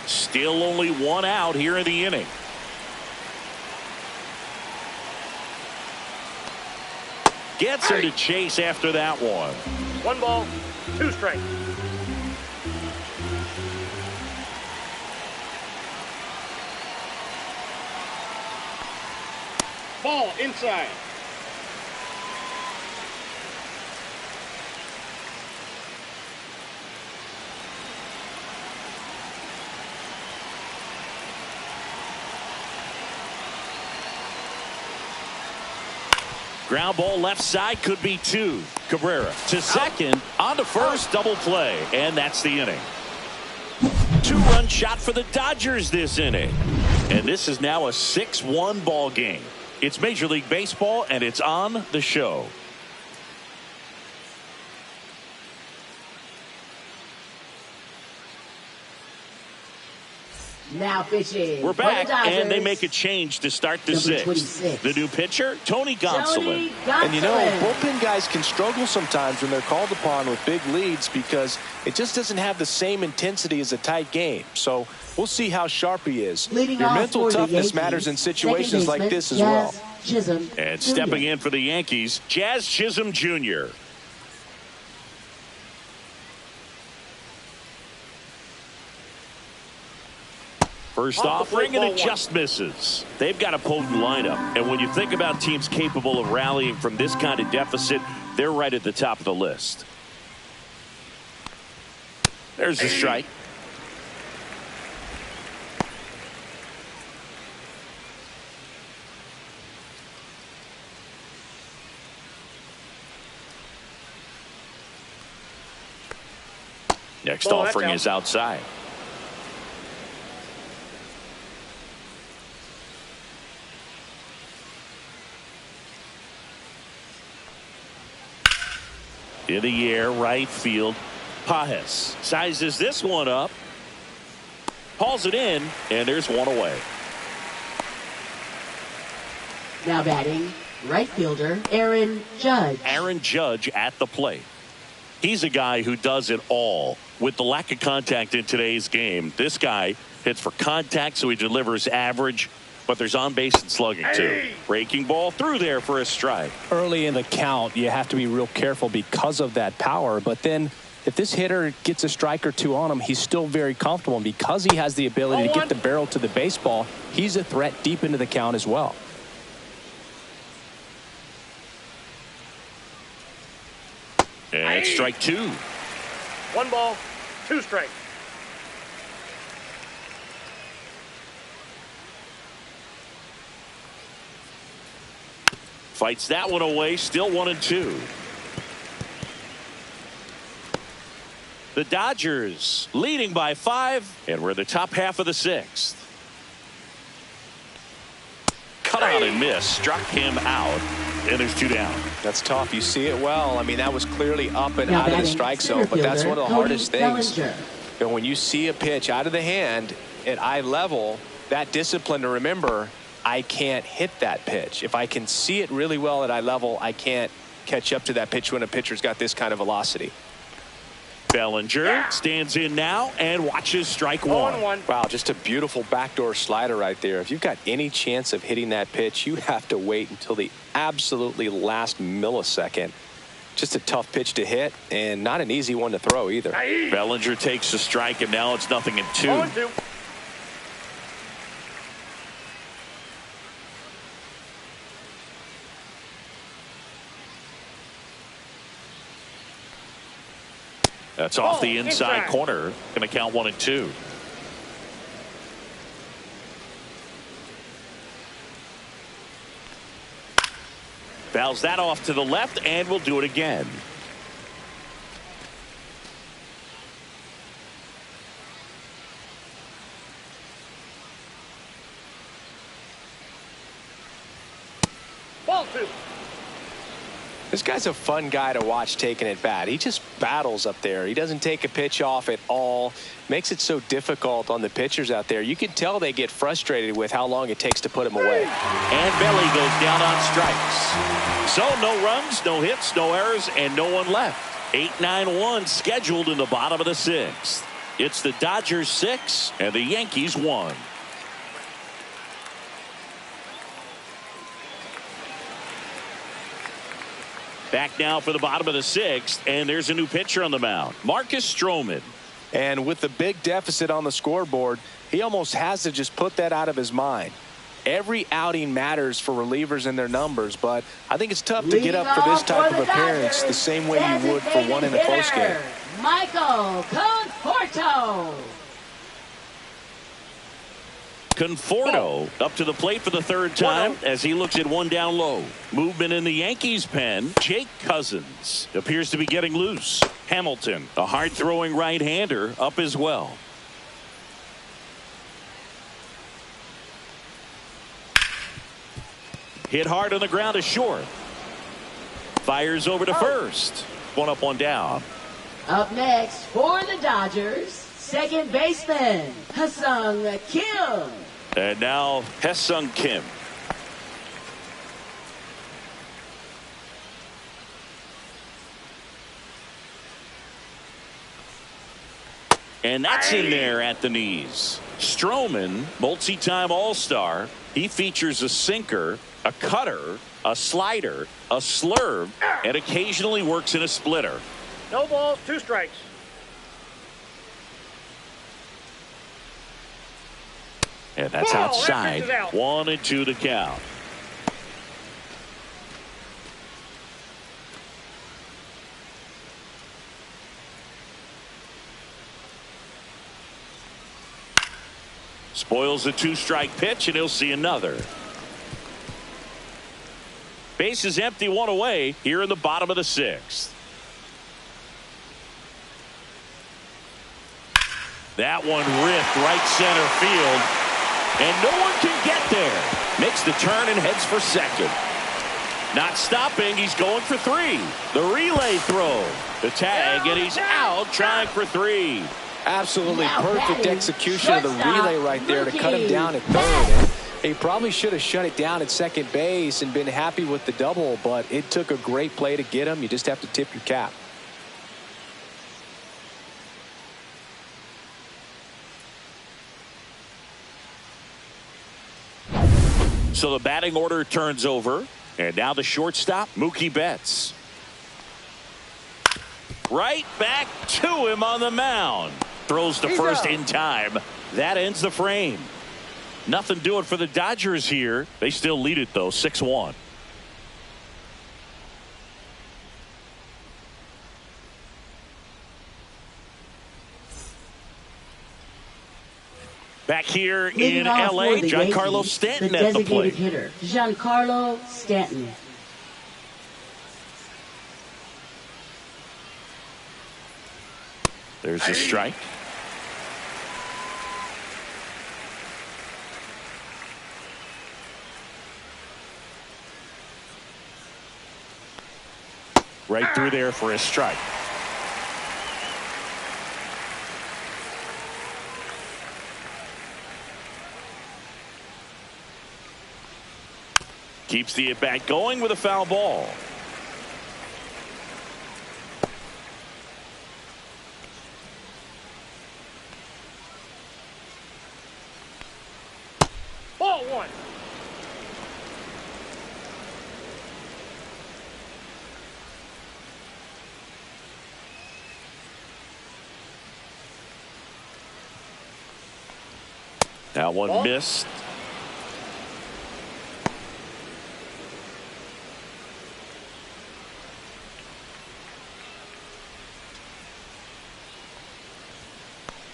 Still only 1 out here in the inning. Gets him to chase after that one. 1 ball, 2 strikes. Ball inside. Ground ball left side, could be 2. Cabrera to second, on to first, double play, and that's the inning. 2-run shot for the Dodgers this inning. And this is now a 6-1 ball game. It's Major League Baseball, and it's on the show. Now pitching. We're back, for the and they Dodgers, make a change to start the number 6th. 26. The new pitcher, Tony Gonsolin. And you know, bullpen guys can struggle sometimes when they're called upon with big leads because it just doesn't have the same intensity as a tight game. So we'll see how sharp he is. Leading Your off mental for the toughness Yankees, matters in second situations like baseman, this as well. Chisholm And Jr. stepping in for the Yankees, Jazz Chisholm Jr. First offering, and it just misses. They've got a potent lineup. And when you think about teams capable of rallying from this kind of deficit, they're right at the top of the list. There's the strike. Next offering is outside. In the air, right field. Pajes sizes this one up. Hauls it in, and there's one away. Now batting, right fielder Aaron Judge. Aaron Judge at the plate. He's a guy who does it all. With the lack of contact in today's game, this guy hits for contact, so he delivers average. But there's on base and slugging too. Breaking ball through there for a strike. Early in the count, you have to be real careful because of that power. But then if this hitter gets a strike or two on him, he's still very comfortable. And because he has the ability to get the barrel to the baseball, he's a threat deep into the count as well. And it's strike 2. 1 ball, 2 strikes. Fights that one away, still 1-2. The Dodgers leading by 5, and we're in the top half of the 6th. Cut out and miss, struck him out, and there's 2 down. That's tough. You see it well. I mean, that was clearly up and out of the strike zone, but that's one of the hardest things. And when you see a pitch out of the hand at eye level, that discipline to remember, I can't hit that pitch. If I can see it really well at eye level, I can't catch up to that pitch when a pitcher's got this kind of velocity. Bellinger stands in now and watches strike 1. Wow, just a beautiful backdoor slider right there. If you've got any chance of hitting that pitch, you have to wait until the absolutely last millisecond. Just a tough pitch to hit and not an easy one to throw either. Bellinger takes a strike, and now it's 0-2. 0-2. That's off the inside corner. Going to count 1-2. Fouls that off to the left, and we'll do it again. Ball 2. This guy's a fun guy to watch taking at bat. He just battles up there. He doesn't take a pitch off at all. Makes it so difficult on the pitchers out there. You can tell they get frustrated with how long it takes to put him away. And Belly goes down on strikes. So no runs, no hits, no errors, and no one left. 8-9-1 scheduled in the bottom of the 6th. It's the Dodgers 6 and the Yankees 1. Back now for the bottom of the 6th, and there's a new pitcher on the mound, Marcus Stroman. And with the big deficit on the scoreboard, he almost has to just put that out of his mind. Every outing matters for relievers and their numbers, but I think it's tough to get up for this type of appearance the same way you would for one in a close game. Michael Conforto. Conforto up to the plate for the third time as he looks at one down low. Movement in the Yankees pen. Jake Cousins appears to be getting loose. Hamilton, a hard-throwing right-hander, up as well. Hit hard on the ground to short. Fires over to first. One up, one down. Up next for the Dodgers, second baseman, Ha-Seong Kim. And now Ha-Seong Kim. And that's in there at the knees. Stroman, multi-time All-Star. He features a sinker, a cutter, a slider, a slurve, and occasionally works in a splitter. No balls, 2 strikes. And that's Ball, outside. that pitch is out. 1-2 to count. Spoils a 2-strike pitch, and he'll see another. Base is empty, 1 away here in the bottom of the 6th. That one ripped right center field, and no one can get there. Makes the turn and heads for second. Not stopping, he's going for 3. The relay throw, the tag, and he's out trying for 3. Absolutely Now perfect batting, execution of the shortstop, relay right there to cut him Mookie down at Betts. third. He probably should have shut it down at second base and been happy with the double, but it took a great play to get him. You just have to tip your cap. So the batting order turns over, and now the shortstop, Mookie Betts. Right back to him on the mound. Throws to first in time. That ends the frame. Nothing doing for the Dodgers here. They still lead it, though, 6-1. Back here Leading in off L.A., for the Giancarlo Yankees, Stanton the at the designated plate. hitter, Giancarlo Stanton. There's a strike. Right through there for a strike. Keeps the at-bat going with a foul ball. Ball 1. That one Ball. missed.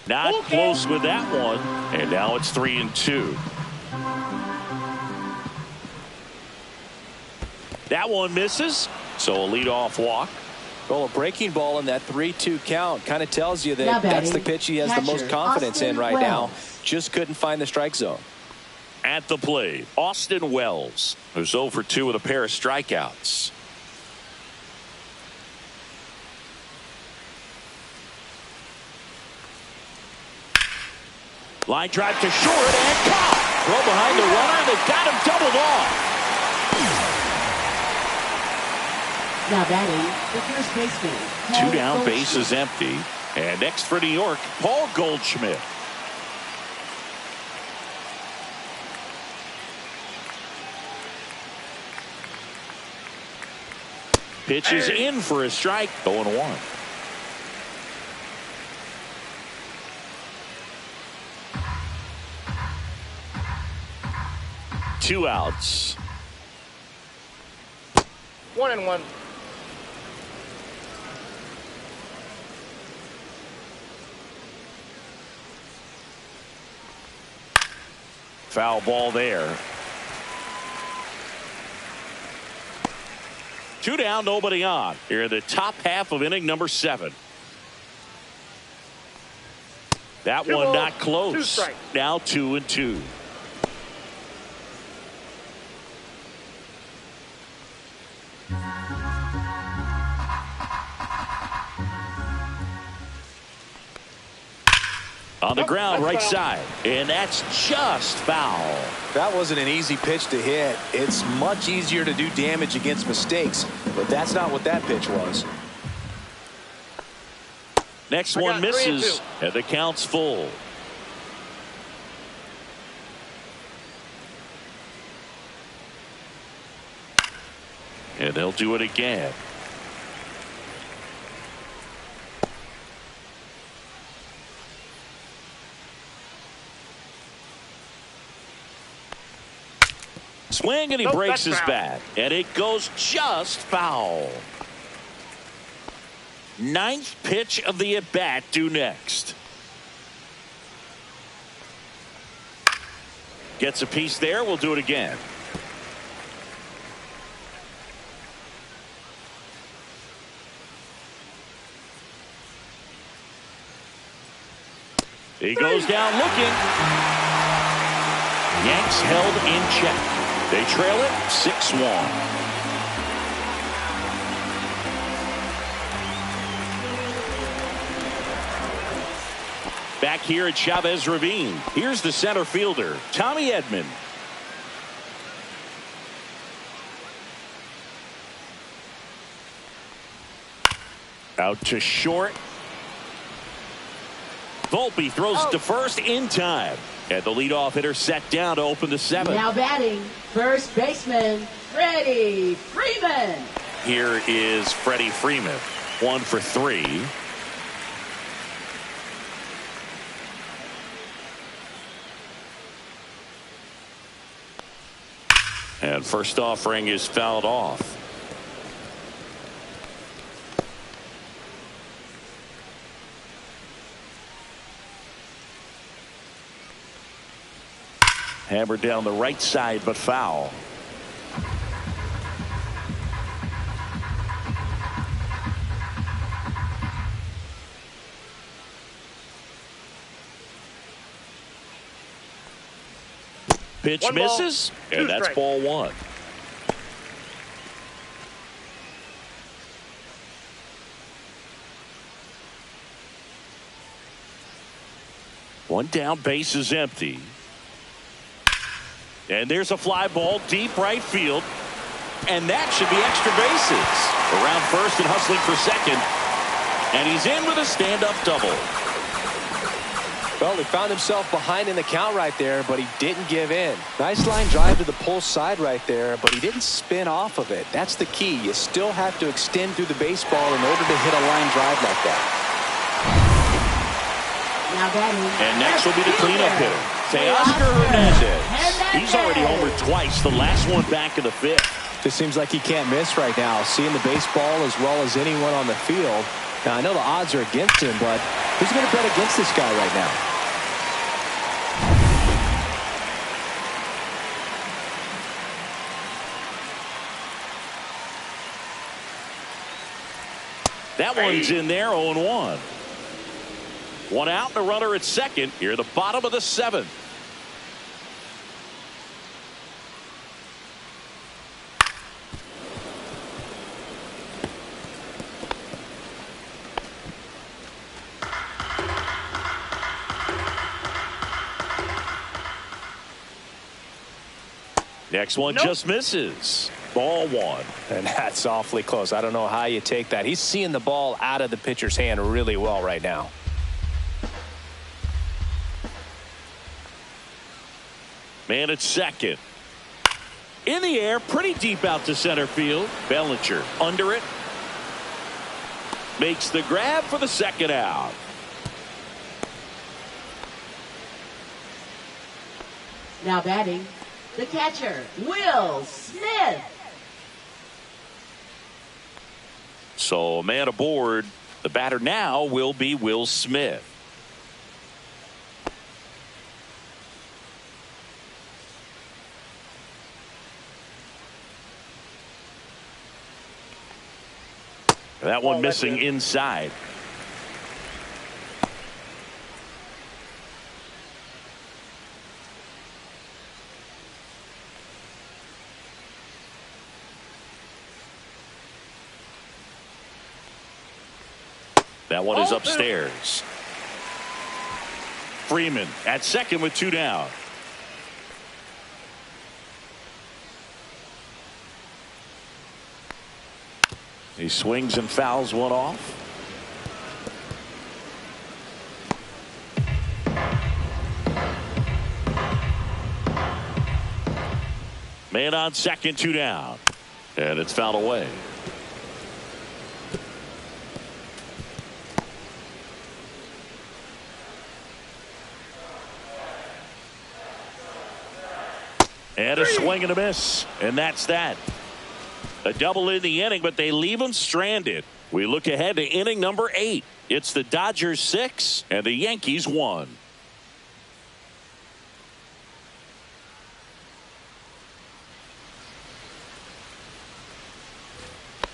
Not Okay. close with that one. And now it's 3-2. That one misses. So a leadoff walk. Well, a breaking ball in that 3-2 count kind of tells you Now that that's the batting, pitch he has the most catcher, confidence in Austin right now. Wells. Just couldn't find the strike zone. At the plate, Austin Wells, who's 0 for 2 with a pair of strikeouts. Line drive to short and caught. Throw behind the runner. They've got him doubled off. Now batting, the first baseman, Paul 2 down, Goldschmidt. base is empty. And next for New York, Paul Goldschmidt. Pitch is in for a strike. 0-1. Two outs. 1-1. Foul ball there. 2 down, nobody on. Here in the top half of inning number 7. That one not close. Now 2-2. On the ground, right side. And that's just foul. That wasn't an easy pitch to hit. It's much easier to do damage against mistakes, but that's not what that pitch was. Next one misses, and the count's full. And they'll do it again. Swing, and he breaks his bat, and it goes just foul. 9th pitch of the at-bat due next. Gets a piece there. We'll do it again. He goes down looking. Yanks held in check. They trail it 6-1. Back here at Chavez Ravine, here's the center fielder, Tommy Edman. Out to short. Volpe throws to first in time. And the leadoff hitter set down to open the 7th. Now batting, first baseman, Freddie Freeman. Here is Freddie Freeman, 1 for 3. And first offering is fouled off. Hammered down the right side, but foul. Pitch misses, and that's ball 1. One down, base is empty. And there's a fly ball deep right field. And that should be extra bases. Around first and hustling for second. And he's in with a stand-up double. Well, he found himself behind in the count right there, but he didn't give in. Nice line drive to the pull side right there, but he didn't spin off of it. That's the key. You still have to extend through the baseball in order to hit a line drive like that. And next will be the cleanup hitter, Teoscar Hernandez. He's already homered twice, the last one back in the 5th. This seems like he can't miss right now, seeing the baseball as well as anyone on the field. Now, I know the odds are against him, but who's going to bet against this guy right now? That one's in there, 0-1. One out and a runner at second. Here, the bottom of the 7th. Next one just misses. Ball 1. And that's awfully close. I don't know how you take that. He's seeing the ball out of the pitcher's hand really well right now. Man at second. In the air, pretty deep out to center field. Bellinger under it. Makes the grab for the second out. Now batting, the catcher, Will Smith. So a man aboard. The batter now will be Will Smith. That one missing inside. That one is upstairs. Freeman at second with 2 down. He swings and fouls one off. Man on second, 2 down. And it's fouled away. And a swing and a miss. And that's that. A double in the inning, but they leave him stranded. We look ahead to inning number 8. It's the Dodgers 6 and the Yankees 1.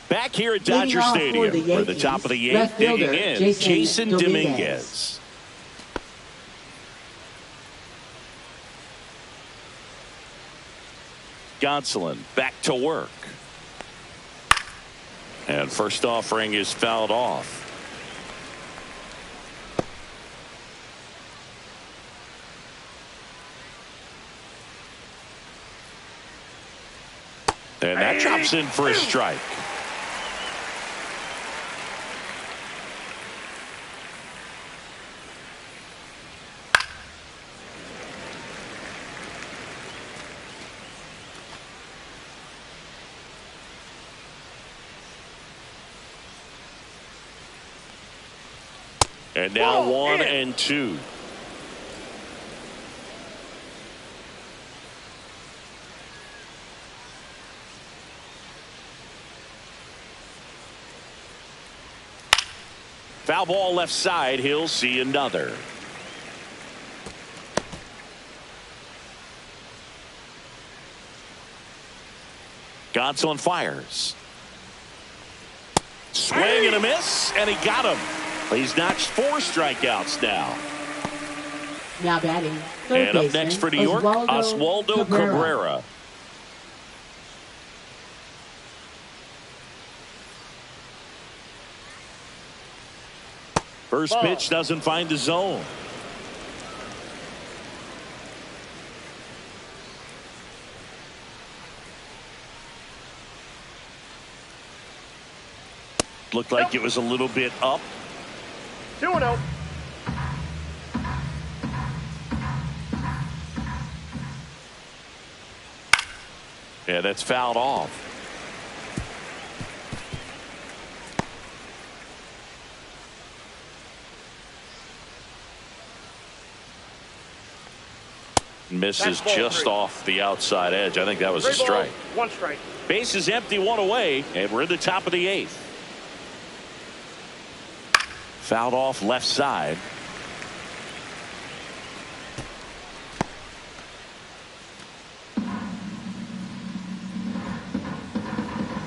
Back here at Dodger Stadium, for the top of the 8th, digging in, Jason Dominguez. Gonsolin back to work. And first offering is fouled off. And that drops in for a strike. And now 1 and 2. Foul ball left side. He'll see another. Gonsolin fires. Swing and a miss, and he got him. He's notched 4 strikeouts now. Now batting. And up next for New York, Oswaldo Cabrera. First pitch doesn't find the zone. Looked like it was a little bit up. 2-0. Yeah, that's fouled off. Misses just off the outside edge. I think that was a strike. 1 strike. Base is empty, 1 away, and we're in the top of the 8th. Fouled off left side.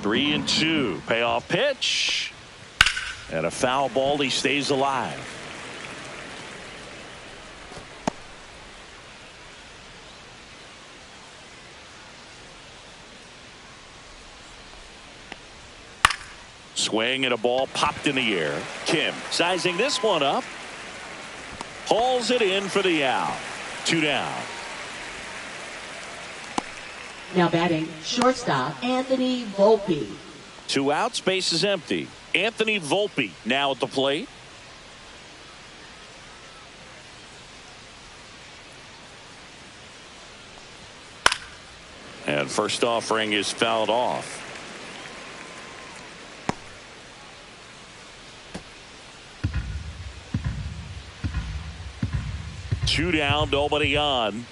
Three and 2. Payoff pitch. And a foul ball. He stays alive. Swing and a ball popped in the air. Kim sizing this one up. Hauls it in for the out. 2 down. Now batting, shortstop Anthony Volpe. 2 outs, base is empty. Anthony Volpe now at the plate. And first offering is fouled off. Two down, nobody on.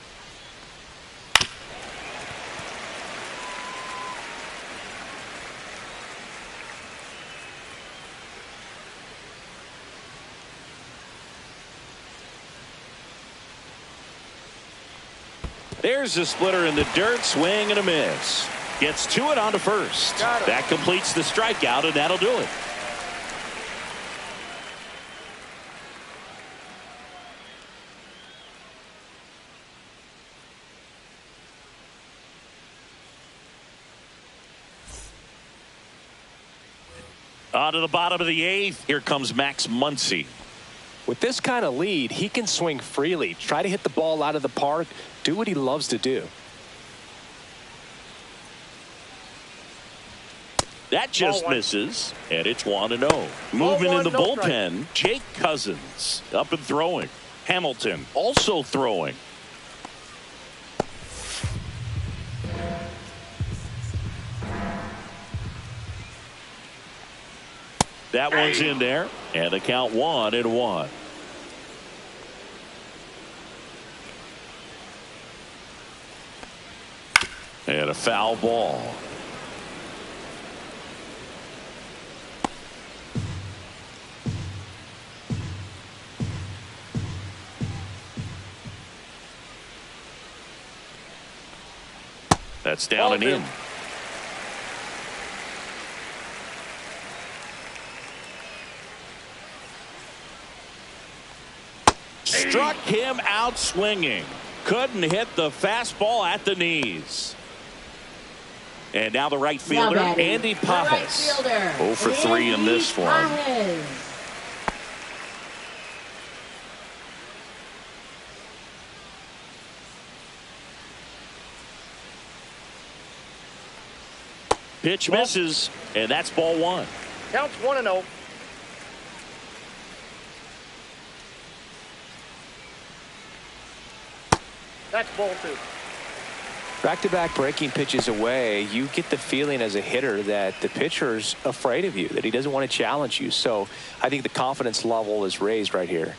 There's a splitter in the dirt. Swing and a miss. Gets to it on to first. That completes the strikeout, and that'll do it. On to the bottom of the 8th. Here comes Max Muncy. With this kind of lead, he can swing freely, try to hit the ball out of the park, do what he loves to do. That just misses, and it's 1-0. Moving in the bullpen, Jake Cousins up and throwing. Hamilton also throwing. That one's in there, and the count 1-1. And a foul ball. That's down and in. Struck him out swinging. Couldn't hit the fastball at the knees. And now the right fielder, Andy Pajes. 0 for 3 in this one. Pitch misses, and that's ball 1. Counts 1-0. That's ball 2. Back-to-back breaking pitches away, you get the feeling as a hitter that the pitcher's afraid of you, that he doesn't want to challenge you. So I think the confidence level is raised right here.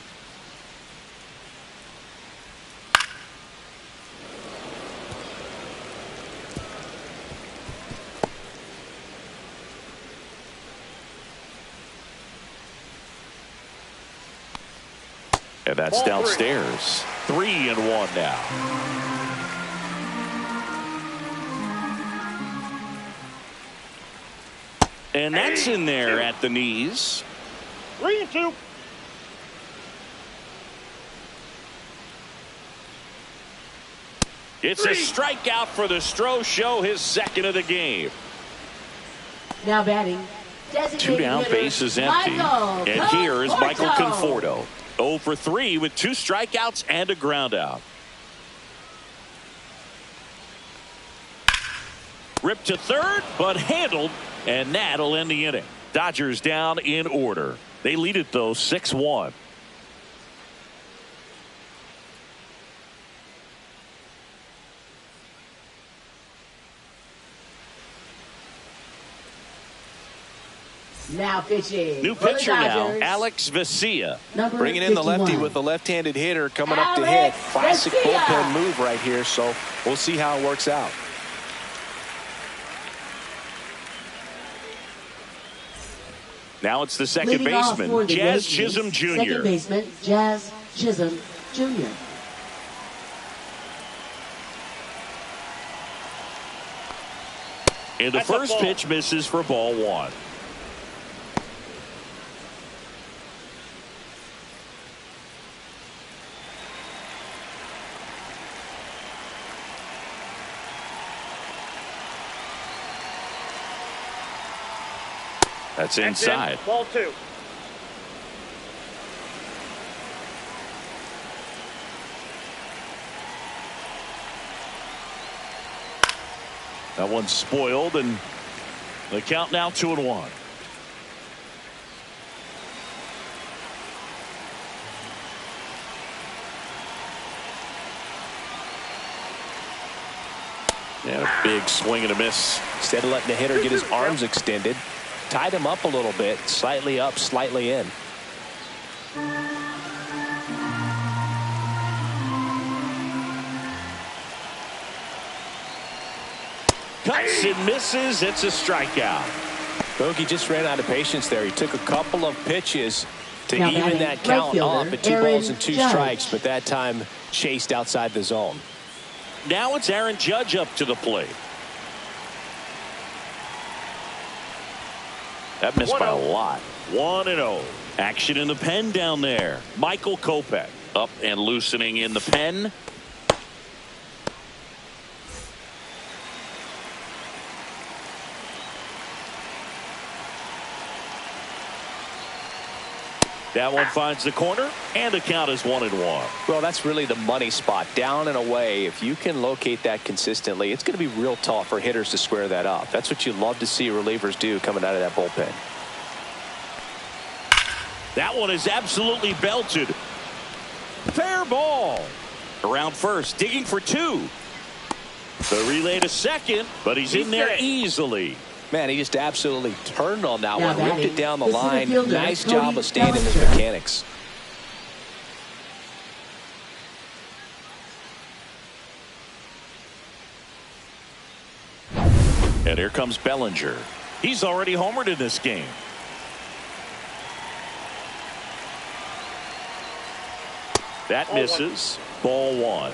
And that's downstairs. 3-1 now. And that's in there at the knees. 3-2. It's a strikeout for the Stroh Show, his second of the game. Now batting. 2 down, bases empty. And here is Michael Conforto. 0 for 3 with 2 strikeouts and a ground out. Ripped to third, but handled, and that'll end the inning. Dodgers down in order. They lead it, though, 6-1. Now pitching. New pitcher now, Alex Vesia. Bringing in the lefty with the left-handed hitter coming up to hit. Classic bullpen move right here, so we'll see how it works out. Now it's the second baseman, Jazz Chisholm Jr. Second baseman, Jazz Chisholm Jr. And the first pitch misses for ball 1. That's inside. Ball 2. That one's spoiled, and the count now 2-1. And a big swing and a miss. Instead of letting the hitter get his arms extended, tied him up a little bit, slightly up, slightly in. Cuts and misses. It's a strikeout. Bogey just ran out of patience there. He took a couple of pitches to now even that count off at 2 balls and 2 strikes, but that time chased outside the zone. Now it's Aaron Judge up to the plate. That missed by a lot. 1-0. Action in the pen down there. Michael Kopech up and loosening in the pen. That one finds the corner, and the count is 1-1. Well, that's really the money spot, down and away. If you can locate that consistently, it's going to be real tough for hitters to square that up. That's what you love to see relievers do coming out of that bullpen. That one is absolutely belted. Fair ball. Around first, digging for 2. The relay to second, but he's in there easily. Man, he just absolutely turned on that Now one, ripped batting, it down the the center line. fielder, Nice Cody job of staying in his Bellinger. mechanics. And here comes Bellinger. He's already homered in this game. That misses. Ball 1.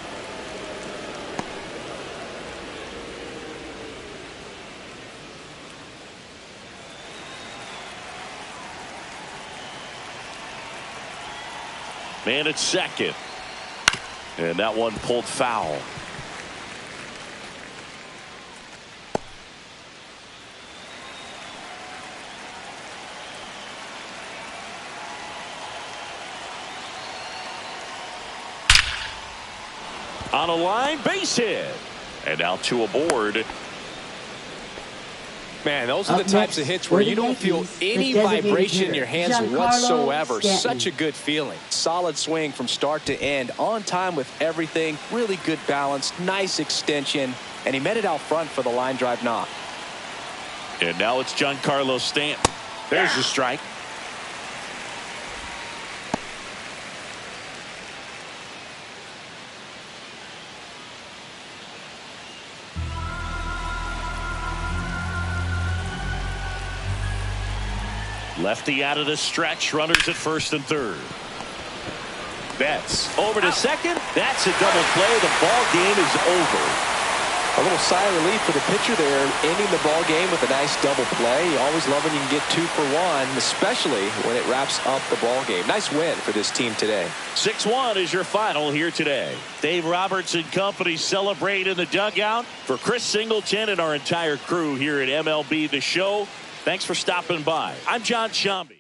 Man at second. And that one pulled foul. On a line, base hit. And now 2 aboard. Man, those are the Up types of next, hits where for the you don't feel Yankees, any the designated vibration in hitter, your hands Giancarlo whatsoever. Stanton. Such a good feeling. Solid swing from start to end. On time with everything. Really good balance. Nice extension. And he met it out front for the line drive knock. And now it's Giancarlo Stanton. There's the strike. Lefty out of the stretch. Runners at first and third. Betts over to second. That's a double play. The ball game is over. A little sigh of relief for the pitcher there, ending the ball game with a nice double play. You always love when you can get 2 for 1, especially when it wraps up the ball game. Nice win for this team today. 6-1 is your final here today. Dave Roberts and company celebrate in the dugout. For Chris Singleton and our entire crew here at MLB The Show, thanks for stopping by. I'm John Shambi.